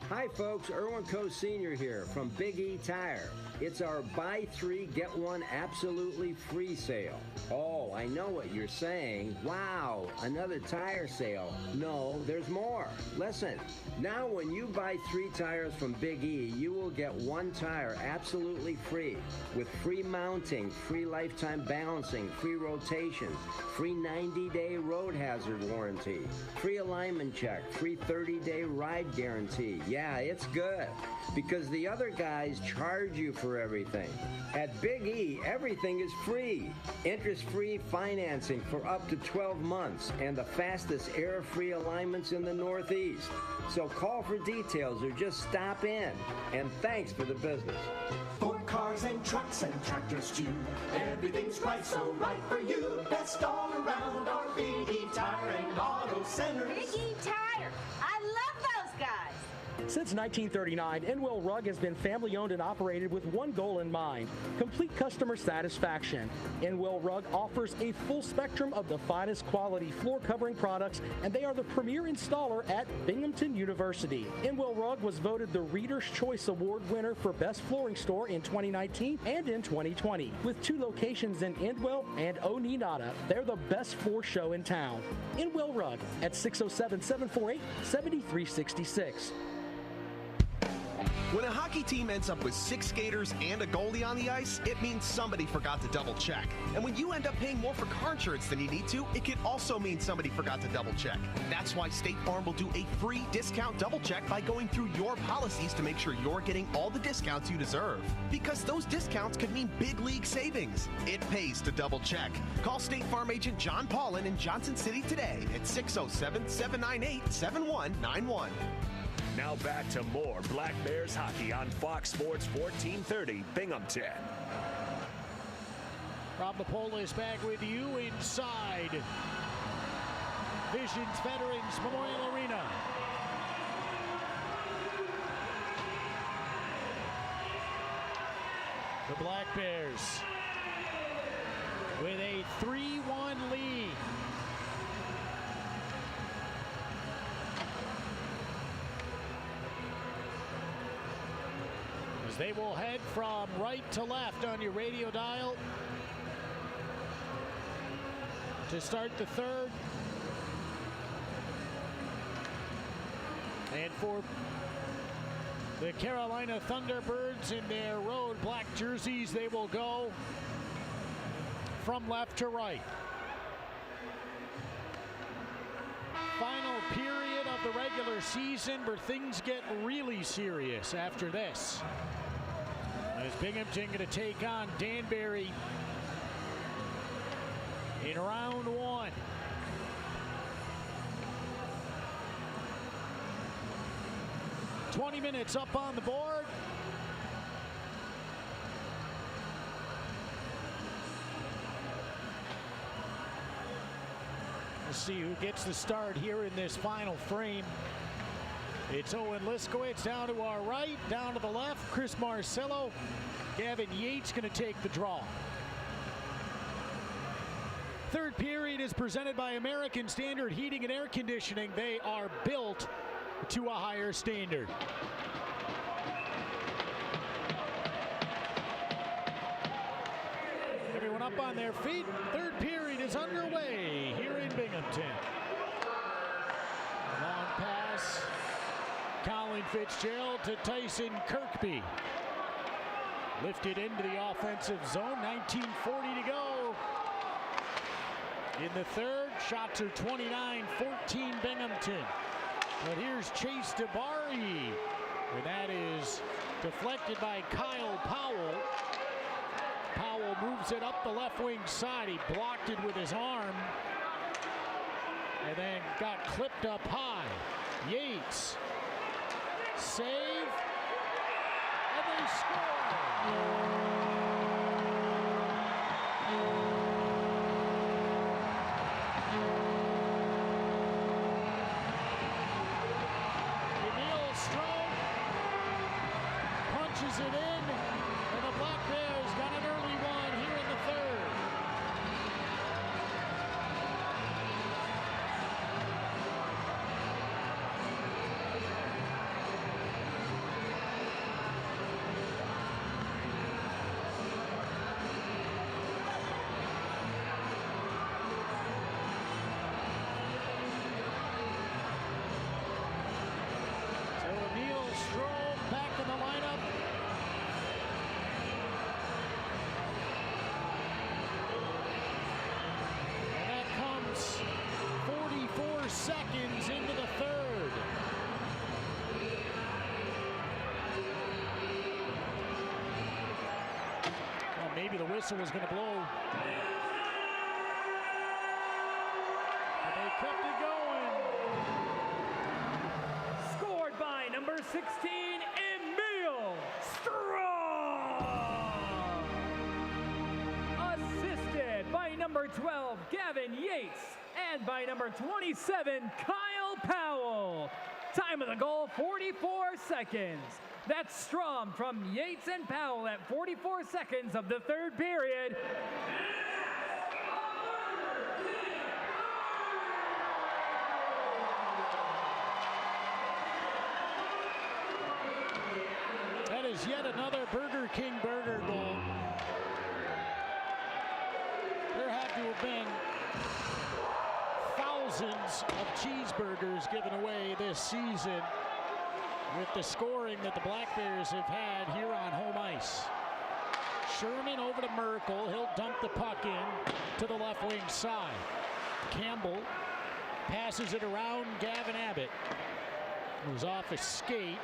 Hi folks, Erwin Coe Sr. here from Big E Tire. It's our buy 3, get 1 absolutely free sale. Oh, I know what you're saying. Wow, another tire sale. No, there's more. Listen, now when you buy 3 tires from Big E, you will get 1 tire absolutely free with free mounting, free lifetime balancing, free rotations, free 90-day road hazard warranty, free alignment check, free 30-day ride guarantee. Yeah, it's good because the other guys charge you for everything. At Big E, everything is free. Interest-free financing for up to 12 months and the fastest error-free alignments in the Northeast. So call for details or just stop in. And thanks for the business. For cars and trucks and tractors too, everything's right, so right for you. Best all around our Big E Tire and Auto Centers. Big E Tire. I love those guys. Since 1939, Inwell Rug has been family-owned and operated with one goal in mind: complete customer satisfaction. Inwell Rug offers a full spectrum of the finest quality floor covering products, and they are the premier installer at Binghamton University. Inwell Rug was voted the Reader's Choice Award winner for Best Flooring Store in 2019 and in 2020. With 2 locations in Inwell and Oneonta, they're the best floor show in town. Inwell Rug at 607-748-7366. When a hockey team ends up with 6 skaters and a goalie on the ice, it means somebody forgot to double check. And when you end up paying more for car insurance than you need to, it could also mean somebody forgot to double check. That's why State Farm will do a free discount double check by going through your policies to make sure you're getting all the discounts you deserve. Because those discounts could mean big league savings. It pays to double check. Call State Farm agent John Paulin in Johnson City today at 607-798-7191. Now back to more Black Bears hockey on Fox Sports 1430 Binghamton. Rob Napolis back with you inside Visions Veterans Memorial Arena. The Black Bears with a 3-1 lead. As they will head from right to left on your radio dial to start the third. And for the Carolina Thunderbirds in their road black jerseys, they will go from left to right. Final period of the regular season where things get really serious after this. As Binghamton going to take on Danbury in round one. "20 minutes up on the board. We'll see who gets the start here in this final frame. It's Owen Liskowitz down to our right, down to the left, Chris Marcello. Gavin Yates going to take the draw. Third period is presented by American Standard Heating and Air Conditioning. They are built to a higher standard. Everyone up on their feet. Third period is underway here in Binghamton. Long pass. Colin Fitzgerald to Tyson Kirkby. Lifted into the offensive zone. 19:40 to go. In the third, shots are 29-14 Binghamton. But here's Chase DeBari, and that is deflected by Kyle Powell. Powell moves it up the left wing side. He blocked it with his arm and then got clipped up high. Yates, save, and they score. Punches it in, and the Black Bears got an early one here in the third. So Emil Stroh back in the lineup. Seconds into the third. Well, maybe the whistle was going to blow. But they kept it going. Scored by number 16, Emil Strong. Assisted by number 12, Gavin Yates. And by number 27, Kyle Powell. Time of the goal, 44 seconds. That's Strom from Yates and Powell at 44 seconds of the third period. That is yet another Burger King burger goal. There had to have been thousands of cheeseburgers given away this season with the scoring that the Black Bears have had here on home ice. Sherman over to Merkel. He'll dump the puck in to the left wing side. Campbell passes it around Gavin Abbott, who's off a skate.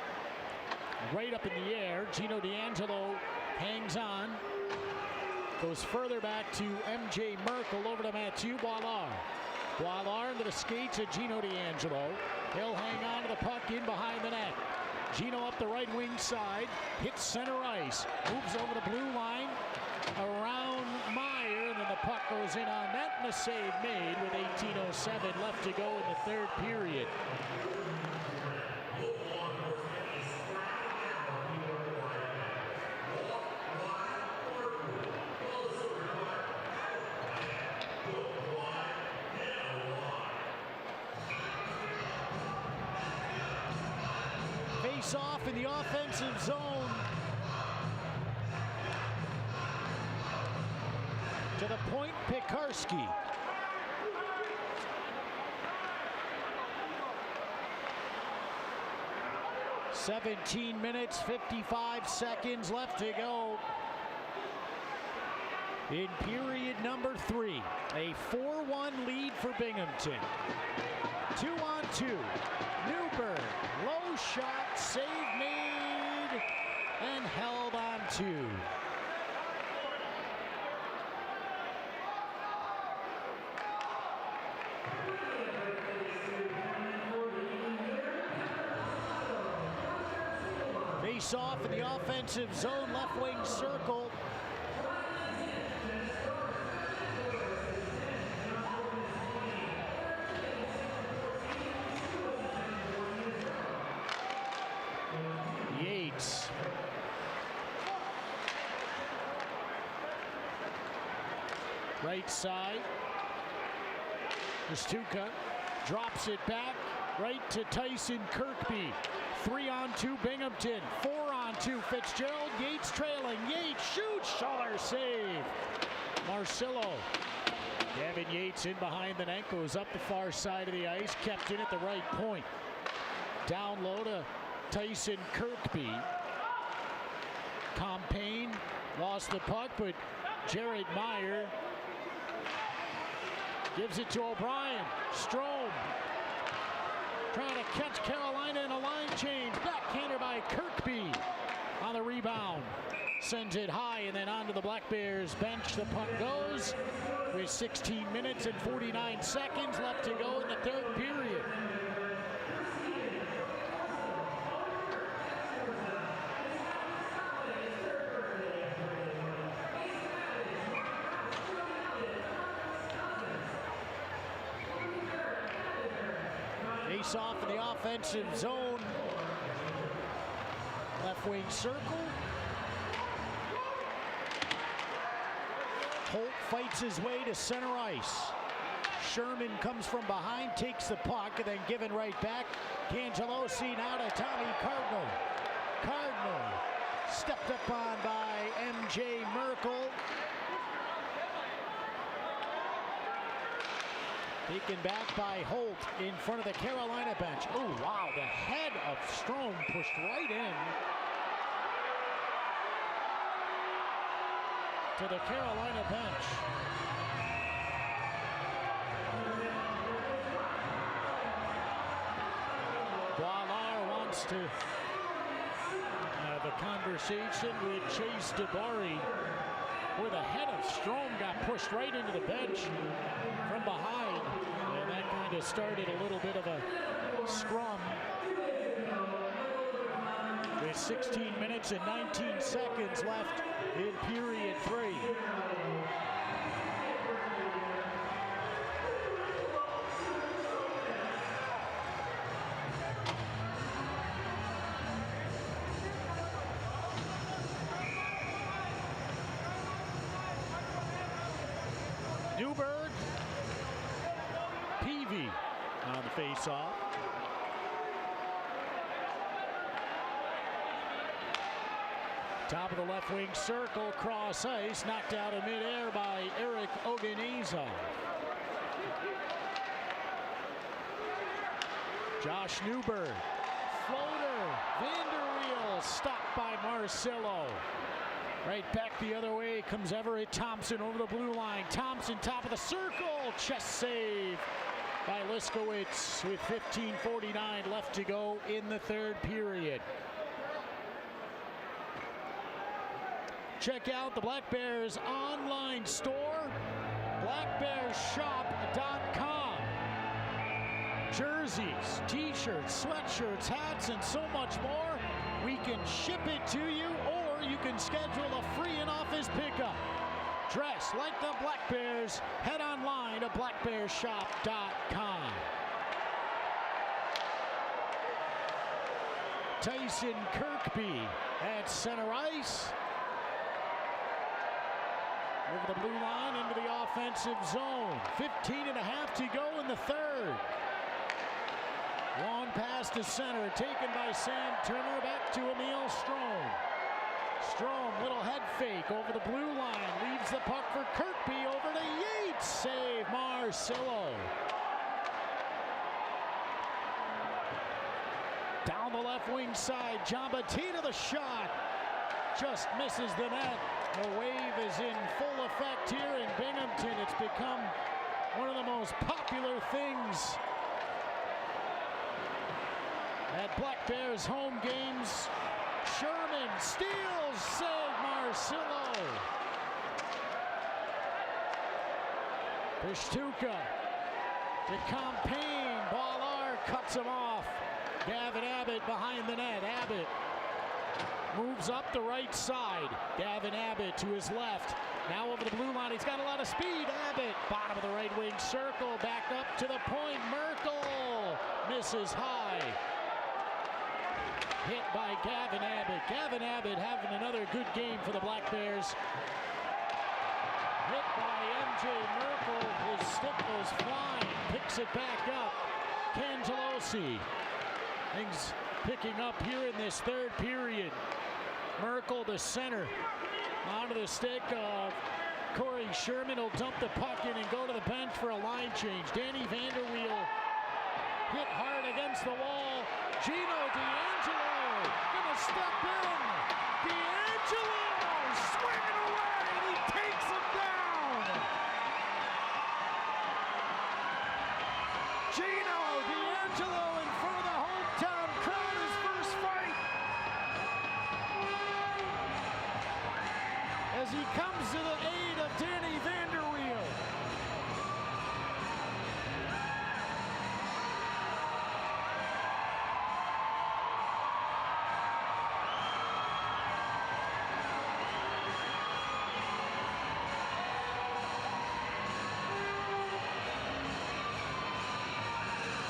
Right up in the air. Gino D'Angelo hangs on. Goes further back to MJ Merkel over to Mathieu Boilard. Boilard into the skates of Gino D'Angelo. He'll hang on to the puck in behind the net. Gino up the right wing side, hits center ice, moves over the blue line, around Meyer, and then the puck goes in on net, and a save made with 18:07 left to go in the third period. Face-off in the offensive zone. To the point, Pekarski. "17 minutes, 55 seconds left to go in period number 3. A 4-1 lead for Binghamton. 2-on-2. Newberg, low shot, save made, and held on 2. Face off in the offensive zone, left wing circle. Yates. Right side. Stuka drops it back right to Tyson Kirkby. 3-on-2 Binghamton, 4-on-2 Fitzgerald, Yates trailing, Yates shoots, Schaller save. Marcillo, Gavin Yates in behind the net, goes up the far side of the ice, kept in at the right point. Down low to Tyson Kirkby. Compain lost the puck, but Jared Meyer gives it to O'Brien. Strome trying to catch Carolina in a line change. Backhander by Kirkby on the rebound. Sends it high and then onto the Black Bears bench. The puck goes with 16 minutes and 49 seconds left to go in the third period. Face off in the offensive zone. Left wing circle. Holt fights his way to center ice. Sherman comes from behind, takes the puck, and then given right back. Cangelosi now to Tommy Cardinal. Cardinal stepped up on by M.J. Merkel. Taken back by Holt in front of the Carolina bench. Oh, wow, the head of Strome pushed right in to the Carolina bench. Boilard wants to have a conversation with Chase DeBari, where the head of Strome got pushed right into the bench from behind, and that kind of started a little bit of a scrum. With 16 minutes and 19 seconds left in period 3. Newberg, Peavy on the face-off. Top of the left wing circle, cross ice, knocked out of midair by Eric Oganezov. Josh Newberg, floater, Vanderweel, stopped by Marcillo. Right back the other way comes Everett Thompson over the blue line. Thompson top of the circle, chest save by Liskowitz with 15:49 left to go in the third period. Check out the Black Bears online store, blackbearshop.com. Jerseys, t-shirts, sweatshirts, hats, and so much more. We can ship it to you, or you can schedule a free in-office pickup. Dress like the Black Bears. Head online to blackbearshop.com. Tyson Kirkby at center ice. Over the blue line into the offensive zone. 15 and a half to go in the third. Long pass to center, taken by Sam Turner, back to Emil Strom. Strom, little head fake over the blue line, leaves the puck for Kirkby, over to Yates, save Marcillo. Down the left wing side, Giambattina the shot, just misses the net. The wave is in full effect here in Binghamton. It's become one of the most popular things at Black Bears home games. Sherman steals, save Marcillo. Pishtuka to Campaign, Ballar cuts him off. Gavin Abbott behind the net. Abbott moves up the right side. Gavin Abbott to his left. Now over the blue line. He's got a lot of speed. Abbott, bottom of the right wing circle. Back up to the point. Merkel misses high. Hit by Gavin Abbott. Gavin Abbott having another good game for the Black Bears. Hit by MJ Merkel. His stick goes flying. Picks it back up. Cangelosi. Things picking up here in this third period. Merkel, the center, onto the stick of Corey Sherman. Will dump the puck in and go to the bench for a line change. Danny Vanderweel hit hard against the wall. Gino D'Angelo gonna step in. D'Angelo swinging away and he takes him down. Gino D'Angelo in front of the hometown crowd, his first fight. As he comes to the aid of Danny Vanderweel.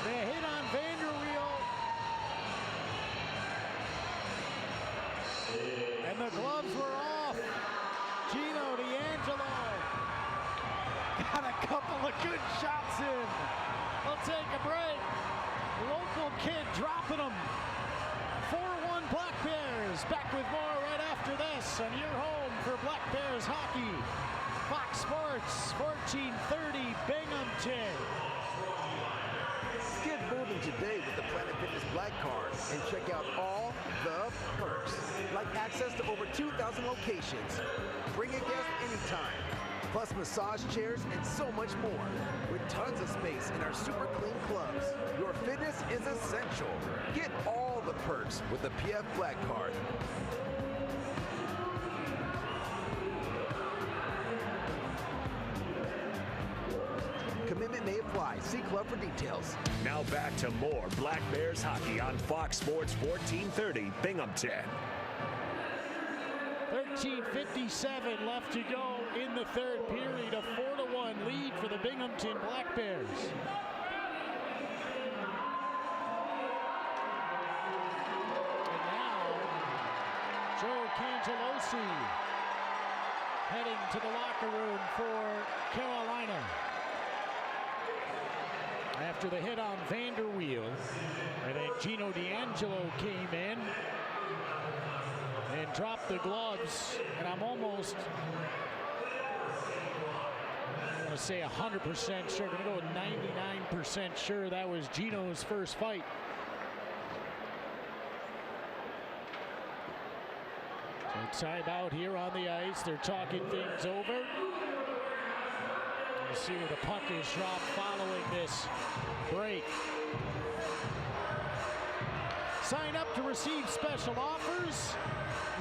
The hit on Vanderweel. And the gloves were off. Gino D'Angelo got a couple of good shots in. We'll take a break. Local kid dropping them. 4-1 Black Bears. Back with more right after this on your home for Black Bears hockey. Fox Sports 1430 Binghamton. Get moving today with the Planet Fitness Black Card and check out all the perks, like access to over 2,000 locations, bring a guest anytime, plus massage chairs and so much more, with tons of space in our super clean clubs. Your fitness is essential. Get all the perks with the PF Black Card. Commitment may apply. See club for details. Now back to more Black Bears hockey on Fox Sports 1430 Binghamton. 13:57 left to go in the third period. A 4-1 lead for the Binghamton Black Bears. And now, Joe Cangelosi heading to the locker room for Carolina. After the hit on Vanderweel, and then Gino D'Angelo came in and dropped the gloves, and I'm almost, I want to say 100% sure, going to go with 99% sure that was Gino's first fight. So timeout here on the ice. They're talking things over. We'll see where the puck is dropped following this break. Sign up to receive special offers,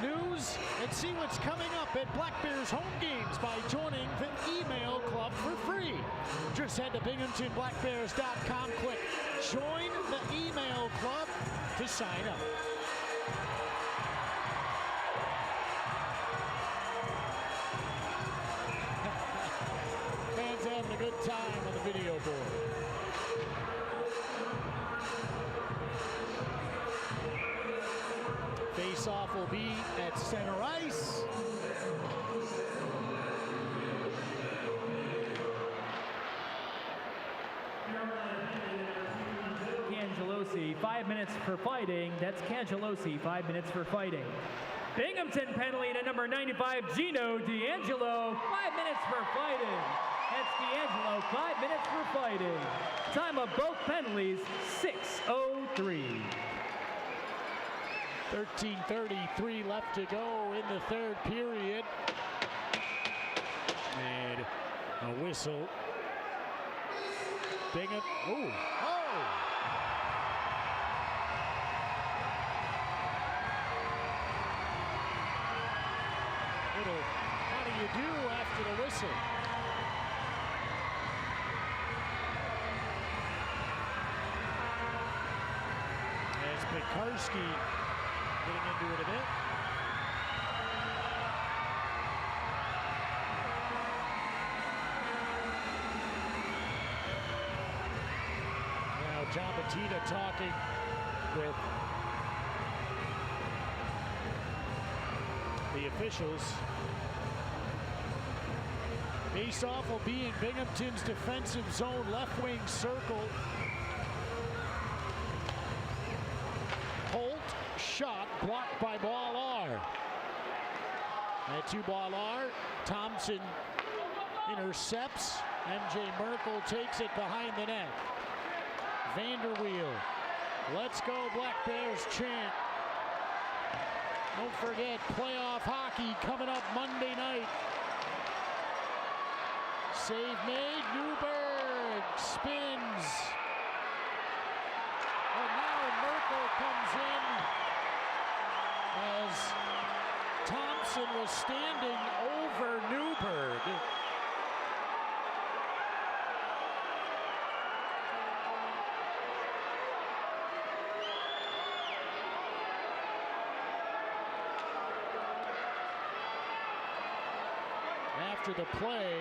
news, and see what's coming up at Black Bears home games by joining the email club for free. Just head to BinghamtonBlackBears.com, click join the email club to sign up. Fans having a good time on the video board. Face-off will be at center ice. Cangelosi, 5 minutes for fighting. That's Cangelosi, 5 minutes for fighting. Binghamton penalty to number 95, Gino D'Angelo, 5 minutes for fighting. That's D'Angelo, 5 minutes for fighting. Time of both penalties, 6:03. 13:33 left to go in the third period. And a whistle. Bingham. Oh! How do you do after the whistle? As Pekarsky getting into it a bit. Now John Batista talking with the officials. Face-off will be in Binghamton's defensive zone, left wing circle. Holt shot blocked by Boilar. And to Boilar, Thompson intercepts. MJ Merkel takes it behind the net. Vanderweel, let's go Black Bears chant. Don't forget playoff hockey coming up Monday night. Save made, Newberg spins. And now Merkel comes in as Thompson was standing over Newberg. After the play,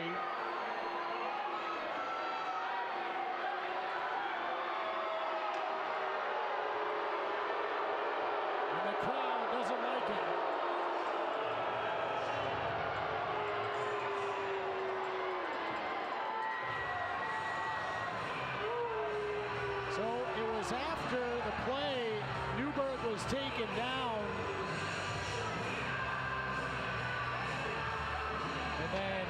and the crowd doesn't like it. So it was after the play, Newberg was taken down. And then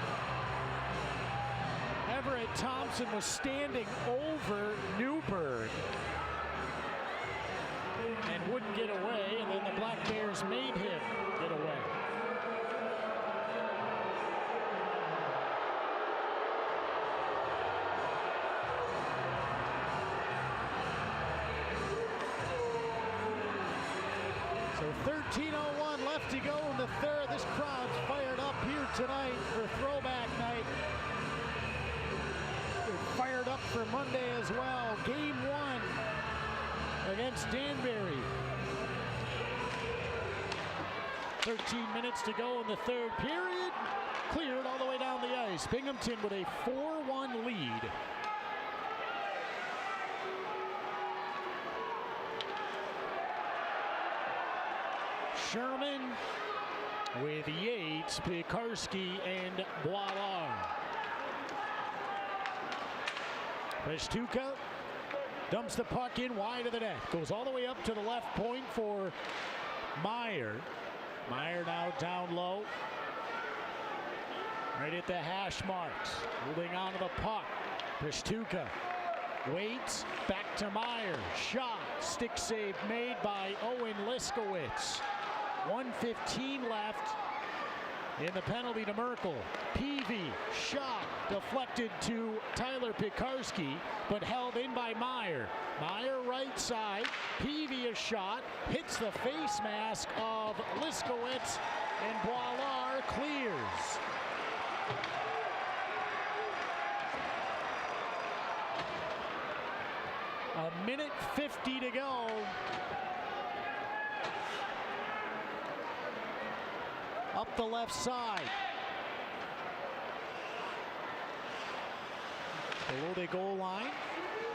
Everett Thompson was standing over Newberg and wouldn't get away, and then the Black Bears made him get away. So 13:01 left to go in the third. This crowd's fired up here tonight for throwback night. They're fired up for Monday as well. Game 1 against Danbury. 13 minutes to go in the third period. Cleared all the way down the ice. Binghamton with a 4-1 lead. Sherman with Yates, Pekarsky, and Boilar. Pestuka dumps the puck in wide of the net. Goes all the way up to the left point for Meyer. Meyer now down low. Right at the hash marks. Holding on to the puck. Pestuka waits. Back to Meyer. Shot. Stick save made by Owen Liskowitz. 1:15 left in the penalty to Merkel. Peavy, shot, deflected to Tyler Pekarsky, but held in by Meyer. Meyer right side, Peavy a shot, hits the face mask of Liskowitz, and Boilar clears. A minute 50 to go. Up the left side. Below the goal line.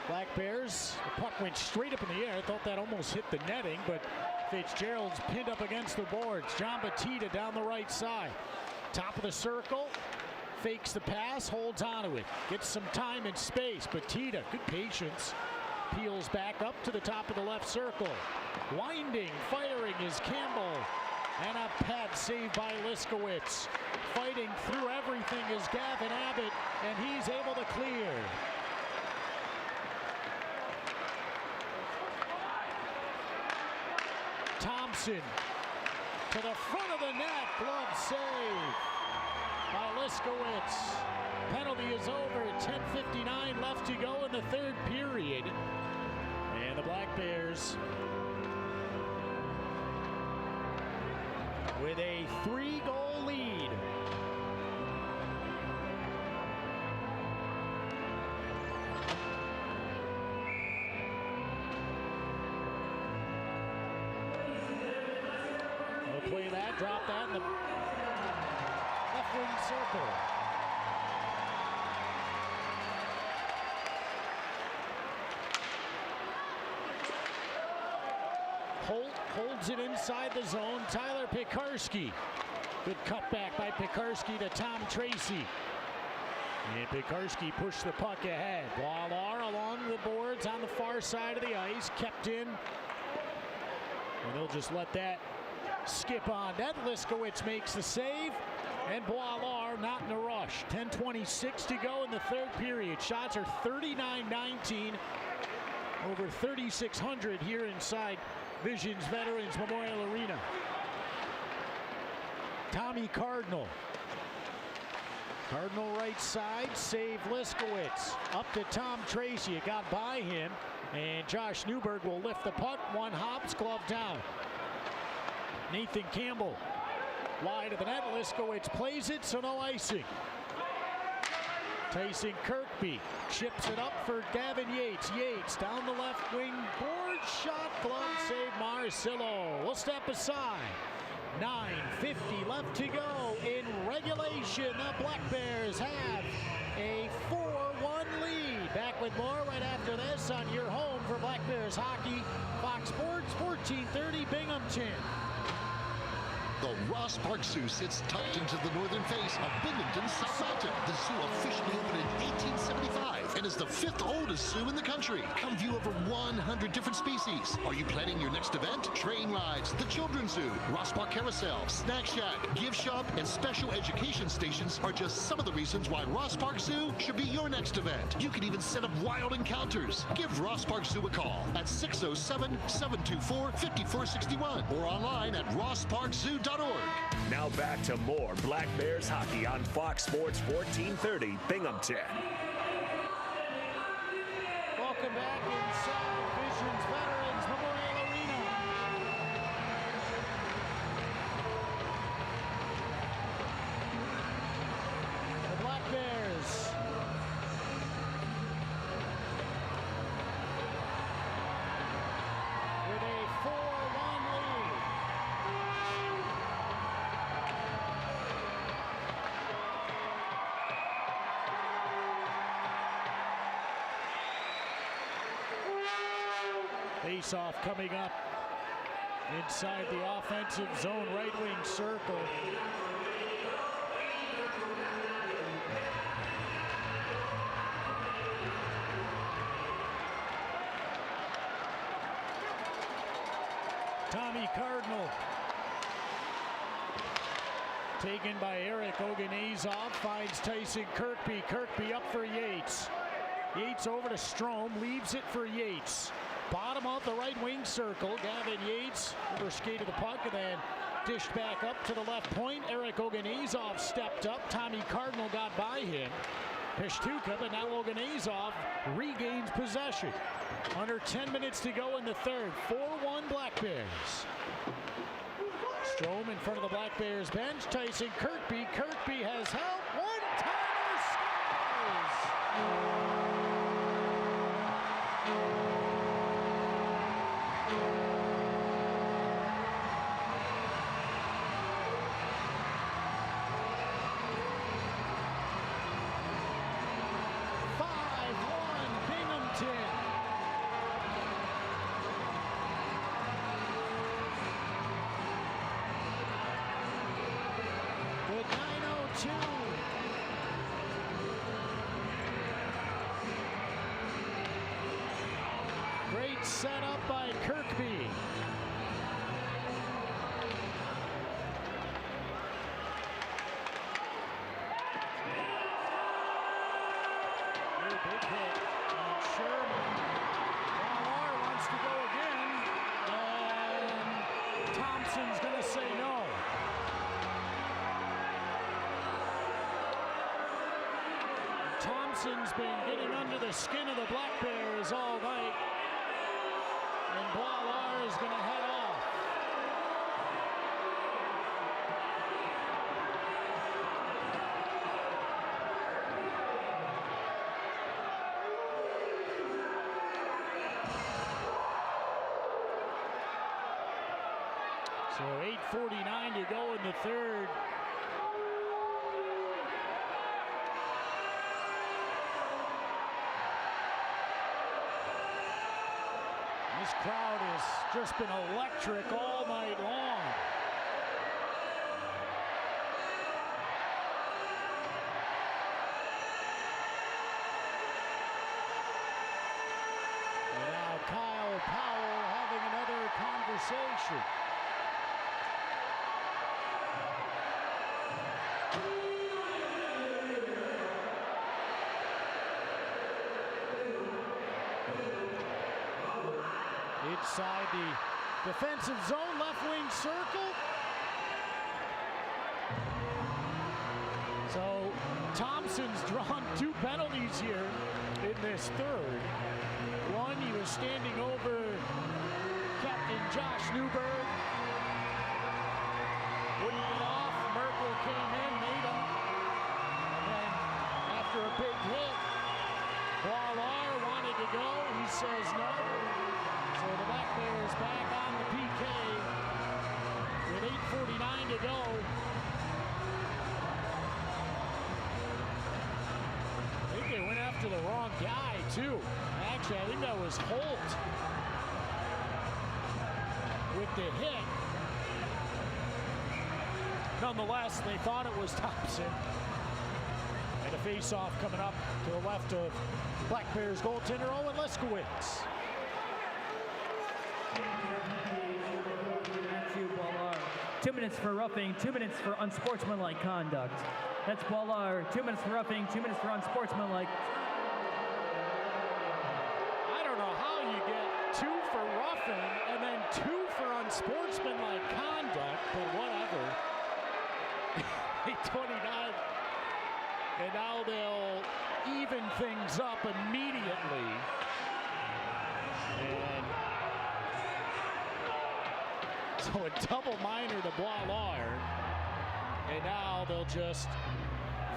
Black Bears, the puck went straight up in the air. I thought that almost hit the netting, but Fitzgerald's pinned up against the boards. John Batista down the right side. Top of the circle. Fakes the pass, holds onto it. Gets some time and space. Batista, good patience. peels back up to the top of the left circle. Winding, firing is Campbell. And a pad save by Liskowitz. Fighting through everything is Gavin Abbott, and he's able to clear. Thompson to the front of the net, glove save by Liskowitz. Penalty is over, 10:59 left to go in the third period. And the Black Bears with a 3-goal lead. They'll play that, drop that in the left wing circle. Holt holds it inside the zone. Tyler Pekarsky. Good cutback by Pekarsky to Tom Tracy. And Pekarsky pushed the puck ahead. Boileau along the boards on the far side of the ice. Kept in. And they'll just let that skip on. That Liskowitz makes the save. And Boileau not in a rush. 10:26 to go in the third period. Shots are 39-19. Over 3,600 here inside Visions Veterans Memorial Arena. Tommy Cardinal. Cardinal right side, save Liskowitz. Up to Tom Tracy, it got by him. And Josh Newberg will lift the puck. One hops, glove down. Nathan Campbell wide of the net. Liskowitz plays it, so no icing. Tyson Kirkby chips it up for Gavin Yates. Yates down the left wing, board shot, glove save Marcillo. We'll step aside. 9:50 left to go in regulation. The Black Bears have a 4-1 lead. Back with more right after this on your home for Black Bears hockey. Fox Sports 1430 Binghamton. The Ross Park Zoo sits tucked into the northern face of Binghamton's South Mountain. The zoo officially opened in 1875 and is the 5th oldest zoo in the country. Come view over 100 different species. Are you planning your next event? Train rides, the Children's Zoo, Ross Park Carousel, Snack Shack, Gift Shop, and special education stations are just some of the reasons why Ross Park Zoo should be your next event. You can even set up wild encounters. Give Ross Park Zoo a call at 607-724-5461 or online at rossparkzoo.org. Now back to more Black Bears hockey on Fox Sports 1430 Binghamton. Welcome back inside Visions Veterans Memorial Arena. The Black Bears with a 4-1 lead. Face-off coming up inside the offensive zone, right wing circle. Tommy Cardinal taken by Eric Oganezov, finds Tyson Kirkby. Kirkby up for Yates. Yates over to Strome, leaves it for Yates. Bottom of the right wing circle, Gavin Yates over skate of the puck and then dished back up to the left point. Eric Oganezov stepped up. Tommy Cardinal got by him. Pishtuka, but now Oganezov regains possession. Under 10 minutes to go in the third. 4-1 Black Bears. Strome in front of the Black Bears bench. Tyson Kirkby. Kirkby has help. One-timer scores! 5-1 Binghamton. With 9:02 Thompson's been getting under the skin of the Black Bears all night. And Boileau is going to head off. So 8:49 to go in the third. This crowd has just been electric all night long. And now Kyle Powell having another conversation. Inside the defensive zone, left wing circle. So Thompson's drawn 2 penalties here in this third. One, he was standing over Captain Josh Newberg. Wouldn't get off. Merkel came in, made him. And then after a big hit, Boileau wanted to go. He says no. So the Black Bears back on the PK with 8:49 to go. I think they went after the wrong guy, too. Actually, I think that was Holt with the hit. Nonetheless, they thought it was Thompson. And a face-off coming up to the left of Black Bears goaltender Owen Leskowitz. 2 minutes for roughing, 2 minutes for unsportsmanlike conduct. That's Boileau. 2 minutes for roughing, 2 minutes for unsportsmanlike. I don't know how you get 2 for roughing and then 2 for unsportsmanlike conduct, but whatever. 8:29. And now they'll even things up immediately. And so a double minor to Boileau. And now they'll just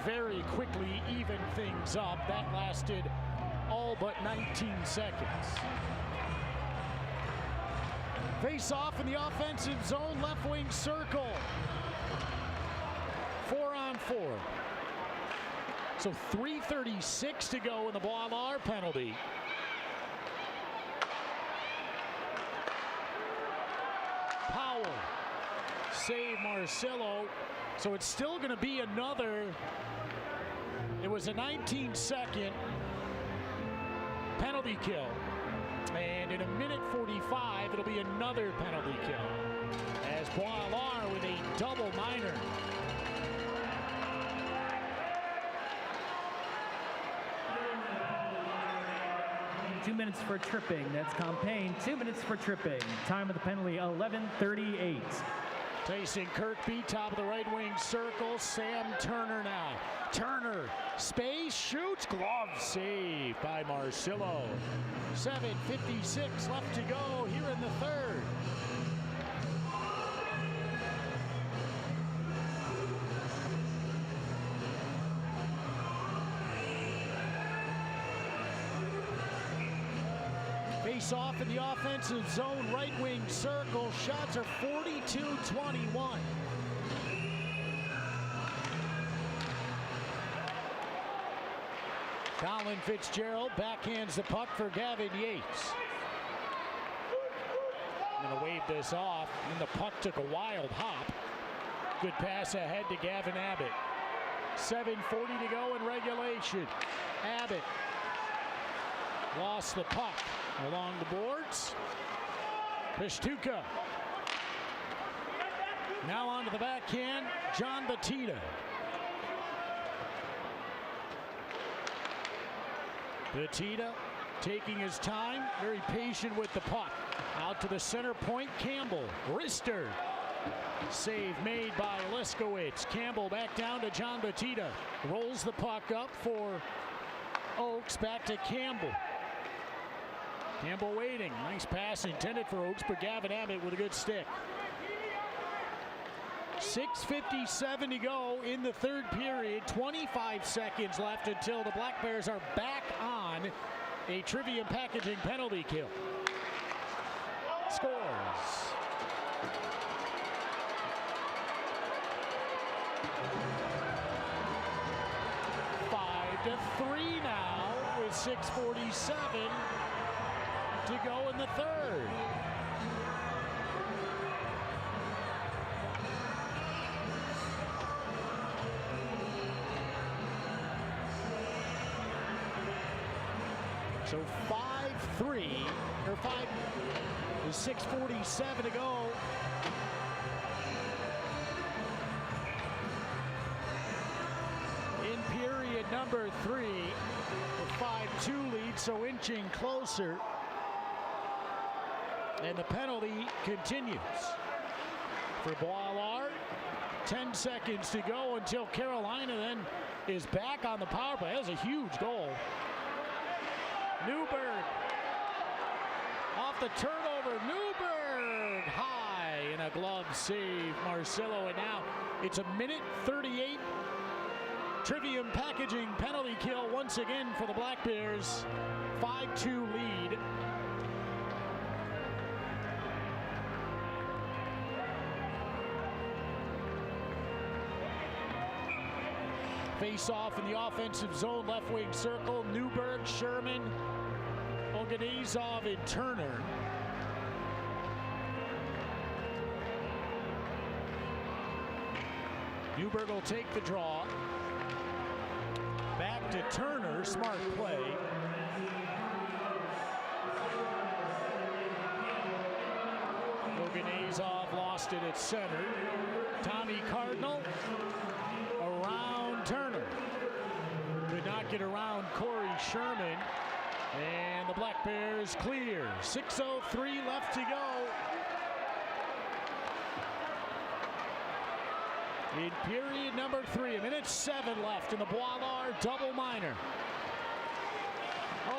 very quickly even things up. That lasted all but 19 seconds. Face off in the offensive zone, left wing circle. 4-on-4. So 3:36 to go in the Boileau penalty. Powell, save Marcelo. So it's still going to be another. It was a 19-second penalty kill. And in a minute 45, it'll be another penalty kill. As Boileau with a double minor. 2 minutes for tripping. That's Campaign. 2 minutes for tripping. Time of the penalty, 11:38. Tyson Kirkby, top of the right wing circle. Sam Turner now. Turner, space, shoots, glove save by Marcelo. 7:56 left to go here in the third. Face off in the offensive zone, right wing circle. Shots are 42-21. Colin Fitzgerald backhands the puck for Gavin Yates. I'm going to wave this off, and the puck took a wild hop. Good pass ahead to Gavin Abbott. 7:40 to go in regulation. Abbott lost the puck along the boards. Pishtuka. Now onto the backhand, John Batista. Batista taking his time, very patient with the puck. Out to the center point, Campbell. Rister. Save made by Leskowitz. Campbell back down to John Batista. Rolls the puck up for Oakes back to Campbell. Campbell waiting. Nice pass intended for Oakes, but Gavin Abbott with a good stick. 6:57 to go in the third period. 25 seconds left until the Black Bears are back on a Trivium Packaging penalty kill. Scores. To 3 now with 6:47 to go in the third. So 5-3 or 5 with 6:47 to go. In period number 3, the 5-2 lead, so inching closer. And the penalty continues. For Boilard, 10 seconds to go until Carolina then is back on the power play. That was a huge goal. Newberg off the turnover. Newberg high in a glove save. Marcelo, and now it's a minute 38. Trivium Packaging penalty kill once again for the Black Bears. 5-2 lead. Face off in the offensive zone, left wing circle. Newberg, Sherman, Oganezov, and Turner. Newberg will take the draw. Back to Turner, smart play. Oganezov lost it at center. Tommy Cardinal around Turner. Could not get around Corey Sherman. And the Black Bears clear. 6:03 left to go. In period number 3, a minute 7 left in the Boilard double minor.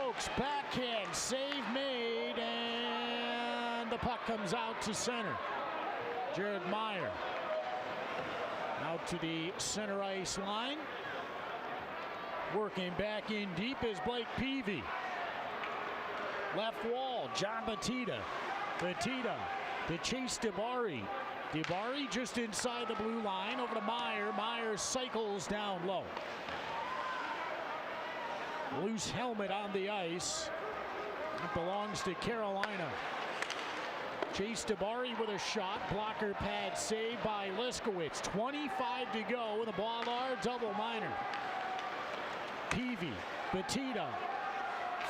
Oakes backhand, save made, and the puck comes out to center. Jared Meyer out to the center ice line. Working back in deep is Blake Peavy. Left wall, John Batista. Batista to Chase DeBari. DeBari just inside the blue line, over to Meyer. Meyer cycles down low. Loose helmet on the ice. It belongs to Carolina. Chase DeBari with a shot. Blocker pad saved by Leskowitz. 25 to go in the Boilard double minor. Peavy, Batista,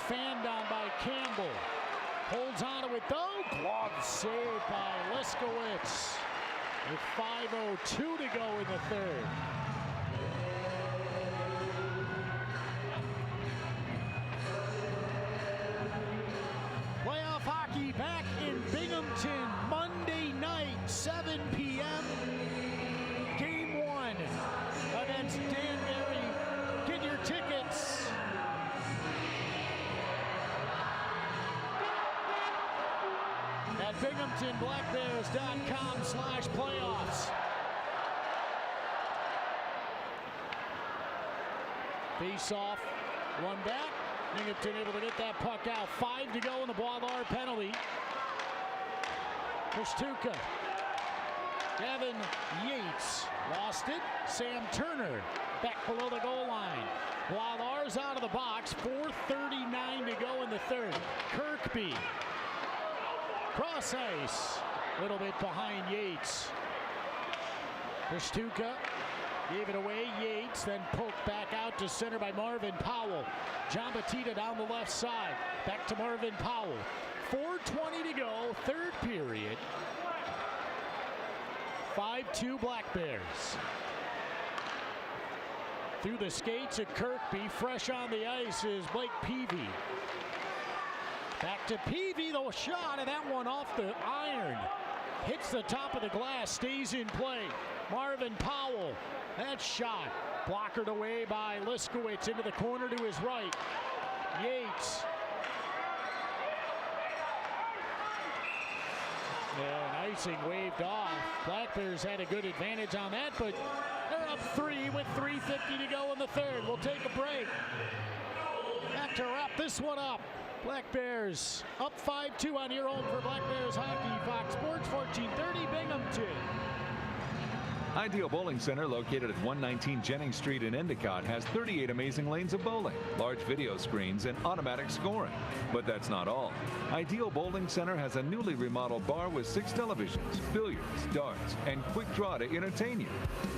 fanned on by Campbell. Holds on to it though. Glove saved by Leskowitz. With 5:02 to go in the third. Playoff hockey back in Binghamton Monday night, 7 p.m. Game 1 against Danbury. Get your tickets. At BinghamtonBlackBears.com/playoffs. Face off, one back. Binghamton able to get that puck out. 5 to go in the Boilard penalty. Kostuka. Gavin Yates lost it. Sam Turner back below the goal line. Boilard's out of the box. 4:39 to go in the third. Kirkby. Cross ice, a little bit behind Yates. Kostuka gave it away. Yates then poked back out to center by Marvin Powell. John Batista down the left side. Back to Marvin Powell. 4:20 to go, third period. 5-2 Black Bears. Through the skates of Kirkby, fresh on the ice is Blake Peavy. Back to Peavy, the shot, and that one off the iron. Hits the top of the glass, stays in play. Marvin Powell. That shot blockered away by Liskowitz into the corner to his right. Yates. And icing waved off. Black Bears had a good advantage on that, but they're up 3 with 3:50 to go in the third. We'll take a break. Back to wrap this one up. Black Bears up 5-2 on your own for Black Bears hockey. Fox Sports 1430 Binghamton. Ideal Bowling Center, located at 119 Jennings Street in Endicott, has 38 amazing lanes of bowling, large video screens, and automatic scoring. But that's not all. Ideal Bowling Center has a newly remodeled bar with 6 televisions, billiards, darts, and quick draw to entertain you.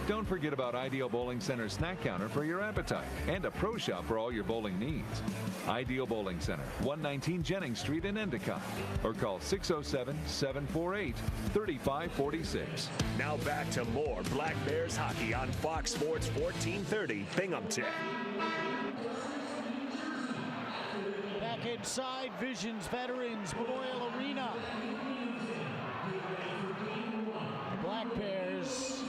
Don't forget about Ideal Bowling Center's snack counter for your appetite and a pro shop for all your bowling needs. Ideal Bowling Center, 119 Jennings Street in Endicott, or call 607-748-3546. Now back to more Black Bears hockey on Fox Sports 1430 Binghamton. Back inside Visions Veterans Memorial Arena. The Black Bears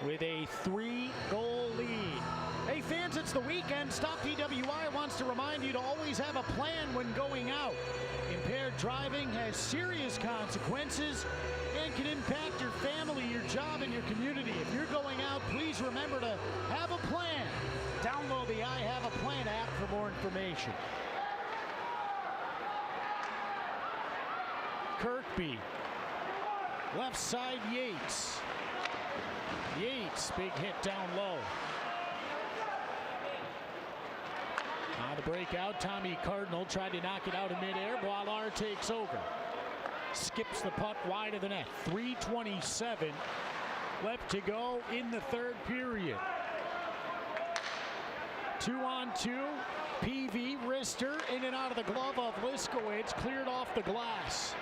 with a 3-goal lead. Hey fans, it's the weekend. Stop DWI wants to remind you to always have a plan when going out. Impaired driving has serious consequences and can impact your family, your job, and your community. If you're going out, please remember to have a plan. Download the I Have a Plan app for more information. Kirkby. Left side, Yates. Yates, big hit down low. On the breakout, Tommy Cardinal tried to knock it out in midair. Boilard takes over. Skips the puck wide of the net. 3:27 left to go in the third period. 2-on-2. PV, wrister, in and out of the glove of Liskowitz. Cleared off the glass.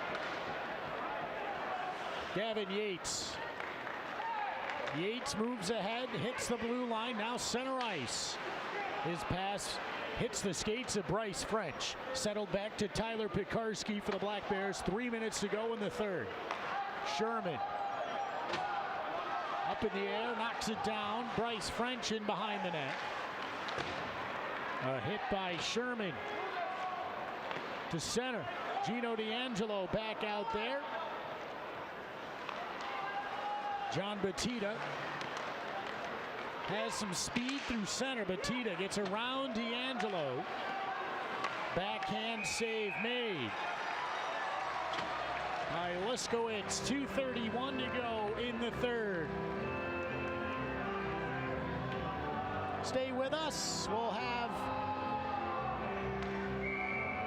Gavin Yates. Yates moves ahead, hits the blue line, now center ice. His pass hits the skates of Bryce French. Settled back to Tyler Pekarsky for the Black Bears. 3 minutes to go in the third. Sherman. Up in the air, knocks it down. Bryce French in behind the net. A hit by Sherman. To center. Gino D'Angelo back out there. John Batita has some speed through center. Batita gets around D'Angelo. Backhand save made by Liskowitz. 2:31 to go in the third. Stay with us. We'll have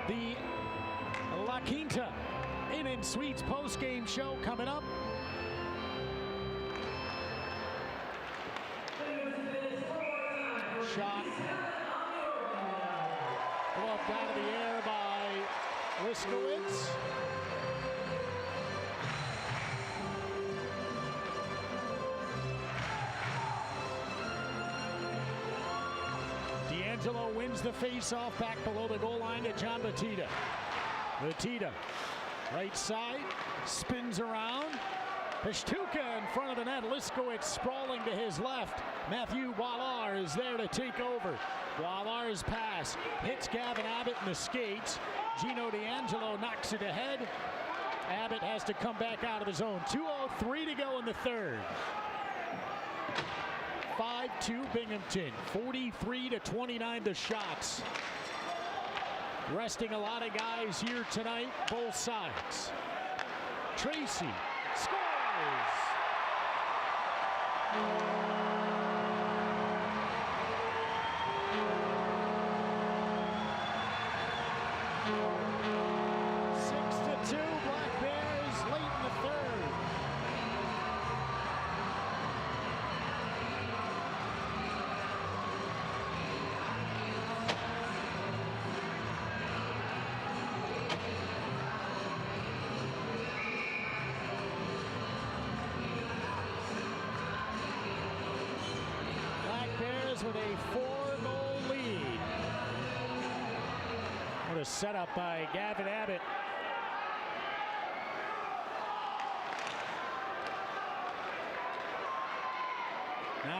the La Quinta Inn and Suites post-game show coming up. Shot gloved out of the air by Liskowitz. D'Angelo wins the face-off back below the goal line to John Batita. Batita, right side, spins around. Pashtuka in front of the net. Liskowitz sprawling to his left. Matthew Boilard is there to take over. Boilard's pass hits Gavin Abbott in the skates. Gino D'Angelo knocks it ahead. Abbott has to come back out of the zone. 2:03 to go in the third. 5-2 Binghamton. 43-29 the shots. Resting a lot of guys here tonight, both sides. Tracy scores! Black Bears late in the third. Black Bears with a 4-goal lead. What a setup by Gavin Abbott.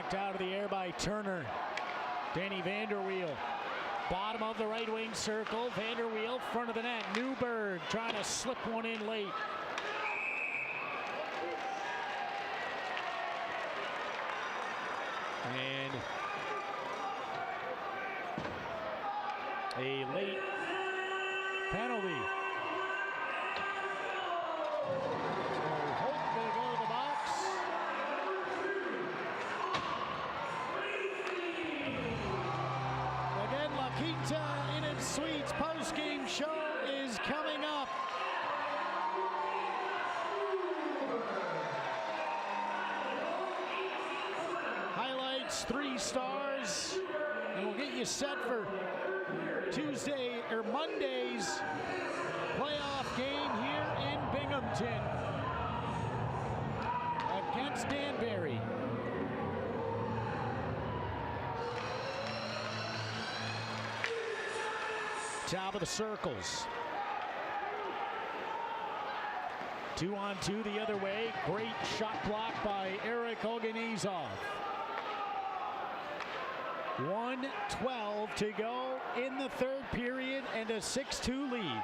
Knocked out of the air by Turner. Danny Vanderweel. Bottom of the right wing circle. Vanderweel, front of the net. Newberg trying to slip one in late. And a late penalty. So Holt going to go to the box. Again, La Quinta in its suites. Post-game show is coming up. Highlights, 3 stars, and we'll get you set for Tuesday or Monday's playoff game here in Binghamton against Danbury. Top of the circles. 2-on-2 the other way. Great shot block by Eric Oganezov. 1:12 to go in the third period and a 6-2 lead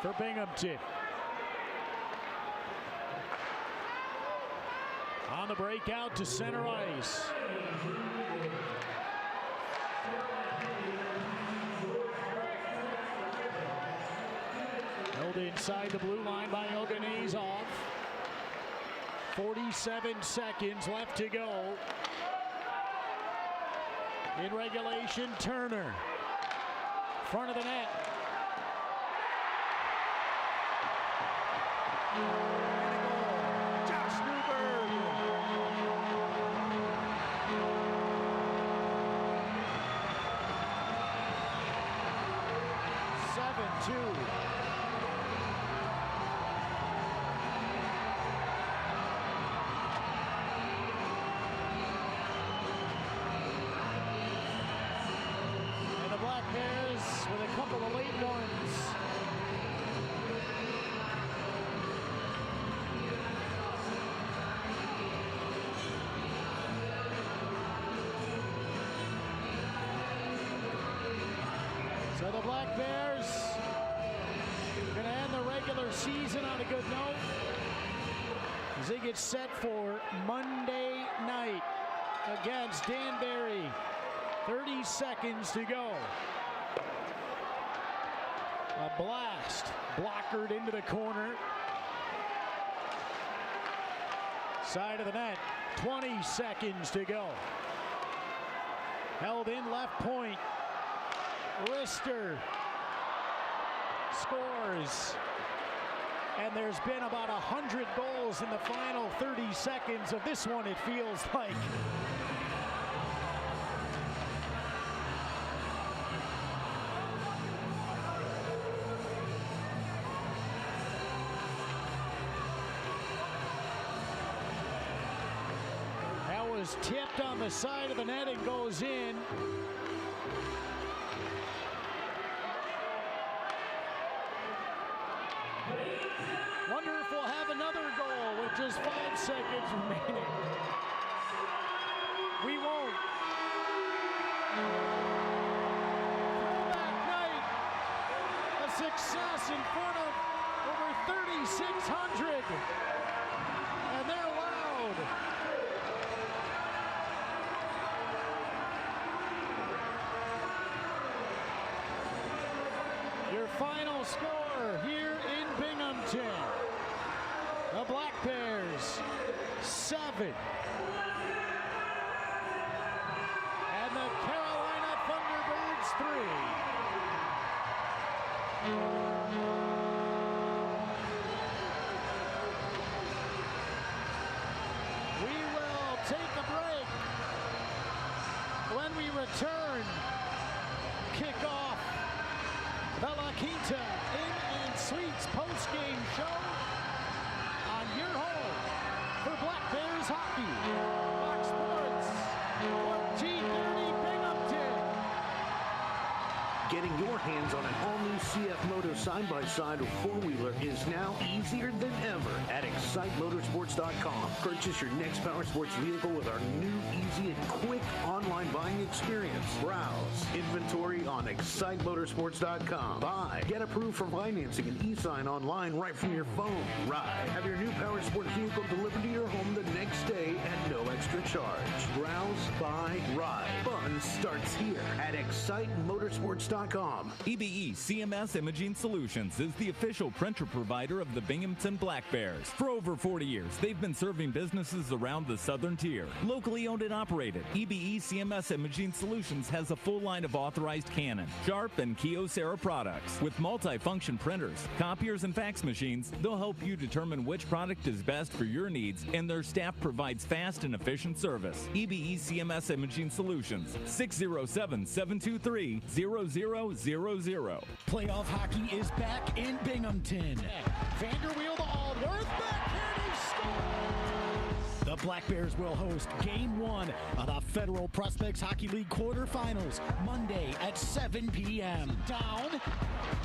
for Binghamton. On the breakout to center ice. Held inside the blue line by Oganezov. 47 seconds left to go. In regulation, Turner. Front of the net. Josh Newberg. 7-2. With a couple of late ones. So the Black Bears going to end the regular season on a good note as they get set for Monday night against Danbury. 30 seconds to go. A blast, blockered into the corner. Side of the net, 20 seconds to go. Held in left point. Rister scores. And there's been about 100 goals in the final 30 seconds of this one, it feels like. Tipped on the side of the net and goes in. Wonder if we'll have another goal with just 5 seconds remaining. We won't. Throwback night. A success in front of over 3,600. And they're loud. Your final score here in Binghamton. The Black Bears 7. And the Carolina Thunderbirds 3. We will take a break. When we return, kick off the La Quinta Inn and Suites post-game show on your home for Black Bears hockey. Fox Sports, 1430 Binghamton. Getting your hands on an all-new new CF Moto side-by-side or four-wheeler is now easier than ever at ExciteMotorsports.com. Purchase your next power sports vehicle with our new, easy, and quick online buying experience. Browse inventory on ExciteMotorsports.com. Buy, get approved for financing and e-sign online right from your phone. Ride, have your new power sports vehicle delivered to your home the next day at no extra charge. Browse, buy, ride. Fun starts here at ExciteMotorsports.com. EBE CMS Imaging Solutions is the official printer provider of the Binghamton Black Bears. For over 40 years, they've been serving businesses around the southern tier. Locally owned and operated, EBE CMS Imaging Solutions has a full line of authorized Canon, Sharp, and Kyocera products. With multi-function printers, copiers, and fax machines, they'll help you determine which product is best for your needs, and their staff provides fast and efficient service. EBE CMS Imaging Solutions, 607-723-0000. Playoff hockey is back in Binghamton. Vanderweel to Aldworth, backhand, he scores! The Black Bears will host Game 1 of the Federal Prospects Hockey League quarterfinals, Monday at 7 p.m. Down,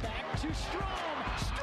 back to Strom. Strom scores!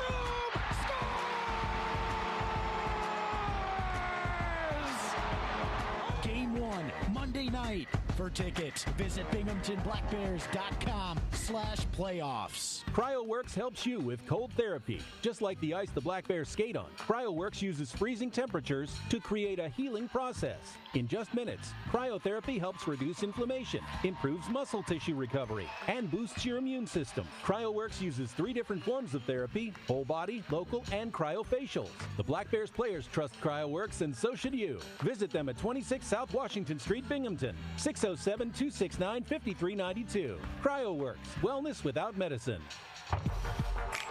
Game 1, Monday night. For tickets, visit BinghamtonBlackBears.com/playoffs. CryoWorks helps you with cold therapy. Just like the ice the Black Bears skate on, CryoWorks uses freezing temperatures to create a healing process. In just minutes, cryotherapy helps reduce inflammation, improves muscle tissue recovery, and boosts your immune system. CryoWorks uses 3 different forms of therapy: whole body, local, and cryofacials. The Black Bears players trust CryoWorks, and so should you. Visit them at 26 South Washington Street, Binghamton, 607-269-5392. CryoWorks, wellness without medicine.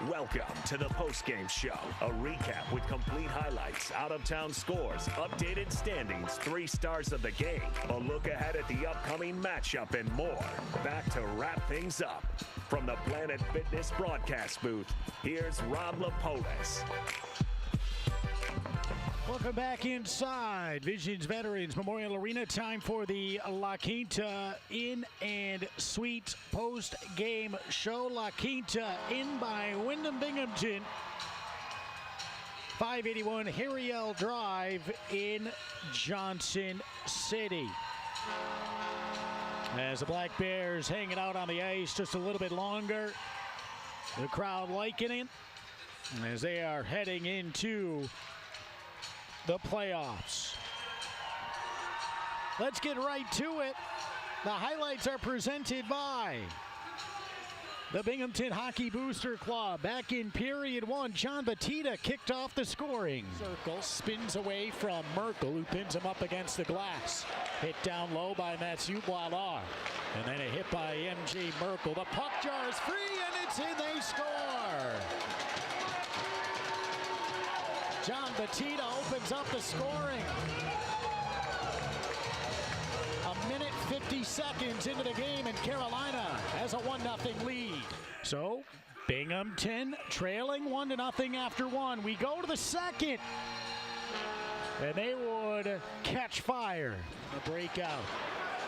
Welcome to the Postgame Show, a recap with complete highlights, out-of-town scores, updated standings, 3 stars of the game, a look ahead at the upcoming matchup, and more. Back to wrap things up. From the Planet Fitness broadcast booth, here's Rob Lapolis. Welcome back inside Visions Veterans Memorial Arena. Time for the La Quinta Inn and Suites post-game show. La Quinta Inn by Wyndham Binghamton. 581 Harriel Drive in Johnson City. As the Black Bears hanging out on the ice just a little bit longer. The crowd liking it as they are heading into the playoffs. Let's get right to it. The highlights are presented by the Binghamton Hockey Booster Club. Back in period 1, John Batista kicked off the scoring. Circle spins away from Merkel, who pins him up against the glass. Hit down low by Mathieu Boilard. And then a hit by MJ Merkel. The puck jar is free, and it's in. They score. John Batista opens up the scoring. A minute 50 seconds into the game, and Carolina has a 1-0 lead. So Binghamton trailing 1-0 after 1. We go to the second, and they would catch fire. A breakout.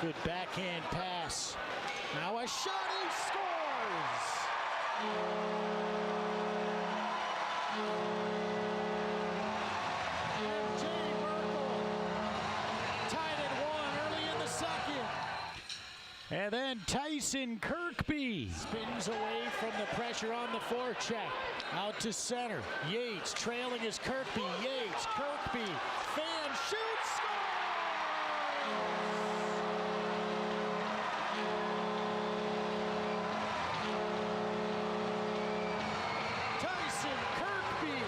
Good backhand pass. Now a shot, he scores! And then Tyson Kirkby spins away from the pressure on the forecheck. Out to center. Yates trailing is Kirkby. Yates, Kirkby, fan shoots, scores! Tyson Kirkby,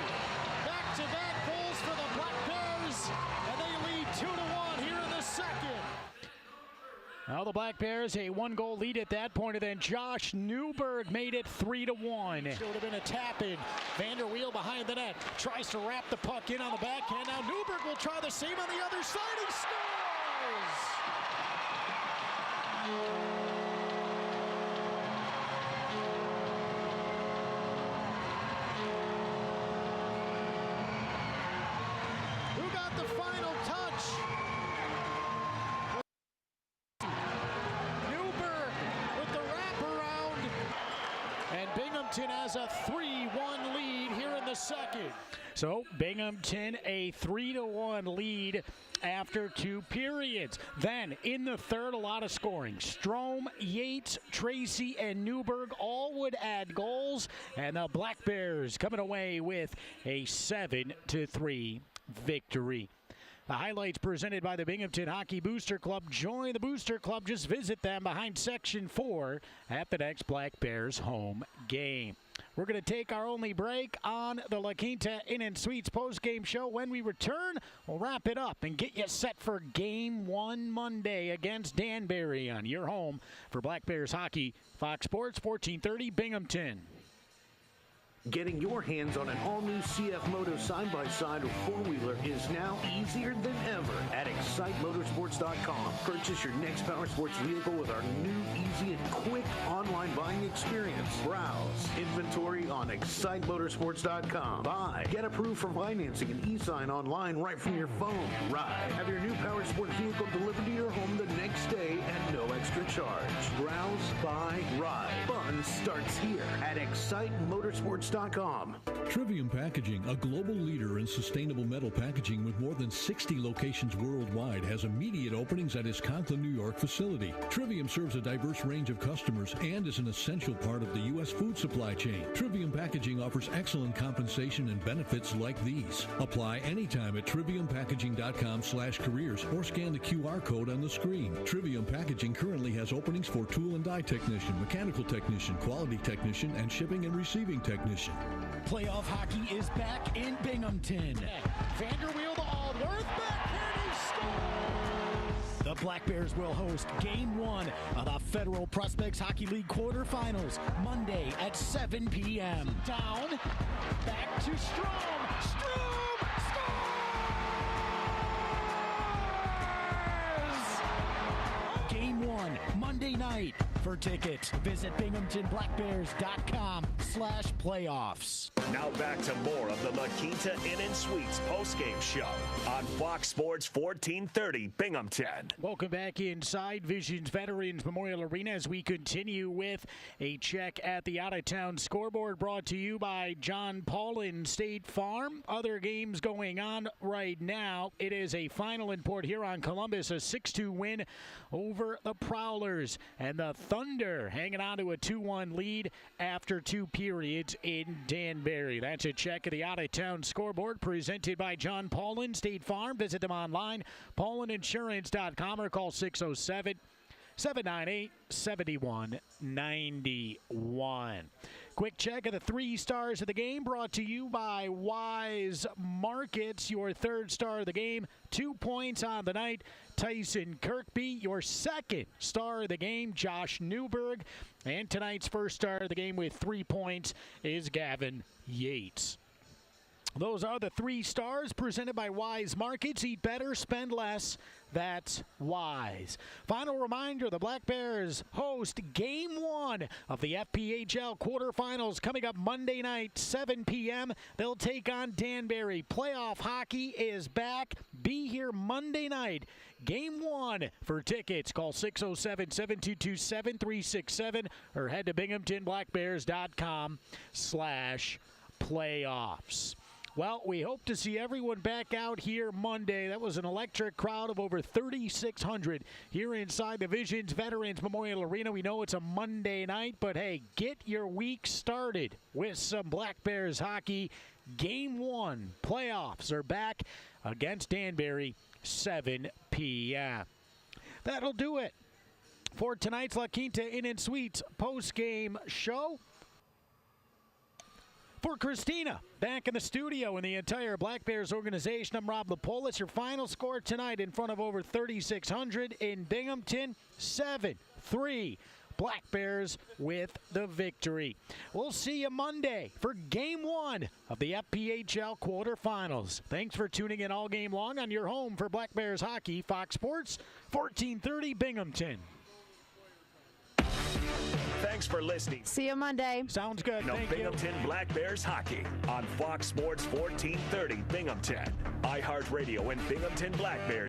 back-to-back goals for the Black Bears, and they lead 2-1 here in the second. Now the Black Bears a 1-goal lead at that point, and then Josh Newberg made it 3-1. It would have been a tap-in. Vanderweel behind the net. Tries to wrap the puck in on the backhand. Now Newberg will try the same on the other side. He scores! Who got the final touch? Binghamton has a 3-1 lead here in the second. So Binghamton a 3-1 lead after 2 periods. Then in the third, a lot of scoring. Strom, Yates, Tracy, and Newberg all would add goals. And the Black Bears coming away with a 7-3 victory. The highlights presented by the Binghamton Hockey Booster Club. Join the Booster Club. Just visit them behind Section 4 at the next Black Bears home game. We're going to take our only break on the La Quinta Inn & Suites postgame show. When we return, we'll wrap it up and get you set for Game 1 Monday against Danbury on your home for Black Bears hockey. Fox Sports 1430 Binghamton. Getting your hands on an all-new CF Moto side-by-side or four-wheeler is now easier than ever at ExciteMotorsports.com. Purchase your next power sports vehicle with our new, easy, and quick online buying experience. Browse inventory on ExciteMotorsports.com. Buy, get approved for financing and e-sign online right from your phone. Ride, have your new power sports vehicle delivered to your home the next day at no extra charge. Browse, buy, ride. Fun starts here at ExciteMotorsports.com. Trivium Packaging, a global leader in sustainable metal packaging with more than 60 locations worldwide, has immediate openings at its Conklin, New York facility. Trivium serves a diverse range of customers and is an essential part of the U.S. food supply chain. Trivium Packaging offers excellent compensation and benefits like these. Apply anytime at triviumpackaging.com/careers or scan the QR code on the screen. Trivium Packaging currently has openings for tool and die technician, mechanical technician, quality technician, and shipping and receiving technician. Playoff hockey is back in Binghamton. Vanderweel to Aldworth, backhand, he scores! The Black Bears will host Game 1 of the Federal Prospects Hockey League quarterfinals Monday at 7 p.m. Down, back to Strom. Strom scores! Game 1, Monday night. For tickets, visit BinghamtonBlackBears.com/playoffs. Now back to more of the La Quinta Inn & Suites postgame show on Fox Sports 1430 Binghamton. Welcome back inside Visions Veterans Memorial Arena as we continue with a check at the out-of-town scoreboard brought to you by John Paulin State Farm. Other games going on right now. It is a final in Port Huron, Columbus, a 6-2 win over the Prowlers. And the Thunder hanging on to a 2-1 lead after 2 periods in Danbury. That's a check of the out-of-town scoreboard presented by John Paulin State Farm. Visit them online, paulininsurance.com, or call 607-798-7191. Quick check of the 3 stars of the game brought to you by Wise Markets. Your 3rd star of the game, 2 points on the night, Tyson Kirkby. Your 2nd star of the game, Josh Newberg. And tonight's 1st star of the game with 3 points is Gavin Yates. Those are the 3 stars presented by Wise Markets. Eat better, spend less. That's Wise. Final reminder, the Black Bears host Game 1 of the FPHL quarterfinals coming up Monday night, 7 p.m. They'll take on Danbury. Playoff hockey is back. Be here Monday night. Game 1. For tickets, call 607-722-7367 or head to BinghamtonBlackBears.com/playoffs. Well, we hope to see everyone back out here Monday. That was an electric crowd of over 3,600 here inside the Visions Veterans Memorial Arena. We know it's a Monday night, but hey, get your week started with some Black Bears hockey. Game 1 playoffs are back against Danbury, 7 p.m. That'll do it for tonight's La Quinta Inn & Suites post-game show. For Christina, back in the studio and the entire Black Bears organization, I'm Rob Lepolis. Your final score tonight in front of over 3,600 in Binghamton, 7-3. Black Bears with the victory. We'll see you Monday for Game 1 of the FPHL quarterfinals. Thanks for tuning in all game long on your home for Black Bears hockey, Fox Sports 1430 Binghamton. Thanks for listening. See you Monday. Sounds good. Thank Binghamton you. Black Bears hockey on Fox Sports 1430 Binghamton, iHeartRadio, and Binghamton Black Bears.